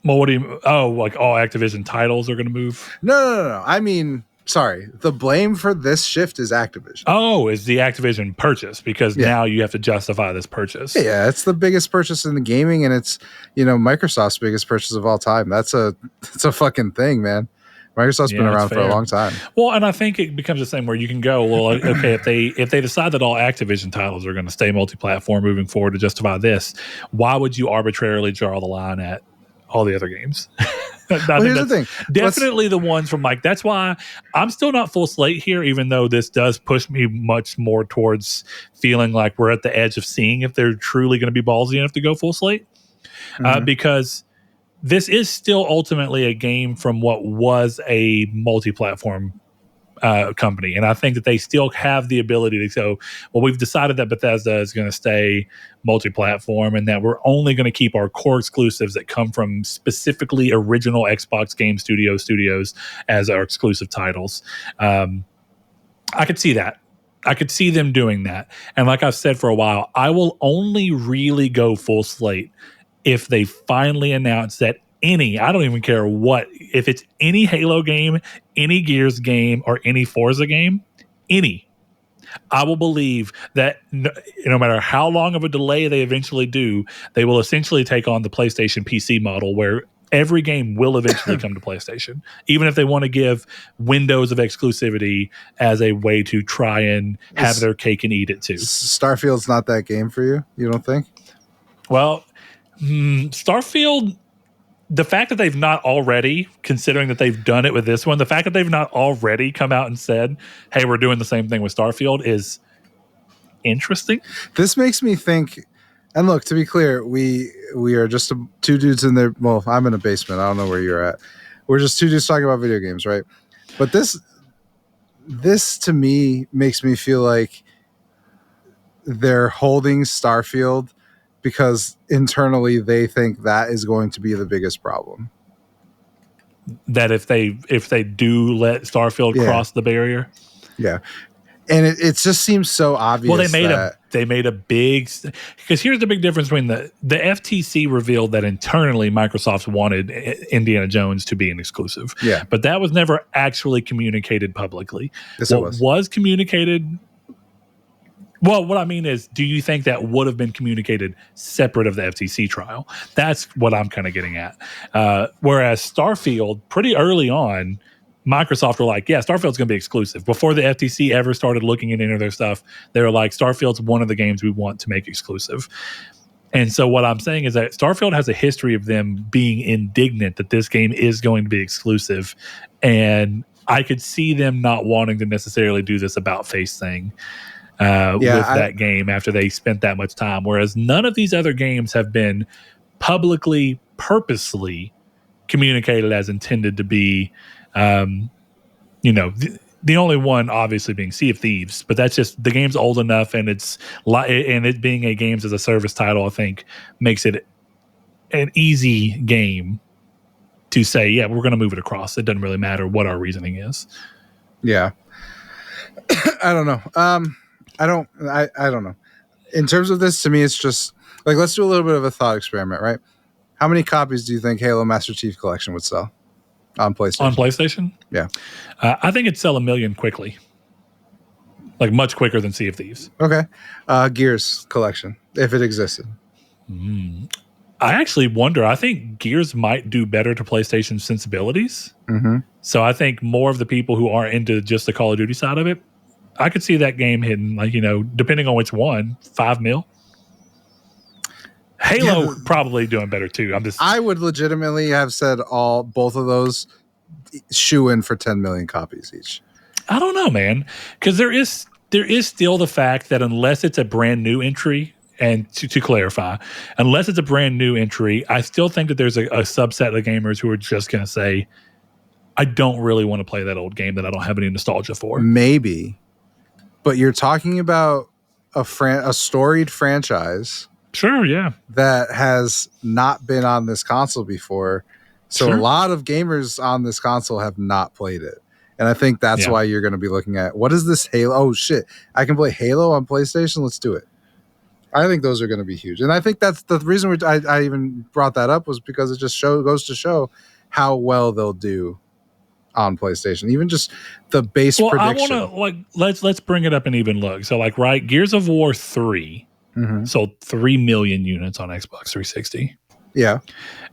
Well, what do you... Oh, like all Activision titles are going to move? No. I mean, sorry. The blame for this shift is Activision. Oh, is the Activision purchase, because now you have to justify this purchase. Yeah, it's the biggest purchase in the gaming, and it's, Microsoft's biggest purchase of all time. That's a fucking thing, man. Microsoft's been around for a long time. Well, and I think it becomes the same where you can go, well, okay, if they decide that all Activision titles are going to stay multi-platform moving forward to justify this, why would you arbitrarily draw the line at all the other games? Well, here's the thing. Definitely the ones from that's why I'm still not full slate here, even though this does push me much more towards feeling like we're at the edge of seeing if they're truly going to be ballsy enough to go full slate. Because this is still ultimately a game from what was a multi-platform company. And I think that they still have the ability to go, well, we've decided that Bethesda is going to stay multi-platform and that we're only going to keep our core exclusives that come from specifically original Xbox Game Studios as our exclusive titles. I could see that. I could see them doing that. And like I've said for a while, I will only really go full slate if they finally announce that I don't even care if it's any Halo game, any Gears game, or any Forza game, I will believe that no matter how long of a delay they eventually do, they will essentially take on the PlayStation PC model where every game will eventually come to PlayStation, even if they want to give windows of exclusivity as a way to try and have their cake and eat it too. Starfield's not that game for you, you don't think? Well, Starfield, the fact that they've not already, considering that they've done it with this one, the fact that they've not already come out and said, hey, we're doing the same thing with Starfield is interesting. This makes me think, and look, to be clear, we are just two dudes in there. Well, I'm in a basement. I don't know where you're at. We're just two dudes talking about video games, right? But this to me makes me feel like they're holding Starfield because internally they think that is going to be the biggest problem. That if they do let Starfield cross the barrier. Yeah. And it just seems so obvious. Well, they made a big, because here's the big difference between the FTC revealed that internally Microsoft wanted Indiana Jones to be an exclusive. Yeah. But that was never actually communicated publicly. Yes, what was communicated. Well, what I mean is, do you think that would have been communicated separate of the FTC trial? That's what I'm kind of getting at. Whereas Starfield, pretty early on, Microsoft were like, yeah, Starfield's going to be exclusive. Before the FTC ever started looking at any of their stuff, they were like, Starfield's one of the games we want to make exclusive. And so what I'm saying is that Starfield has a history of them being indignant that this game is going to be exclusive. And I could see them not wanting to necessarily do this about face thing. With that game after they spent that much time. Whereas none of these other games have been publicly, purposely communicated as intended to be, the only one obviously being Sea of Thieves, but that's just, the game's old enough and it being a games as a service title, I think makes it an easy game to say, yeah, we're going to move it across. It doesn't really matter what our reasoning is. Yeah. I don't know. I don't know. In terms of this, to me, it's just like, let's do a little bit of a thought experiment, right? How many copies do you think Halo Master Chief Collection would sell on PlayStation? On PlayStation? Yeah. I think it'd sell 1 million quickly. Like much quicker than Sea of Thieves. Okay. Gears Collection, if it existed. I actually wonder. I think Gears might do better to PlayStation sensibilities. Mm-hmm. So I think more of the people who aren't into just the Call of Duty side of it, I could see that game hitting, depending on which one, 5 mil. Halo probably doing better too. I would legitimately have said both of those shoe in for 10 million copies each. I don't know, man, because there is still the fact that unless it's a brand new entry, and to clarify, unless it's a brand new entry, I still think that there's a subset of gamers who are just going to say, I don't really want to play that old game that I don't have any nostalgia for. Maybe, but you're talking about a storied franchise. Sure, yeah. That has not been on this console before. So Sure. A lot of gamers on this console have not played it. And I think that's why you're going to be looking at, what is this Halo? Oh, shit. I can play Halo on PlayStation? Let's do it. I think those are going to be huge. And I think that's the reason I even brought that up was because it just goes to show how well they'll do on PlayStation. Even just the base prediction. I want to, let's bring it up and even look. So, right, Gears of War 3 sold 3 million units on Xbox 360. Yeah.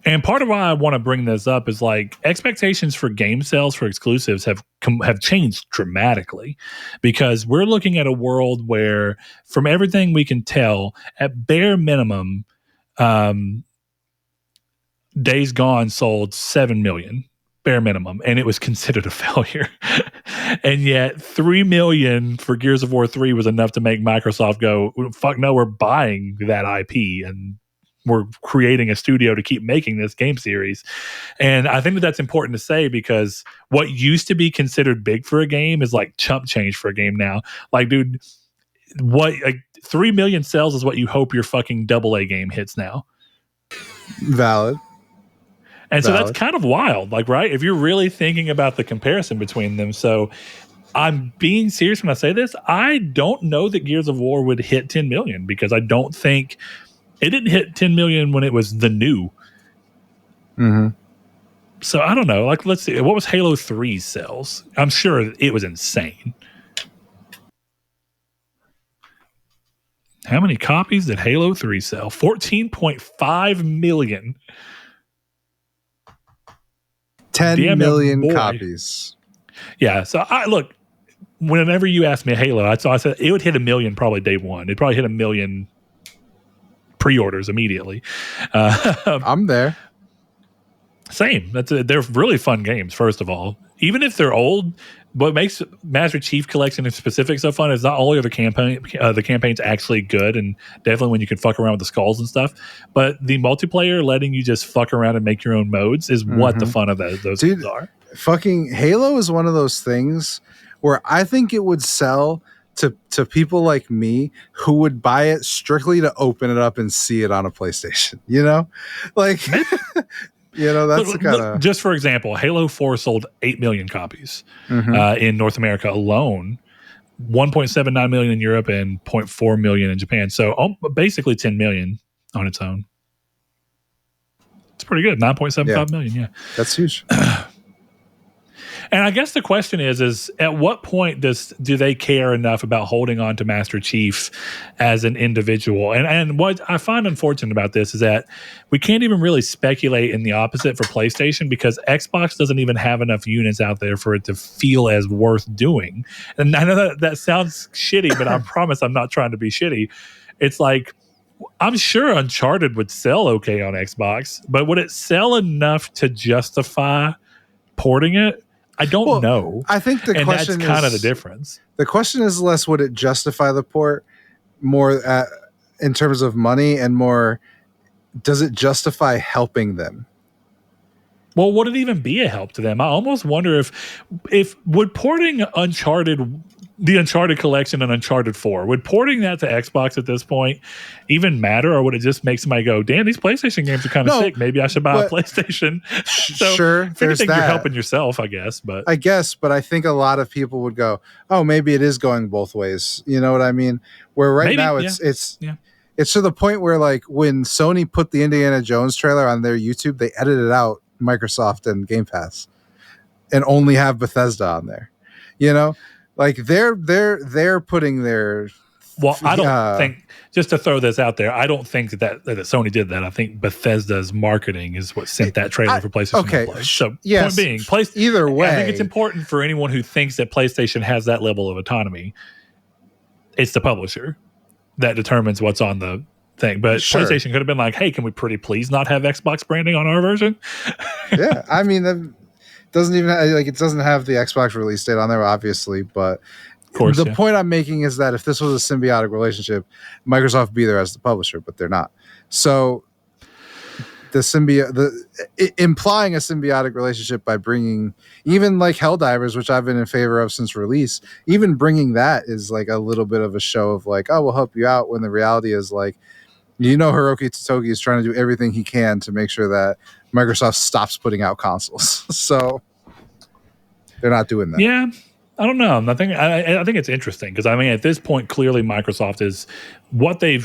And part of why I want to bring this up is expectations for game sales for exclusives have changed dramatically, because we're looking at a world where, from everything we can tell, at bare minimum, Days Gone sold 7 million, bare minimum, and it was considered a failure. And yet 3 million for Gears of War 3 was enough to make Microsoft go, fuck no, we're buying that IP and we're creating a studio to keep making this game series. And I think that's important to say, because what used to be considered big for a game is chump change for a game now. Dude, 3 million sales is what you hope your fucking AA game hits now. Valid. And so that's kind of wild, right? If you're really thinking about the comparison between them. So I'm being serious when I say this. I don't know that Gears of War would hit 10 million, because I don't think it didn't hit 10 million when it was the new. Mm-hmm. So I don't know. Let's see. What was Halo 3's sales? I'm sure it was insane. How many copies did Halo 3 sell? 14.5 million. 10 million copies. Yeah. So look, whenever you asked me Halo, I said it would hit 1 million probably day one. It'd probably hit 1 million pre-orders immediately. I'm there. Same. They're really fun games. First of all, even if they're old, what makes Master Chief Collection in specific so fun is not only are the campaigns actually good, and definitely when you can fuck around with the skulls and stuff, but the multiplayer letting you just fuck around and make your own modes is what the fun of those games are. Fucking Halo is one of those things where I think it would sell to people like me who would buy it strictly to open it up and see it on a PlayStation. You know, that's the kind of. Just for example, Halo 4 sold 8 million copies in North America alone, 1.79 million in Europe, and 0.4 million in Japan. So basically 10 million on its own. It's pretty good. 9.75 million. Yeah, that's huge. And I guess the question is at what point do they care enough about holding on to Master Chief as an individual? And what I find unfortunate about this is that we can't even really speculate in the opposite for PlayStation, because Xbox doesn't even have enough units out there for it to feel as worth doing. And I know that sounds shitty, but I promise I'm not trying to be shitty. It's I'm sure Uncharted would sell okay on Xbox, but would it sell enough to justify porting it? I don't know. I think the question that's kind of the difference. The question is less would it justify the port, more in terms of money, and more does it justify helping them? Well, would it even be a help to them? I almost wonder if would porting the Uncharted collection and Uncharted 4, would porting that to Xbox at this point even matter, or would it just make somebody go, damn, these PlayStation games are kind of sick, maybe I should buy a PlayStation? So sure, if anything, you're helping yourself, I guess. But I think a lot of people would go, oh, maybe it is going both ways. You know what I mean? Where now it's to the point where when Sony put the Indiana Jones trailer on their YouTube, they edited out Microsoft and Game Pass and only have Bethesda on there. You know? They're putting their. Well, I don't think, just to throw this out there, I don't think that Sony did that. I think Bethesda's marketing is what sent that trailer for PlayStation to play. So, point being, either way, I think it's important for anyone who thinks that PlayStation has that level of autonomy. It's the publisher that determines what's on the thing. But Sure. PlayStation could have been like, hey, can we pretty please not have Xbox branding on our version? Yeah, I mean, it doesn't even it doesn't have the Xbox release date on there, obviously. But Of course, the yeah. point I'm making is that if this was a symbiotic relationship, Microsoft would be there as the publisher, but they're not. So implying a symbiotic relationship by bringing even like Helldivers, which I've been in favor of since release, even bringing that is like a little bit of a show of like, oh, we'll help you out, when the reality is like, Hiroki Totoki is trying to do everything he can to make sure that Microsoft stops putting out consoles. So they're not doing that. Yeah, I don't know. I think it's interesting because I mean, at this point, clearly Microsoft is what they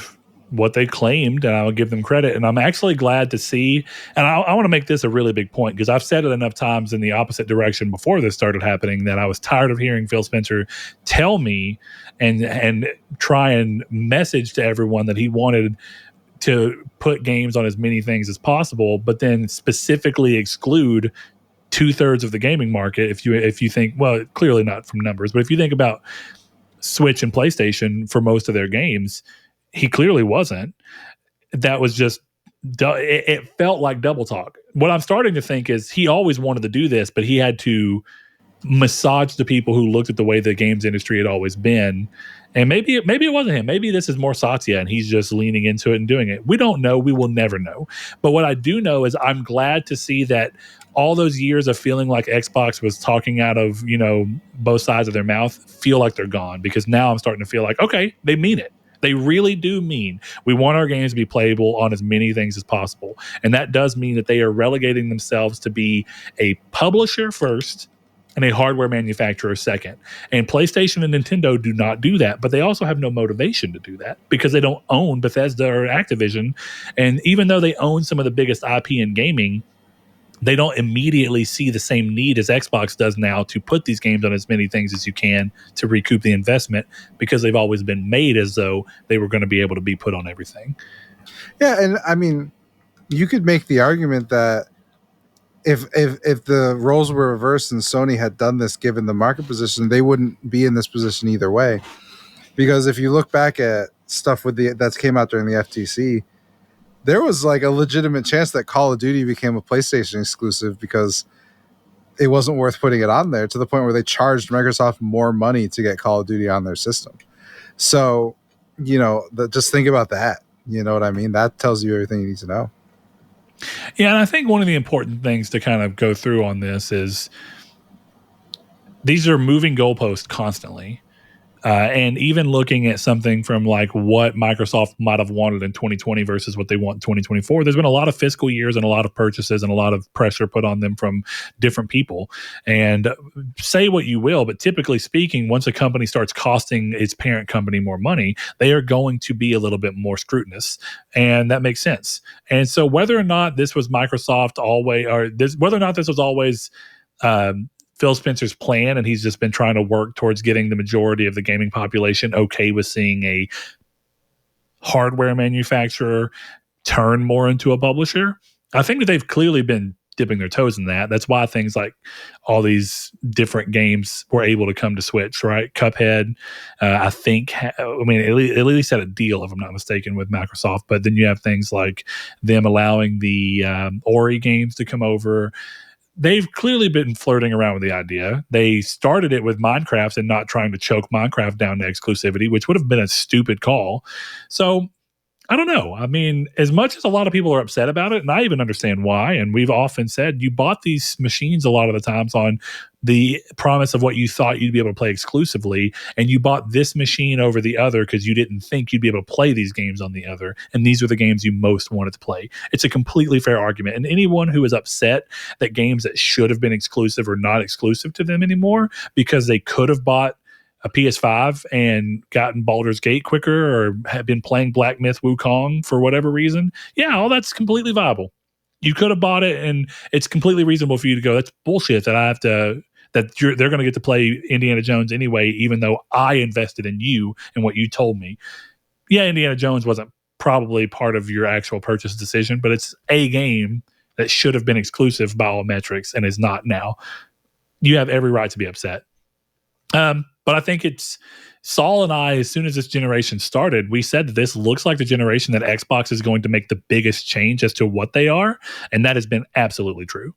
claimed, and I'll give them credit. And I'm actually glad to see. And I want to make this a really big point because I've said it enough times in the opposite direction before this started happening that I was tired of hearing Phil Spencer tell me and try and message to everyone that he wanted to put games on as many things as possible, but then specifically exclude 2/3 of the gaming market. If you think, well, clearly not from numbers, but if you think about Switch and PlayStation for most of their games, he clearly wasn't. That was just, it felt like double talk. What I'm starting to think is he always wanted to do this, but he had to massage the people who looked at the way the games industry had always been. And maybe it wasn't him. Maybe this is more Satya and he's just leaning into it and doing it. We don't know. We will never know. But what I do know is I'm glad to see that all those years of feeling like Xbox was talking out of, both sides of their mouth feel like they're gone, because now I'm starting to feel like, okay, they mean it. They really do mean we want our games to be playable on as many things as possible. And that does mean that they are relegating themselves to be a publisher first and a hardware manufacturer second. And PlayStation and Nintendo do not do that, but they also have no motivation to do that because they don't own Bethesda or Activision. And even though they own some of the biggest IP in gaming, they don't immediately see the same need as Xbox does now to put these games on as many things as you can to recoup the investment, because they've always been made as though they were going to be able to be put on everything. Yeah, and I mean, you could make the argument that if the roles were reversed and Sony had done this, given the market position, they wouldn't be in this position either way. Because if you look back at stuff that came out during the FTC, there was like a legitimate chance that Call of Duty became a PlayStation exclusive because it wasn't worth putting it on there, to the point where they charged Microsoft more money to get Call of Duty on their system. So, just think about that. You know what I mean? That tells you everything you need to know. Yeah, and I think one of the important things to kind of go through on this is these are moving goalposts constantly. And even looking at something from like what Microsoft might have wanted in 2020 versus what they want in 2024, there's been a lot of fiscal years and a lot of purchases and a lot of pressure put on them from different people. And say what you will, but typically speaking, once a company starts costing its parent company more money, they are going to be a little bit more scrutinous. And that makes sense. And so whether or not this was Microsoft always, or whether or not this was always Phil Spencer's plan, and he's just been trying to work towards getting the majority of the gaming population okay with seeing a hardware manufacturer turn more into a publisher, I think that they've clearly been dipping their toes in that. That's why things like all these different games were able to come to Switch, right? Cuphead, I think, at least had a deal, if I'm not mistaken, with Microsoft. But then you have things like them allowing the Ori games to come over. They've clearly been flirting around with the idea. They started it with Minecraft and not trying to choke Minecraft down to exclusivity, which would have been a stupid call. So I don't know. I mean, as much as a lot of people are upset about it, and I even understand why, and we've often said you bought these machines a lot of the times on the promise of what you thought you'd be able to play exclusively, and you bought this machine over the other because you didn't think you'd be able to play these games on the other, and these were the games you most wanted to play. It's a completely fair argument, and anyone who is upset that games that should have been exclusive are not exclusive to them anymore because they could have bought a PS5 and gotten Baldur's Gate quicker, or have been playing Black Myth Wukong for whatever reason, yeah, all that's completely viable. You could have bought it, and it's completely reasonable for you to go, that's bullshit that they're going to get to play Indiana Jones anyway, even though I invested in you and what you told me. Yeah, Indiana Jones wasn't probably part of your actual purchase decision, but it's a game that should have been exclusive by all metrics and is not now. You have every right to be upset. But I think it's Saul and I, as soon as this generation started, we said that this looks like the generation that Xbox is going to make the biggest change as to what they are. And that has been absolutely true.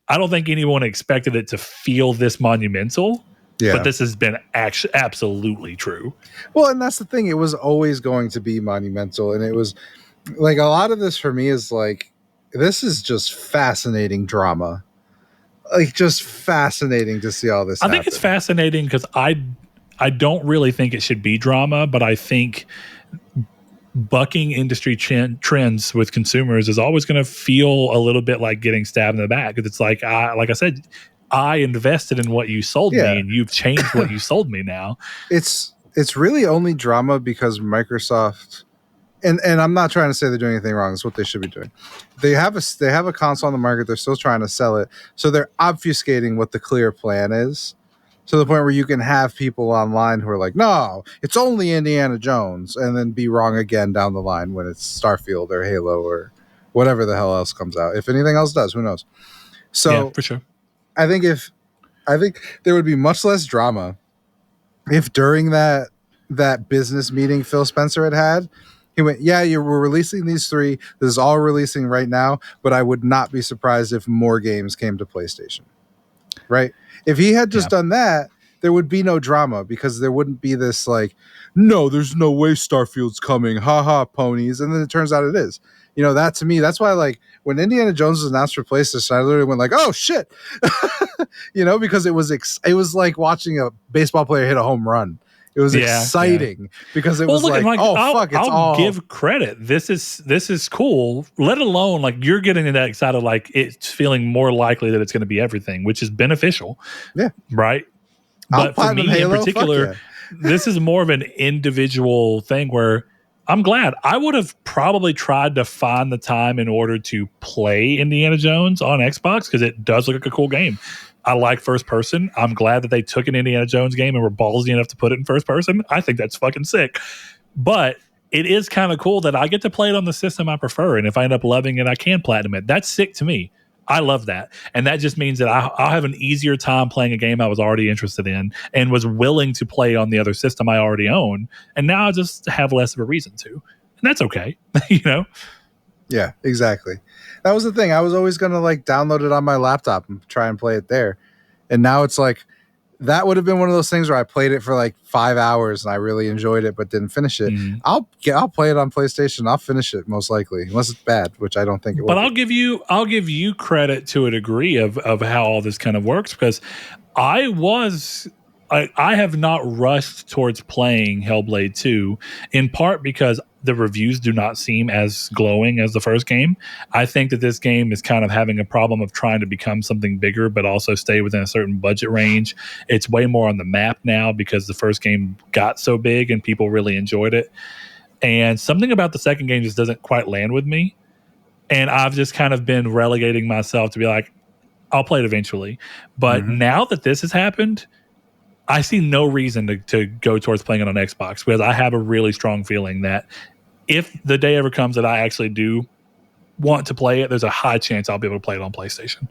I don't think anyone expected it to feel this monumental, but this has been absolutely true. Well, and that's the thing. It was always going to be monumental. And it was like a lot of this for me is like, this is just fascinating drama. Like just fascinating to see all this happen. I think it's fascinating because I don't really think it should be drama, but I think bucking industry trends with consumers is always going to feel a little bit like getting stabbed in the back. Because it's like I said, I invested in what you sold me, and you've changed what you sold me now. It's really only drama because Microsoft, and I'm not trying to say they're doing anything wrong. That's what they should be doing. They have a console on the market. They're still trying to sell it, so they're obfuscating what the clear plan is, to the point where you can have people online who are like, no, it's only Indiana Jones, and then be wrong again down the line when it's Starfield or Halo or whatever the hell else comes out. If anything else does, who knows? So yeah, for sure. I think there would be much less drama if during that business meeting Phil Spencer had, he went, we're releasing these 3. This is all releasing right now, but I would not be surprised if more games came to PlayStation. Right? If he had just done that, there would be no drama because there wouldn't be this like, no, there's no way Starfield's coming. Ha ha, ponies. And then it turns out it is. You know, that to me, that's why like when Indiana Jones was announced for PlayStation, I literally went like, oh shit. You know, because it was like watching a baseball player hit a home run. It was exciting because it was like, I'll give credit. This is cool. Let alone like you're getting that excited, like it's feeling more likely that it's going to be everything, which is beneficial. Yeah. Right. But for me Halo, in particular, this is more of an individual thing where I'm glad. I would have probably tried to find the time in order to play Indiana Jones on Xbox because it does look like a cool game. I like first person. I'm glad that they took an Indiana Jones game and were ballsy enough to put it in first person. I think that's fucking sick. But it is kind of cool that I get to play it on the system I prefer. And if I end up loving it, I can platinum it. That's sick to me. I love that. And that just means that I'll have an easier time playing a game I was already interested in and was willing to play on the other system I already own. And now I just have less of a reason to. And that's okay. You know? Yeah, exactly. That was the thing. I was always going to like download it on my laptop and try and play it there. And now it's like, that would have been one of those things where I played it for like 5 hours and I really enjoyed it, but didn't finish it. Mm-hmm. I'll play it on PlayStation. I'll finish it most likely, unless it's bad, which I don't think it will. But I'll give you credit to a degree of how all this kind of works because I have not rushed towards playing Hellblade 2, in part because the reviews do not seem as glowing as the first game. I think that this game is kind of having a problem of trying to become something bigger, but also stay within a certain budget range. It's way more on the map now because the first game got so big and people really enjoyed it. And something about the second game just doesn't quite land with me. And I've just kind of been relegating myself to be like, I'll play it eventually. But now that this has happened, I see no reason to go towards playing it on Xbox because I have a really strong feeling that if the day ever comes that I actually do want to play it, there's a high chance I'll be able to play it on PlayStation.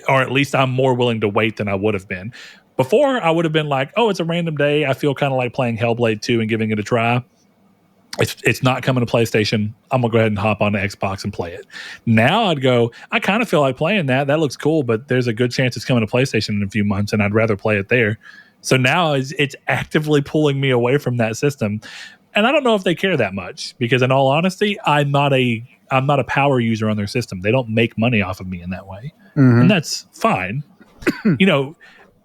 Or at least I'm more willing to wait than I would have been. Before, I would have been like, oh, it's a random day. I feel kind of like playing Hellblade 2 and giving it a try. It's not coming to PlayStation. I'm going to go ahead and hop on the Xbox and play it. Now I'd go, I kind of feel like playing that. That looks cool, but there's a good chance it's coming to PlayStation in a few months, and I'd rather play it there. So now it's actively pulling me away from that system. And I don't know if they care that much because in all honesty, I'm not a power user on their system. They don't make money off of me in that way. And that's fine. You know,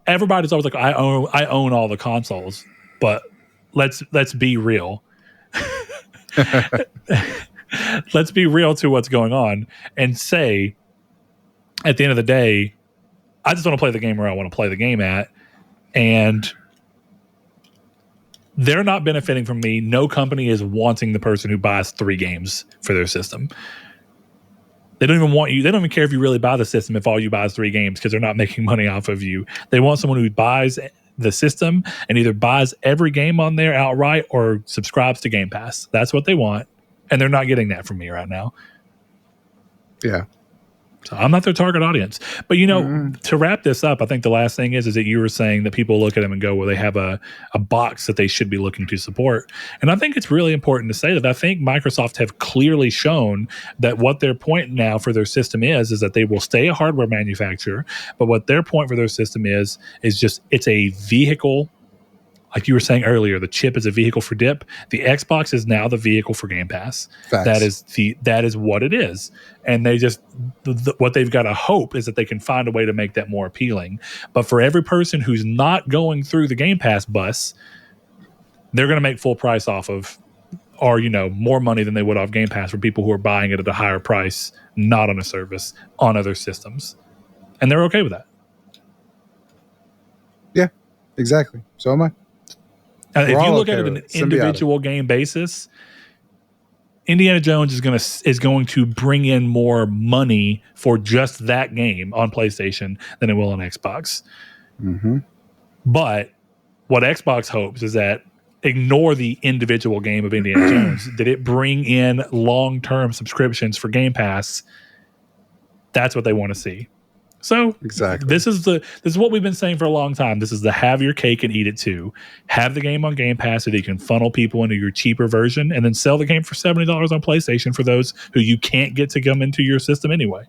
everybody's always like, I own all the consoles, but let's be real. Let's be real to what's going on and say at the end of the day, I just want to play the game where I want to play the game at. And they're not benefiting from me. No company is wanting the person who buys 3 games for their system. They don't even want you. They don't even care if you really buy the system if all you buy is 3 games because they're not making money off of you. They want someone who buys the system and either buys every game on there outright or subscribes to Game Pass. That's what they want. And they're not getting that from me right now. Yeah. So I'm not their target audience. But, to wrap this up, I think the last thing is that you were saying that people look at them and go, well, they have a box that they should be looking to support. And I think it's really important to say that I think Microsoft have clearly shown that what their point now for their system is that they will stay a hardware manufacturer. But what their point for their system is just it's a vehicle. Like you were saying earlier, the chip is a vehicle for dip. The Xbox is now the vehicle for Game Pass. Facts. That is what it is. And they just what they've got to hope is that they can find a way to make that more appealing. But for every person who's not going through the Game Pass bus, they're going to make full price off of, or more money than they would off Game Pass for people who are buying it at a higher price, not on a service, on other systems, and they're okay with that. Yeah, exactly. So am I. If you look at it on an individual game basis, Indiana Jones is going to bring in more money for just that game on PlayStation than it will on Xbox. Mm-hmm. But what Xbox hopes is that ignore the individual game of Indiana Jones. Did it bring in long-term subscriptions for Game Pass? That's what they want to see. So exactly, this is what we've been saying for a long time. This is the have your cake and eat it too. Have the game on Game Pass so that you can funnel people into your cheaper version, and then sell the game for $70 on PlayStation for those who you can't get to come into your system anyway.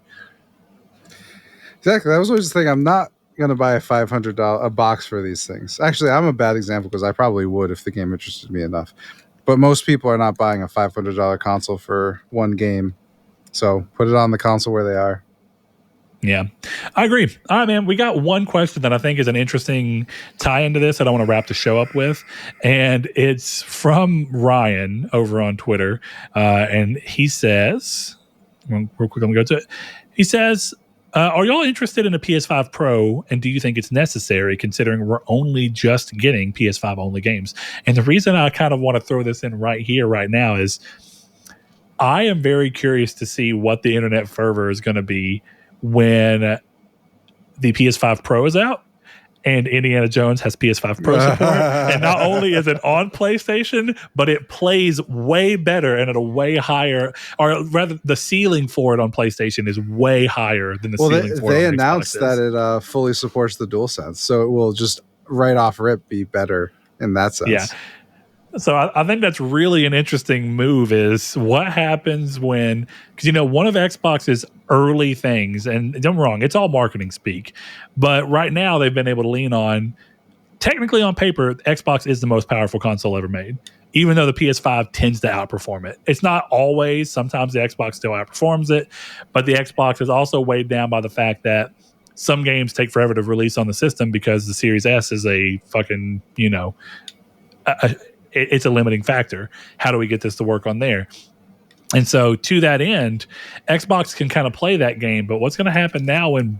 Exactly. That was always the thing. I'm not going to buy a $500 box for these things. Actually, I'm a bad example because I probably would if the game interested me enough. But most people are not buying a $500 console for one game. So put it on the console where they are. Yeah, I agree. All right, man. We got one question that I think is an interesting tie into this that I want to wrap the show up with. And it's from Ryan over on Twitter. And he says, real quick, let me go to it. He says, are y'all interested in a PS5 Pro? And do you think it's necessary considering we're only just getting PS5 only games? And the reason I kind of want to throw this in right here, right now is I am very curious to see what the internet fervor is going to be when the PS5 Pro is out and Indiana Jones has PS5 Pro support. And not only is it on PlayStation, but it plays way better and at a way higher, or rather the ceiling for it on PlayStation is way higher than the ceiling for it they on announced Xbox that it fully supports the DualSense, so it will just right off rip be better in that sense. Yeah. So I think that's really an interesting move is what happens when, because, one of Xbox's early things, and don't get me wrong, it's all marketing speak, but right now they've been able to lean on, technically on paper, Xbox is the most powerful console ever made, even though the PS5 tends to outperform it. It's not always. Sometimes the Xbox still outperforms it, but the Xbox is also weighed down by the fact that some games take forever to release on the system because the Series S is a fucking, it's a limiting factor. How do we get this to work on there? And so to that end, Xbox can kind of play that game. But what's going to happen now when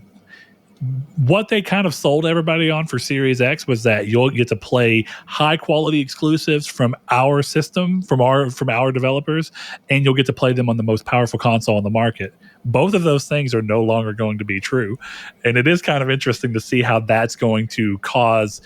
what they kind of sold everybody on for Series X was that you'll get to play high quality exclusives from our system, from our developers, and you'll get to play them on the most powerful console on the market. Both of those things are no longer going to be true. And it is kind of interesting to see how that's going to cause.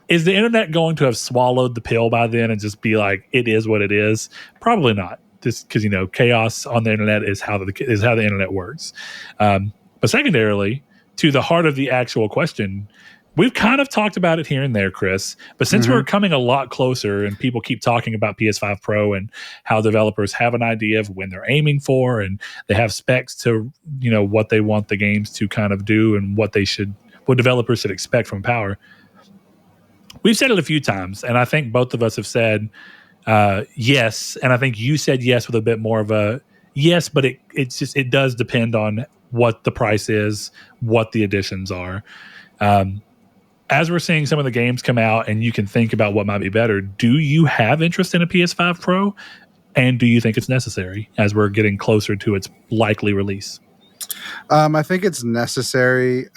Is the internet going to have swallowed the pill by then and just be like, it is what it is? Probably not. Just because, chaos on the internet is how the internet works. But secondarily, to the heart of the actual question, we've kind of talked about it here and there, Chris. But since we're coming a lot closer and people keep talking about PS5 Pro and how developers have an idea of when they're aiming for and they have specs to, what they want the games to kind of do and what developers should expect from power. We've said it a few times, and I think both of us have said yes, and I think you said yes with a bit more of a yes, but it does depend on what the price is, what the additions are. As we're seeing some of the games come out and you can think about what might be better, do you have interest in a PS5 Pro? And do you think it's necessary as we're getting closer to its likely release? I think it's necessary.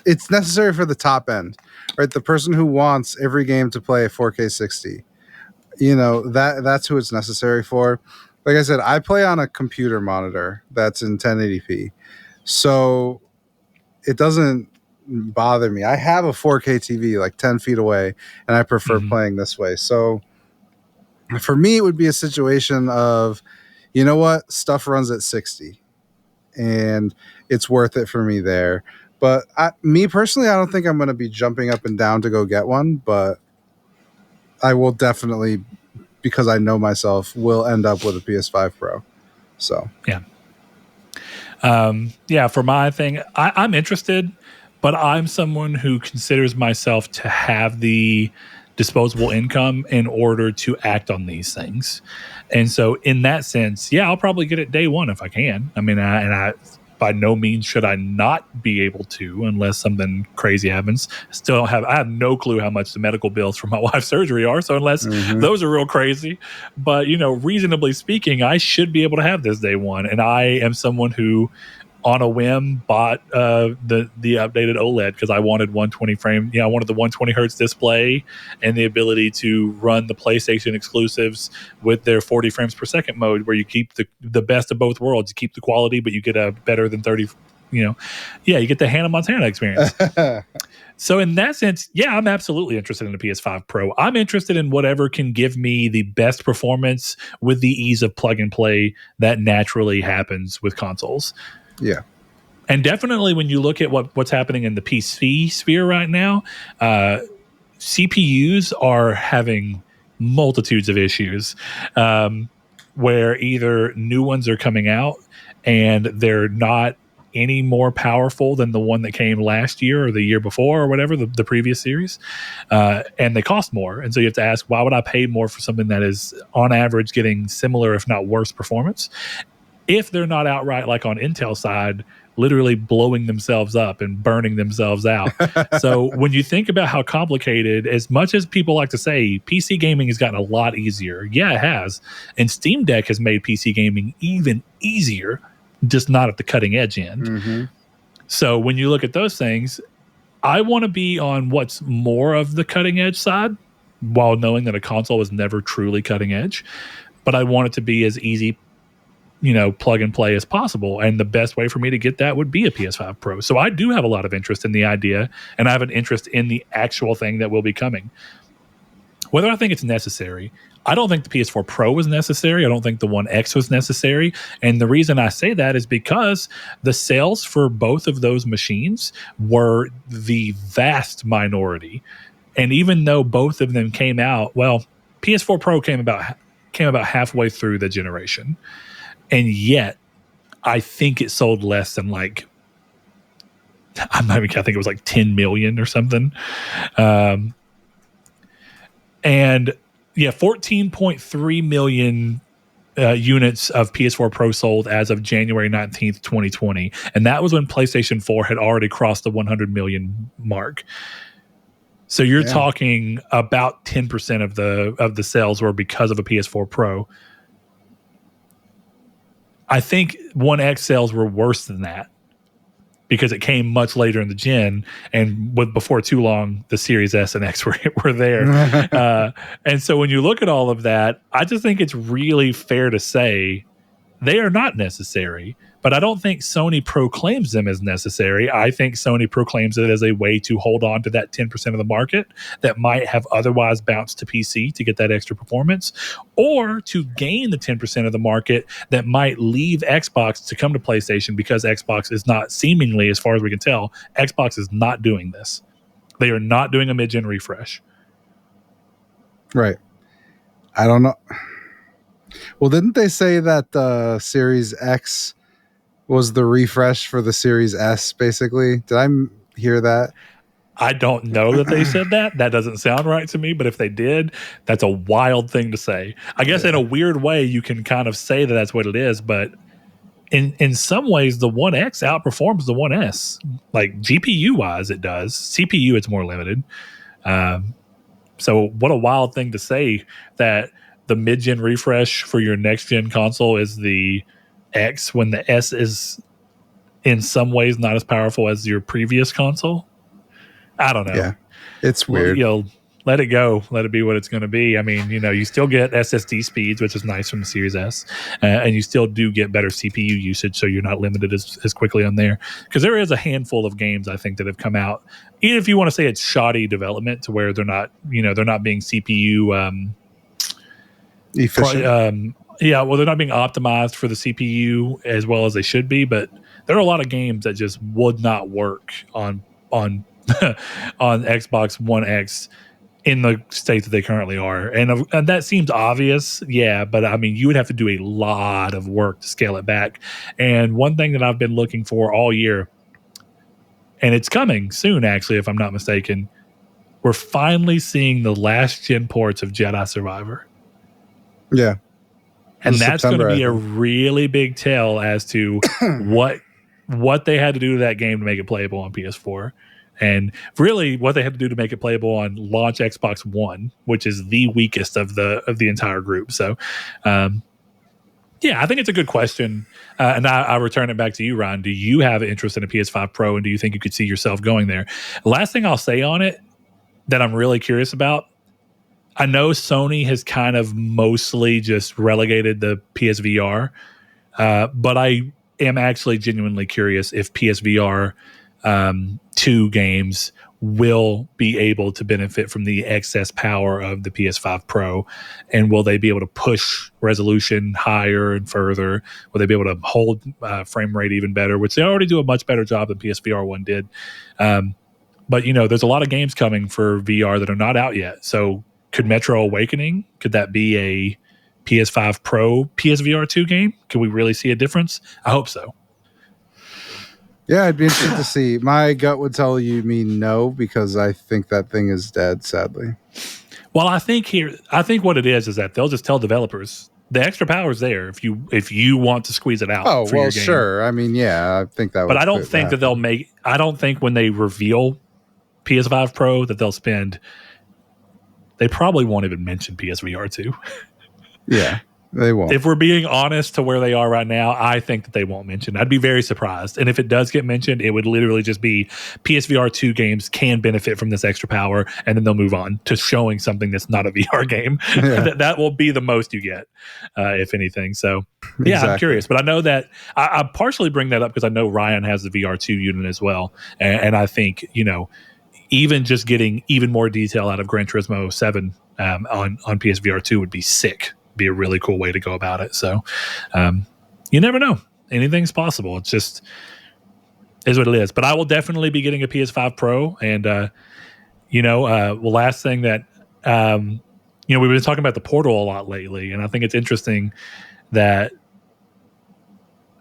It's necessary for the top end, right? The person who wants every game to play 4K 60, that's who it's necessary for. Like I said, I play on a computer monitor that's in 1080p, so it doesn't bother me. I have a 4K TV like 10 feet away, and I prefer playing this way. So for me, it would be a situation of, you know what? Stuff runs at 60 and it's worth it for me there. But me personally, I don't think I'm going to be jumping up and down to go get one, but I will definitely, because I know myself, will end up with a PS5 Pro. So, yeah, for my thing, I'm interested, but I'm someone who considers myself to have the disposable income in order to act on these things. And so in that sense, yeah, I'll probably get it day one if I can. I mean, I by no means should I not be able to unless something crazy happens. I have no clue how much the medical bills for my wife's surgery are. So unless those are real crazy, but reasonably speaking, I should be able to have this day one. And I am someone who, on a whim, bought the updated OLED because I wanted 120 frame. I wanted the 120 hertz display and the ability to run the PlayStation exclusives with their 40 frames per second mode, where you keep the best of both worlds. You keep the quality, but you get a better than 30. You get the Hannah Montana experience. So in that sense, yeah, I'm absolutely interested in the PS5 Pro. I'm interested in whatever can give me the best performance with the ease of plug and play that naturally happens with consoles. Yeah. And definitely when you look at what's happening in the PC sphere right now, CPUs are having multitudes of issues where either new ones are coming out and they're not any more powerful than the one that came last year or the year before or whatever, the previous series, and they cost more. And so you have to ask, why would I pay more for something that is on average getting similar, if not worse, performance? If they're not outright, like on Intel side, literally blowing themselves up and burning themselves out. So when you think about how complicated, as much as people like to say, PC gaming has gotten a lot easier. Yeah, it has. And Steam Deck has made PC gaming even easier, just not at the cutting edge end. Mm-hmm. So when you look at those things, I want to be on what's more of the cutting edge side, while knowing that a console is never truly cutting edge. But I want it to be as easy, plug and play as possible. And the best way for me to get that would be a PS5 Pro. So I do have a lot of interest in the idea, and I have an interest in the actual thing that will be coming. Whether I think it's necessary, I don't think the PS4 Pro was necessary. I don't think the One X was necessary. And the reason I say that is because the sales for both of those machines were the vast minority. And even though both of them came out, PS4 Pro came about halfway through the generation. And yet, I think it sold less than I think it was like 10 million or something. And yeah, 14.3 million units of PS4 Pro sold as of January 19th, 2020. And that was when PlayStation 4 had already crossed the 100 million mark. So you're talking about 10% of the sales were because of a PS4 Pro. I think One X sales were worse than that because it came much later in the gen, and before too long, the Series S and X were there. And so when you look at all of that, I just think it's really fair to say they are not necessary. But I don't think Sony proclaims them as necessary. I think Sony proclaims it as a way to hold on to that 10% of the market that might have otherwise bounced to PC to get that extra performance, or to gain the 10% of the market that might leave Xbox to come to PlayStation, because Xbox is not, seemingly, as far as we can tell, Xbox is not doing this. They are not doing a mid-gen refresh. Right. I don't know. Well, didn't they say that the Series X was the refresh for the Series S, basically? Did I hear that? I don't know that they said that. That doesn't sound right to me, but if they did, that's a wild thing to say. I guess in a weird way, you can kind of say that that's what it is, but in some ways, the One X outperforms the One S. Like GPU-wise, it does. CPU, it's more limited. So what a wild thing to say, that the mid-gen refresh for your next-gen console is the X, when the S is in some ways not as powerful as your previous console. I don't know. Yeah, it's weird. Let it go. Let it be what it's going to be. I mean, you still get SSD speeds, which is nice from the Series S, and you still do get better CPU usage, so you're not limited as quickly on there. Because there is a handful of games, I think, that have come out, even if you want to say it's shoddy development, to where they're not being CPU efficient. Yeah, well, they're not being optimized for the CPU as well as they should be, but there are a lot of games that just would not work on on Xbox One X in the state that they currently are. And that seems obvious, yeah, but I mean, you would have to do a lot of work to scale it back. And one thing that I've been looking for all year, and it's coming soon, actually, if I'm not mistaken, we're finally seeing the last gen ports of Jedi Survivor. Yeah. And that's going to be a really big tell as to what they had to do to that game to make it playable on PS4. And really what they had to do to make it playable on launch Xbox One, which is the weakest of the entire group. So, yeah, I think it's a good question. And I return it back to you, Ryan. Do you have interest in a PS5 Pro, and do you think you could see yourself going there? Last thing I'll say on it that I'm really curious about, I know Sony has kind of mostly just relegated the PSVR, but I am actually genuinely curious if PSVR 2 games will be able to benefit from the excess power of the PS5 Pro, and will they be able to push resolution higher and further? Will they be able to hold frame rate even better, which they already do a much better job than PSVR 1 did. But, there's a lot of games coming for VR that are not out yet. So could Metro Awakening, could that be a PS5 Pro PSVR 2 game? Could we really see a difference? I hope so. Yeah, I'd be interested to see. My gut would tell me no, because I think that thing is dead, sadly. Well, I think what it is that they'll just tell developers the extra power is there if you want to squeeze it out. Oh, for well, your game. Sure. I mean, yeah, I think that. But I don't think that they'll make. I don't think when they reveal PS5 Pro that they'll spend. They probably won't even mention PSVR 2. Yeah. They won't. If we're being honest to where they are right now, I think that they won't mention. I'd be very surprised. And if it does get mentioned, it would literally just be PSVR 2 games can benefit from this extra power, and then they'll move on to showing something that's not a VR game. Yeah. that will be the most you get, if anything. So, yeah, exactly. I'm curious. But I know that I partially bring that up because I know Ryan has the VR 2 unit as well. And I think, even just getting even more detail out of Gran Turismo 7 on PSVR 2 would be sick. Be a really cool way to go about it. So you never know. Anything's possible. It's just is what it is. But I will definitely be getting a PS5 Pro. And, last thing that, we've been talking about the Portal a lot lately. And I think it's interesting that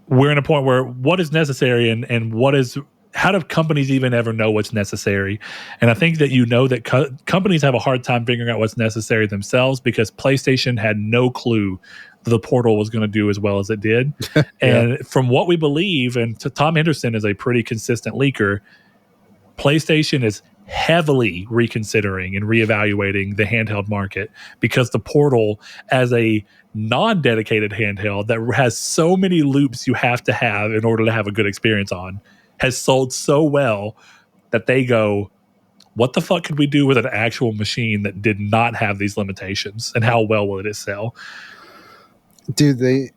we're in a point where what is necessary and what is, how do companies even ever know what's necessary? And I think that that companies have a hard time figuring out what's necessary themselves, because PlayStation had no clue the Portal was going to do as well as it did. Yeah. And from what we believe, and Tom Henderson is a pretty consistent leaker, PlayStation is heavily reconsidering and reevaluating the handheld market, because the Portal, as a non-dedicated handheld that has so many loops you have to have in order to have a good experience on, has sold so well that they go, what the fuck could we do with an actual machine that did not have these limitations, and how well will it sell? Dude, they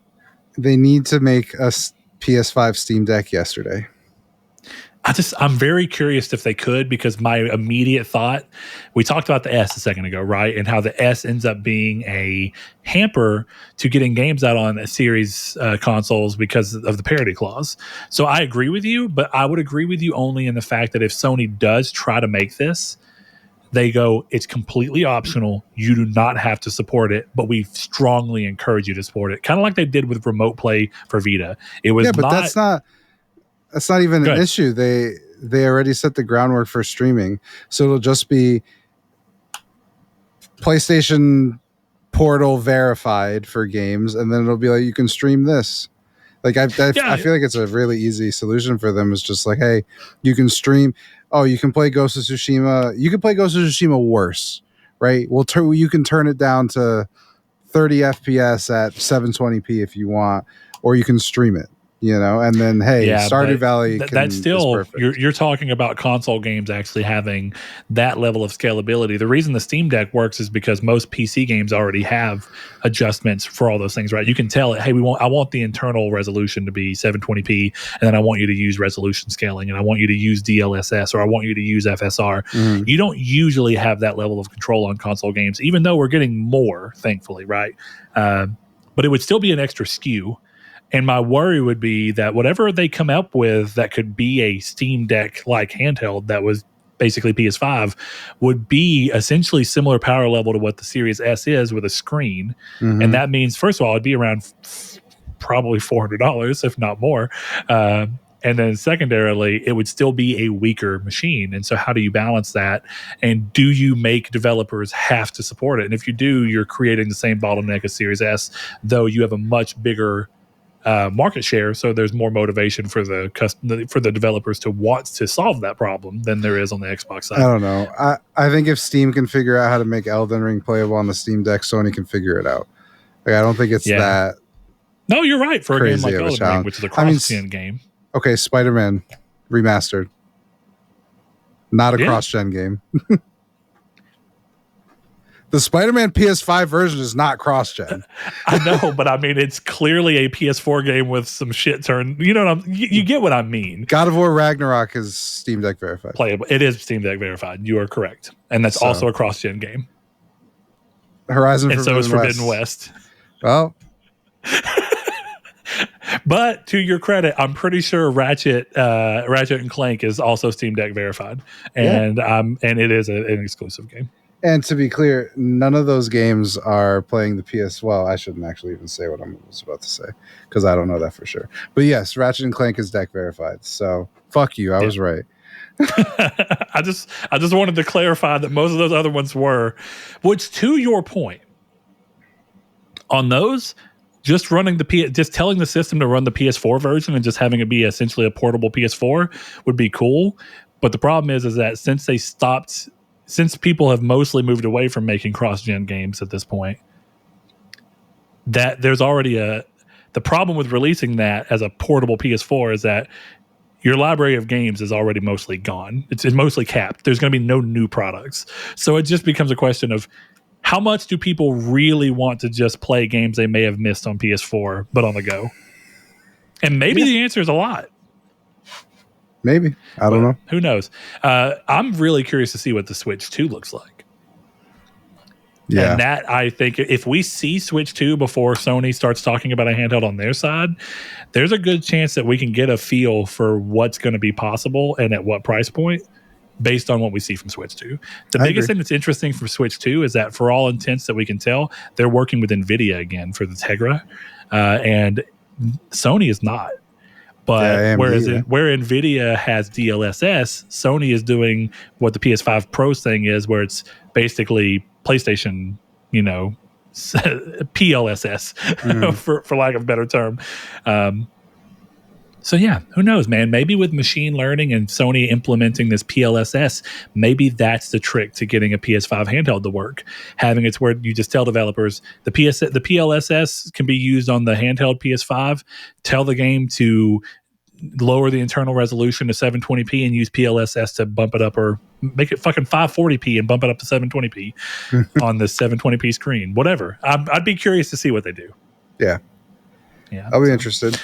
need to make a PS5 Steam Deck yesterday. I'm very curious if they could, because my immediate thought, we talked about the S a second ago, right? And how the S ends up being a hamper to getting games out on a series consoles because of the parity clause. So I agree with you, but I would agree with you only in the fact that if Sony does try to make this, they go, it's completely optional. You do not have to support it, but we strongly encourage you to support it. Kind of like they did with Remote Play for Vita. It was that's not even an issue. They already set the groundwork for streaming. So it'll just be PlayStation Portal verified for games, and then it'll be like, you can stream this. Like I feel like it's a really easy solution for them. It's just like, hey, you can stream. Oh, you can play Ghost of Tsushima. You can play Ghost of Tsushima worse, right? You can turn it down to 30 FPS at 720p if you want, or you can stream it. And then, hey, Stardew Valley that's still, you're talking about console games actually having that level of scalability. The reason the Steam Deck works is because most PC games already have adjustments for all those things, right? You can tell it, hey, I want the internal resolution to be 720p, and then I want you to use resolution scaling, and I want you to use DLSS, or I want you to use FSR. Mm-hmm. You don't usually have that level of control on console games, even though we're getting more, thankfully, right? but it would still be an extra SKU. And my worry would be that whatever they come up with that could be a Steam Deck like handheld that was basically PS5 would be essentially similar power level to what the Series S is with a screen. Mm-hmm. And that means, first of all, it'd be around probably $400, if not more. And then secondarily, it would still be a weaker machine. And so how do you balance that? And do you make developers have to support it? And if you do, you're creating the same bottleneck as Series S, though you have a much bigger market share. So there's more motivation for the developers to want to solve that problem than there is on the Xbox side. I don't know. I think if Steam can figure out how to make Elden Ring playable on the Steam Deck, Sony can figure it out. Like, I don't think it's that. No, you're right. For a game like Elden Ring, challenge. which is a cross-gen game. Okay, Spider-Man remastered. Not a cross-gen game. The Spider-Man PS5 version is not cross-gen. I know, but I mean, it's clearly a PS4 game with some shit turned. You know what you get what I mean. God of War Ragnarok is Steam Deck verified. Playable. It is Steam Deck verified. You are correct. And that's also a cross-gen game. Horizon and Forbidden so is Forbidden West. Well... But to your credit, I'm pretty sure Ratchet and Clank is also Steam Deck verified, and it is an exclusive game. And to be clear, none of those games are playing the PS. Well, I shouldn't actually even say what I was about to say because I don't know that for sure. But yes, Ratchet and Clank is Deck verified. So fuck you, I was right. I just wanted to clarify that most of those other ones were, which to your point, on those. Just just telling the system to run the PS4 version and just having it be essentially a portable PS4 would be cool. But the problem is that since people have mostly moved away from making cross-gen games at this point, that there's already the problem with releasing that as a portable PS4 is that your library of games is already mostly gone. It's mostly capped. There's going to be no new products. So it just becomes a question of how much do people really want to just play games they may have missed on PS4, but on the go? And maybe the answer is a lot. Maybe. I don't know. Who knows? I'm really curious to see what the Switch 2 looks like. Yeah. And that, I think, if we see Switch 2 before Sony starts talking about a handheld on their side, there's a good chance that we can get a feel for what's going to be possible and at what price point, based on what we see from Switch 2. The biggest thing that's interesting from Switch 2 is that for all intents that we can tell, they're working with NVIDIA again for the Tegra, and Sony is not. But where NVIDIA has DLSS, Sony is doing what the PS5 Pro's thing is, where it's basically PlayStation, PLSS, for lack of a better term. So yeah, who knows, man? Maybe with machine learning and Sony implementing this PLSS, maybe that's the trick to getting a PS5 handheld to work. Having it's where you just tell developers the PLSS can be used on the handheld PS5. Tell the game to lower the internal resolution to 720p and use PLSS to bump it up, or make it fucking 540p and bump it up to 720p on the 720p screen. Whatever. I'd be curious to see what they do. Yeah. I'll be interested.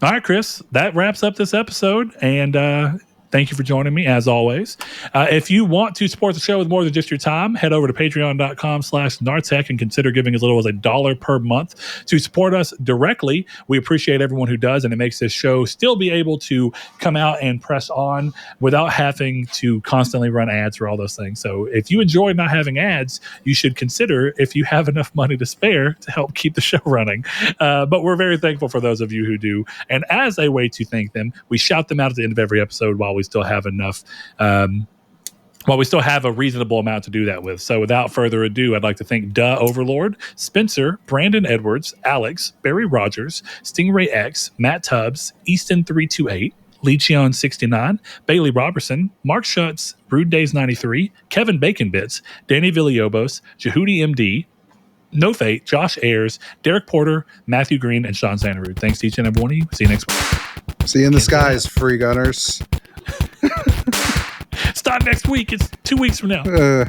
All right, Chris, that wraps up this episode, and thank you for joining me, as always. If you want to support the show with more than just your time, head over to patreon.com/Nartech and consider giving as little as $1 per month to support us directly. We appreciate everyone who does, and it makes this show still be able to come out and press on without having to constantly run ads or all those things. So if you enjoy not having ads, you should consider if you have enough money to spare to help keep the show running. But we're very thankful for those of you who do. And as a way to thank them, we shout them out at the end of every episode while we still have enough, while we still have a reasonable amount to do that with. So without further ado, I'd like to thank Duh Overlord, Spencer, Brandon Edwards, Alex, Barry Rogers, Stingray X, Matt Tubbs, Easton328, Lecheon69, Bailey Robertson, Mark Schutz, Rude Days 93, Kevin Bacon Bits, Danny Villalobos, Jehudi MD, No Fate, Josh Ayers, Derek Porter, Matthew Green, and Sean Santarud. Thanks to each and every one of you. See you next week. See you in the skies, free gunners. Start next week. It's 2 weeks from now.